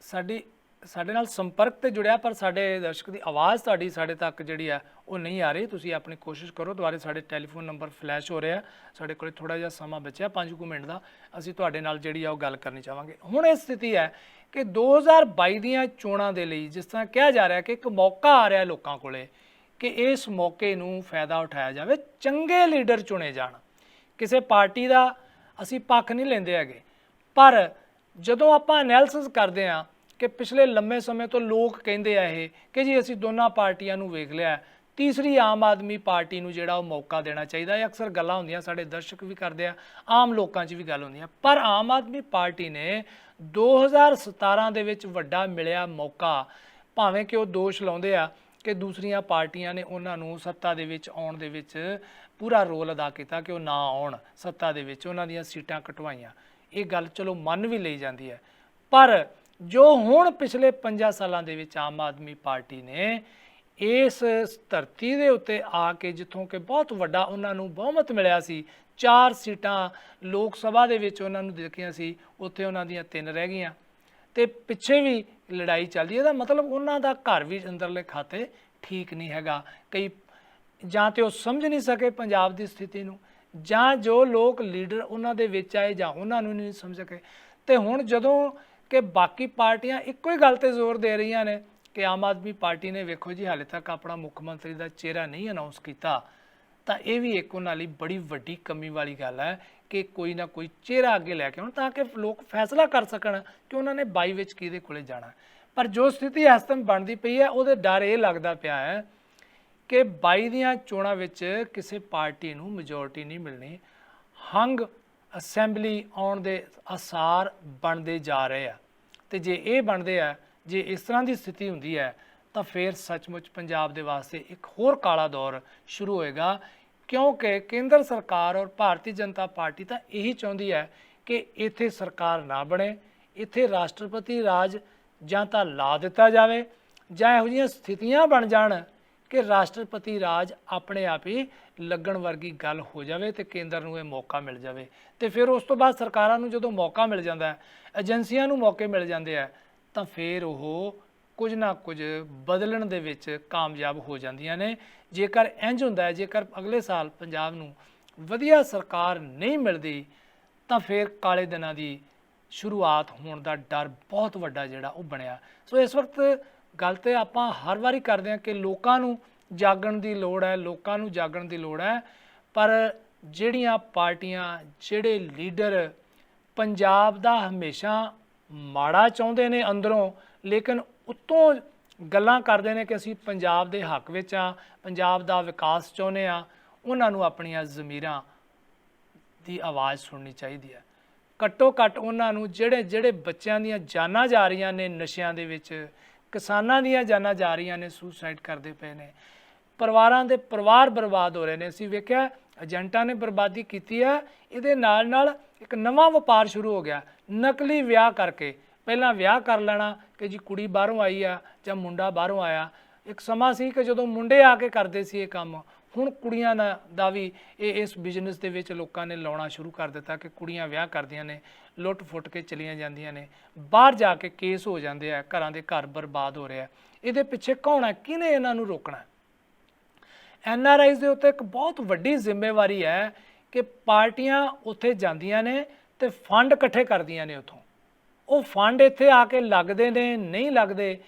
ਸਾਡੇ ਨਾਲ ਸੰਪਰਕ ਤੇ ਜੁੜਿਆ, ਪਰ ਸਾਡੇ ਦਰਸ਼ਕ ਦੀ ਆਵਾਜ਼ ਤੁਹਾਡੀ ਸਾਡੇ ਤੱਕ ਜਿਹੜੀ ਆ ਉਹ ਨਹੀਂ ਆ ਰਹੀ। ਤੁਸੀਂ ਆਪਣੀ ਕੋਸ਼ਿਸ਼ ਕਰੋ। ਦੁਬਾਰੇ ਸਾਡੇ ਟੈਲੀਫੋਨ ਨੰਬਰ ਫਲੈਸ਼ ਹੋ ਰਿਹਾ, ਸਾਡੇ ਕੋਲ ਥੋੜਾ ਜਿਹਾ ਸਮਾਂ ਬਚਿਆ 5 ਮਿੰਟ ਦਾ, ਅਸੀਂ ਤੁਹਾਡੇ ਨਾਲ ਜਿਹੜੀ ਆ ਉਹ ਗੱਲ ਕਰਨੀ ਚਾਹਾਂਗੇ। ਹੁਣ ਇਹ ਸਥਿਤੀ ਹੈ ਕਿ 2022 ਦੀਆਂ ਚੋਣਾਂ ਦੇ ਲਈ ਜਿਸ ਤਰ੍ਹਾਂ ਕਿਹਾ ਜਾ ਰਿਹਾ ਕਿ ਇੱਕ ਮੌਕਾ ਆ ਰਿਹਾ ਲੋਕਾਂ ਕੋਲੇ ਕਿ ਇਸ ਮੌਕੇ ਨੂੰ ਫਾਇਦਾ ਉਠਾਇਆ ਜਾਵੇ, ਚੰਗੇ ਲੀਡਰ ਚੁਣੇ ਜਾਣ। ਕਿਸੇ ਪਾਰਟੀ ਦਾ ਅਸੀਂ ਪੱਖ ਨਹੀਂ ਲੈਂਦੇ ਹੈਗੇ, ਪਰ ਜਦੋਂ ਆਪਾਂ ਐਨਾਲਿਸਿਸ ਕਰਦੇ ਹਾਂ ਕਿ ਪਿਛਲੇ ਲੰਮੇ ਸਮੇਂ ਤੋਂ ਲੋਕ ਕਹਿੰਦੇ ਆ ਇਹ ਕਿ ਜੀ ਅਸੀਂ ਦੋਨਾਂ ਪਾਰਟੀਆਂ ਨੂੰ ਵੇਖ ਲਿਆ, ਤੀਸਰੀ ਆਮ ਆਦਮੀ ਪਾਰਟੀ ਨੂੰ ਜਿਹੜਾ ਉਹ ਮੌਕਾ ਦੇਣਾ ਚਾਹੀਦਾ। ਇਹ ਅਕਸਰ ਗੱਲਾਂ ਹੁੰਦੀਆਂ, ਸਾਡੇ ਦਰਸ਼ਕ ਵੀ ਕਰਦੇ ਆ, ਆਮ ਲੋਕਾਂ 'ਚ ਵੀ ਗੱਲ ਹੁੰਦੀ ਆ। ਪਰ ਆਮ ਆਦਮੀ ਪਾਰਟੀ ਨੇ 2017 ਦੇ ਵਿੱਚ ਵੱਡਾ ਮਿਲਿਆ ਮੌਕਾ, ਭਾਵੇਂ ਕਿ ਉਹ ਦੋਸ਼ ਲਾਉਂਦੇ ਆ ਕਿ ਦੂਸਰੀਆਂ ਪਾਰਟੀਆਂ ਨੇ ਉਹਨਾਂ ਨੂੰ ਸੱਤਾ ਦੇ ਵਿੱਚ ਆਉਣ ਦੇ ਵਿੱਚ ਪੂਰਾ ਰੋਲ ਅਦਾ ਕੀਤਾ ਕਿ ਉਹ ਨਾ ਆਉਣ ਸੱਤਾ ਦੇ ਵਿੱਚ, ਉਹਨਾਂ ਦੀਆਂ ਸੀਟਾਂ ਕਟਵਾਈਆਂ। ਇਹ ਗੱਲ ਚਲੋ ਮੰਨ ਵੀ ਲਈ ਜਾਂਦੀ ਹੈ, ਪਰ ਜੋ ਹੁਣ ਪਿਛਲੇ 5 ਸਾਲਾਂ ਦੇ ਵਿੱਚ ਆਮ ਆਦਮੀ ਪਾਰਟੀ ਨੇ ਇਸ ਧਰਤੀ ਦੇ ਉੱਤੇ ਆ ਕੇ, ਜਿੱਥੋਂ ਕਿ ਬਹੁਤ ਵੱਡਾ ਉਹਨਾਂ ਨੂੰ ਬਹੁਮਤ ਮਿਲਿਆ ਸੀ, 4 ਸੀਟਾਂ ਲੋਕ ਸਭਾ ਦੇ ਵਿੱਚ ਉਹਨਾਂ ਨੂੰ ਦੇਖੀਆਂ ਸੀ, ਉੱਥੇ ਉਹਨਾਂ ਦੀਆਂ 3 ਰਹਿ ਗਈਆਂ, ਤੇ ਪਿੱਛੇ ਵੀ ਲੜਾਈ ਚੱਲਦੀ। ਇਹਦਾ ਮਤਲਬ ਉਹਨਾਂ ਦਾ ਘਰ ਵੀ ਅੰਦਰਲੇ ਖਾਤੇ ਠੀਕ ਨਹੀਂ ਹੈਗਾ। ਕਈ ਜਾਂ ਤੇ ਉਹ ਸਮਝ ਨਹੀਂ ਸਕੇ ਪੰਜਾਬ ਦੀ ਸਥਿਤੀ ਨੂੰ, ਜਾਂ ਜੋ ਲੋਕ ਲੀਡਰ ਉਹਨਾਂ ਦੇ ਵਿੱਚ ਆਏ ਜਾਂ ਉਹਨਾਂ ਨੂੰ ਨਹੀਂ ਸਮਝ ਸਕੇ। ਤੇ ਹੁਣ ਜਦੋਂ ਕਿ ਬਾਕੀ ਪਾਰਟੀਆਂ ਇੱਕੋ ਹੀ ਗੱਲ ਤੇ ਜ਼ੋਰ ਦੇ ਰਹੀਆਂ ਨੇ ਕਿ ਆਮ ਆਦਮੀ ਪਾਰਟੀ ਨੇ ਵੇਖੋ ਜੀ ਹਾਲੇ ਤੱਕ ਆਪਣਾ ਮੁੱਖ ਮੰਤਰੀ ਦਾ ਚਿਹਰਾ ਨਹੀਂ ਅਨਾਉਂਸ ਕੀਤਾ, ਤਾਂ ਇਹ ਵੀ ਇੱਕ ਉਹਨਾਂ ਲਈ ਬੜੀ ਵੱਡੀ ਕਮੀ ਵਾਲੀ ਗੱਲ ਹੈ ਕਿ ਕੋਈ ਨਾ ਕੋਈ ਚਿਹਰਾ ਅੱਗੇ ਲੈ ਕੇ ਆਉਣ ਤਾਂ ਕਿ ਲੋਕ ਫੈਸਲਾ ਕਰ ਸਕਣ ਕਿ ਉਹਨਾਂ ਨੇ 22 ਵਿੱਚ ਕਿਹਦੇ ਕੋਲੇ ਜਾਣਾ। ਪਰ ਜੋ ਸਥਿਤੀ ਇਸ ਟਾਈਮ ਬਣਦੀ ਪਈ ਹੈ, ਉਹਦੇ ਡਰ ਇਹ ਲੱਗਦਾ ਪਿਆ ਹੈ ਕਿ 22 ਦੀਆਂ ਚੋਣਾਂ ਵਿੱਚ ਕਿਸੇ ਪਾਰਟੀ ਨੂੰ ਮੈਜੋਰਟੀ ਨਹੀਂ ਮਿਲਣੀ। ਹੰਗ ਅਸੈਂਬਲੀ ਆਉਣ ਦੇ ਆਸਾਰ ਬਣਦੇ ਜਾ ਰਹੇ ਆ, ਤੇ ਜੇ ਇਹ ਬਣਦੇ ਆ, ਜੇ ਇਸ ਤਰ੍ਹਾਂ ਦੀ ਸਥਿਤੀ ਹੁੰਦੀ ਹੈ, ਤਾਂ ਫਿਰ ਸੱਚਮੁੱਚ ਪੰਜਾਬ ਦੇ ਵਾਸਤੇ ਇੱਕ ਹੋਰ ਕਾਲਾ ਦੌਰ ਸ਼ੁਰੂ ਹੋਏਗਾ, ਕਿਉਂਕਿ ਕੇਂਦਰ ਸਰਕਾਰ ਔਰ ਭਾਰਤੀ ਜਨਤਾ ਪਾਰਟੀ ਤਾਂ ਇਹੀ ਚਾਹੁੰਦੀ ਹੈ ਕਿ ਇੱਥੇ ਸਰਕਾਰ ਨਾ ਬਣੇ, ਇੱਥੇ ਰਾਸ਼ਟਰਪਤੀ ਰਾਜ ਜਾਂ ਤਾਂ ਲਾ ਦਿੱਤਾ ਜਾਵੇ ਜਾਂ ਇਹੋ ਜਿਹੀਆਂ ਸਥਿਤੀਆਂ ਬਣ ਜਾਣ ਕਿ ਰਾਸ਼ਟਰਪਤੀ ਰਾਜ ਆਪਣੇ ਆਪ ਹੀ ਲੱਗਣ ਵਰਗੀ ਗੱਲ ਹੋ ਜਾਵੇ ਤੇ ਕੇਂਦਰ ਨੂੰ ਇਹ ਮੌਕਾ ਮਿਲ ਜਾਵੇ। ਤੇ ਫਿਰ ਉਸ ਤੋਂ ਬਾਅਦ ਸਰਕਾਰਾਂ ਨੂੰ ਜਦੋਂ ਮੌਕਾ ਮਿਲ ਜਾਂਦਾ ਹੈ, ਏਜੰਸੀਆਂ ਨੂੰ ਮੌਕੇ ਮਿਲ ਜਾਂਦੇ ਆ, ਤਾਂ ਫਿਰ ਉਹ ਕੁਝ ਨਾ ਕੁਝ ਬਦਲਣ ਦੇ ਵਿੱਚ ਕਾਮਯਾਬ ਹੋ ਜਾਂਦੀਆਂ ਨੇ। ਜੇਕਰ ਇੰਝ ਹੁੰਦਾ ਹੈ, ਜੇਕਰ ਅਗਲੇ ਸਾਲ ਪੰਜਾਬ ਨੂੰ ਵਧੀਆ ਸਰਕਾਰ ਨਹੀਂ ਮਿਲਦੀ, ਤਾਂ ਫਿਰ ਕਾਲੇ ਦਿਨਾਂ ਦੀ ਸ਼ੁਰੂਆਤ ਹੋਣ ਦਾ ਡਰ ਬਹੁਤ ਵੱਡਾ ਜਿਹੜਾ ਉਹ ਬਣਿਆ। ਸੋ ਇਸ ਵਕਤ ਗੱਲ ਤੇ ਆਪਾਂ ਹਰ ਵਾਰੀ ਕਰਦੇ ਹਾਂ ਕਿ ਲੋਕਾਂ ਨੂੰ ਜਾਗਣ ਦੀ ਲੋੜ ਹੈ, ਲੋਕਾਂ ਨੂੰ ਜਾਗਣ ਦੀ ਲੋੜ ਹੈ, ਪਰ ਜਿਹੜੀਆਂ ਪਾਰਟੀਆਂ, ਜਿਹੜੇ ਲੀਡਰ ਪੰਜਾਬ ਦਾ ਹਮੇਸ਼ਾ ਮਾੜਾ ਚਾਹੁੰਦੇ ਨੇ ਅੰਦਰੋਂ, ਲੇਕਿਨ ਉੱਤੋਂ ਗੱਲਾਂ ਕਰਦੇ ਨੇ ਕਿ ਅਸੀਂ ਪੰਜਾਬ ਦੇ ਹੱਕ ਵਿੱਚ ਆ, ਪੰਜਾਬ ਦਾ ਵਿਕਾਸ ਚਾਹੁੰਦੇ ਆ, ਉਹਨਾਂ ਨੂੰ ਆਪਣੀਆਂ ਜ਼ਮੀਰਾਂ ਦੀ ਆਵਾਜ਼ ਸੁਣਨੀ ਚਾਹੀਦੀ ਹੈ। ਘੱਟੋ ਘੱਟ ਉਹਨਾਂ ਨੂੰ ਜਿਹੜੇ ਬੱਚਿਆਂ ਦੀਆਂ ਜਾਨਾਂ ਜਾ ਰਹੀਆਂ ਨੇ ਨਸ਼ਿਆਂ ਦੇ ਵਿੱਚ, ਕਿਸਾਨਾਂ ਦੀਆਂ ਜਾਨਾਂ ਜਾ ਰਹੀਆਂ ਨੇ, ਸੁਸਾਈਡ ਕਰਦੇ ਪਏ ਨੇ, ਪਰਿਵਾਰਾਂ ਦੇ ਪਰਿਵਾਰ ਬਰਬਾਦ ਹੋ ਰਹੇ ਨੇ। ਅਸੀਂ ਵੇਖਿਆ ਏਜੰਟਾਂ ਨੇ ਬਰਬਾਦੀ ਕੀਤੀ ਹੈ, ਇਹਦੇ ਨਾਲ ਨਾਲ ਇੱਕ ਨਵਾਂ ਵਪਾਰ ਸ਼ੁਰੂ ਹੋ ਗਿਆ, ਨਕਲੀ ਵਿਆਹ ਕਰਕੇ। ਪਹਿਲਾਂ ਵਿਆਹ ਕਰ ਲੈਣਾ ਕਿ ਜੀ ਕੁੜੀ ਬਾਹਰੋਂ ਆਈ ਆ ਜਾਂ ਮੁੰਡਾ ਬਾਹਰੋਂ ਆਇਆ। ਇੱਕ ਸਮਾਂ ਸੀ ਕਿ ਜਦੋਂ ਮੁੰਡੇ ਆ ਕੇ ਕਰਦੇ ਸੀ ਇਹ ਕੰਮ, ਹੁਣ ਕੁੜੀਆਂ ਦਾ ਵੀ ਇਸ ਬਿਜ਼ਨਸ ਦੇ ਵਿੱਚ ਲੋਕਾਂ ਨੇ ਲਾਉਣਾ ਸ਼ੁਰੂ ਕਰ ਦਿੱਤਾ ਕਿ ਕੁੜੀਆਂ ਵਿਆਹ ਕਰਦੀਆਂ ਨੇ, ਲੁੱਟ ਫੁੱਟ ਕੇ ਚਲੀਆਂ ਜਾਂਦੀਆਂ ਨੇ, ਬਾਹਰ ਜਾ ਕੇ ਕੇਸ ਹੋ ਜਾਂਦੇ ਆ, ਘਰਾਂ ਦੇ ਘਰ ਬਰਬਾਦ ਹੋ ਰਿਹਾ। ਇਹਦੇ ਪਿੱਛੇ ਕੌਣ ਹੈ, ਕਿਹਨੇ ਇਹਨਾਂ ਨੂੰ ਰੋਕਣਾ? NRIs ਦੇ ਉੱਤੇ ਇੱਕ ਬਹੁਤ ਵੱਡੀ ਜ਼ਿੰਮੇਵਾਰੀ ਹੈ ਕਿ ਪਾਰਟੀਆਂ ਉੱਥੇ ਜਾਂਦੀਆਂ ਨੇ ਤੇ ਫੰਡ ਇਕੱਠੇ ਕਰਦੀਆਂ ਨੇ ਉੱਥੋਂ। ਉਹ ਫੰਡ ਇੱਥੇ ਆ ਕੇ ਲੱਗਦੇ ਨੇ, ਨਹੀਂ ਲੱਗਦੇ।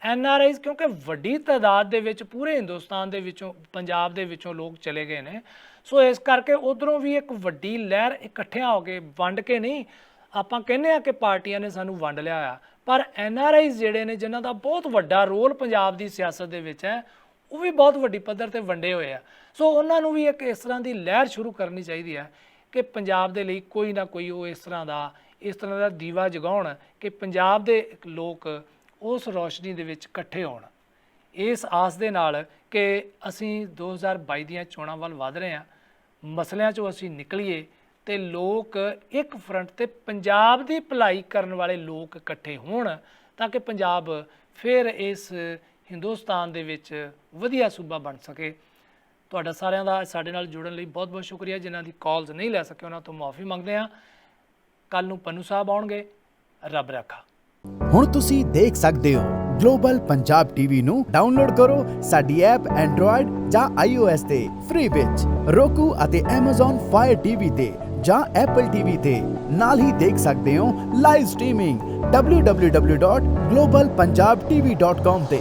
NRIs ਕਿਉਂਕਿ ਵੱਡੀ ਤਾਦਾਦ ਦੇ ਵਿੱਚ ਪੂਰੇ ਹਿੰਦੁਸਤਾਨ ਦੇ ਵਿੱਚੋਂ, ਪੰਜਾਬ ਦੇ ਵਿੱਚੋਂ ਲੋਕ ਚਲੇ ਗਏ ਨੇ, ਸੋ ਇਸ ਕਰਕੇ ਉੱਧਰੋਂ ਵੀ ਇੱਕ ਵੱਡੀ ਲਹਿਰ ਇਕੱਠਿਆਂ ਹੋ ਕੇ, ਵੰਡ ਕੇ ਨਹੀਂ, ਆਪਾਂ ਕਹਿੰਦੇ ਆ ਕਿ ਪਾਰਟੀਆਂ ਨੇ ਸਾਨੂੰ ਵੰਡ ਲਿਆ ਆ, ਪਰ NRIs ਜਿਹੜੇ ਨੇ ਜਿਨ੍ਹਾਂ ਦਾ ਬਹੁਤ ਵੱਡਾ ਰੋਲ ਪੰਜਾਬ ਦੀ ਸਿਆਸਤ ਦੇ ਵਿੱਚ ਹੈ, ਉਹ ਵੀ ਬਹੁਤ ਵੱਡੀ ਪੱਧਰ ਤੇ ਵੰਡੇ ਹੋਏ ਆ। ਸੋ ਉਹਨਾਂ ਨੂੰ ਵੀ ਇੱਕ ਇਸ ਤਰ੍ਹਾਂ ਦੀ ਲਹਿਰ ਸ਼ੁਰੂ ਕਰਨੀ ਚਾਹੀਦੀ ਹੈ ਕਿ ਪੰਜਾਬ ਦੇ ਲਈ ਕੋਈ ਨਾ ਕੋਈ ਉਹ ਇਸ ਤਰ੍ਹਾਂ ਦਾ ਦੀਵਾ ਜਗਾਉਣ ਕਿ ਪੰਜਾਬ ਦੇ ਲੋਕ ਉਸ ਰੌਸ਼ਨੀ ਦੇ ਵਿੱਚ ਇਕੱਠੇ ਹੋਣ, ਇਸ ਆਸ ਦੇ ਨਾਲ ਕਿ ਅਸੀਂ 2022 ਦੀਆਂ ਚੋਣਾਂ ਵੱਲ ਵਧ ਰਹੇ ਹਾਂ, ਮਸਲਿਆਂ 'ਚੋਂ ਅਸੀਂ ਨਿਕਲੀਏ ਤੇ ਲੋਕ ਇੱਕ ਫਰੰਟ ਤੇ ਪੰਜਾਬ ਦੀ ਭਲਾਈ ਕਰਨ ਵਾਲੇ ਲੋਕ ਇਕੱਠੇ ਹੋਣ ਤਾਂ ਕਿ ਪੰਜਾਬ ਫਿਰ ਇਸ ਹਿੰਦੁਸਤਾਨ ਦੇ ਵਿੱਚ ਵਧੀਆ ਸੂਬਾ ਬਣ ਸਕੇ। ਤੁਹਾਡਾ ਸਾਰਿਆਂ ਦਾ ਸਾਡੇ ਨਾਲ ਜੁੜਨ ਲਈ ਬਹੁਤ ਬਹੁਤ ਸ਼ੁਕਰੀਆ। ਜਿਨ੍ਹਾਂ ਦੀ ਕਾਲਸ ਨਹੀਂ ਲੈ ਸਕੇ ਉਹਨਾਂ ਤੋਂ ਮਾਫੀ ਮੰਗਦੇ ਹਾਂ। ਕੱਲ ਨੂੰ ਪੰਨੂ ਸਾਹਿਬ ਆਉਣਗੇ। ਰੱਬ ਰਾਖਾ। ਹੁਣ ਤੁਸੀਂ ਦੇਖ ਸਕਦੇ ਹੋ ਗਲੋਬਲ ਪੰਜਾਬ ਟੀਵੀ ਨੂੰ ਡਾਊਨਲੋਡ ਕਰੋ ਸਾਡੀ ਐਪ ਐਂਡਰੋਇਡ ਜਾਂ iOS ਤੇ ਫ੍ਰੀ ਵਿੱਚ, roku ਅਤੇ Amazon Fire TV ਤੇ ਜਾਂ Apple TV ਤੇ। ਨਾਲ ਹੀ ਦੇਖ ਸਕਦੇ ਹੋ ਲਾਈਵ ਸਟ੍ਰੀਮਿੰਗ www.globalpunjabtv.com ਤੇ।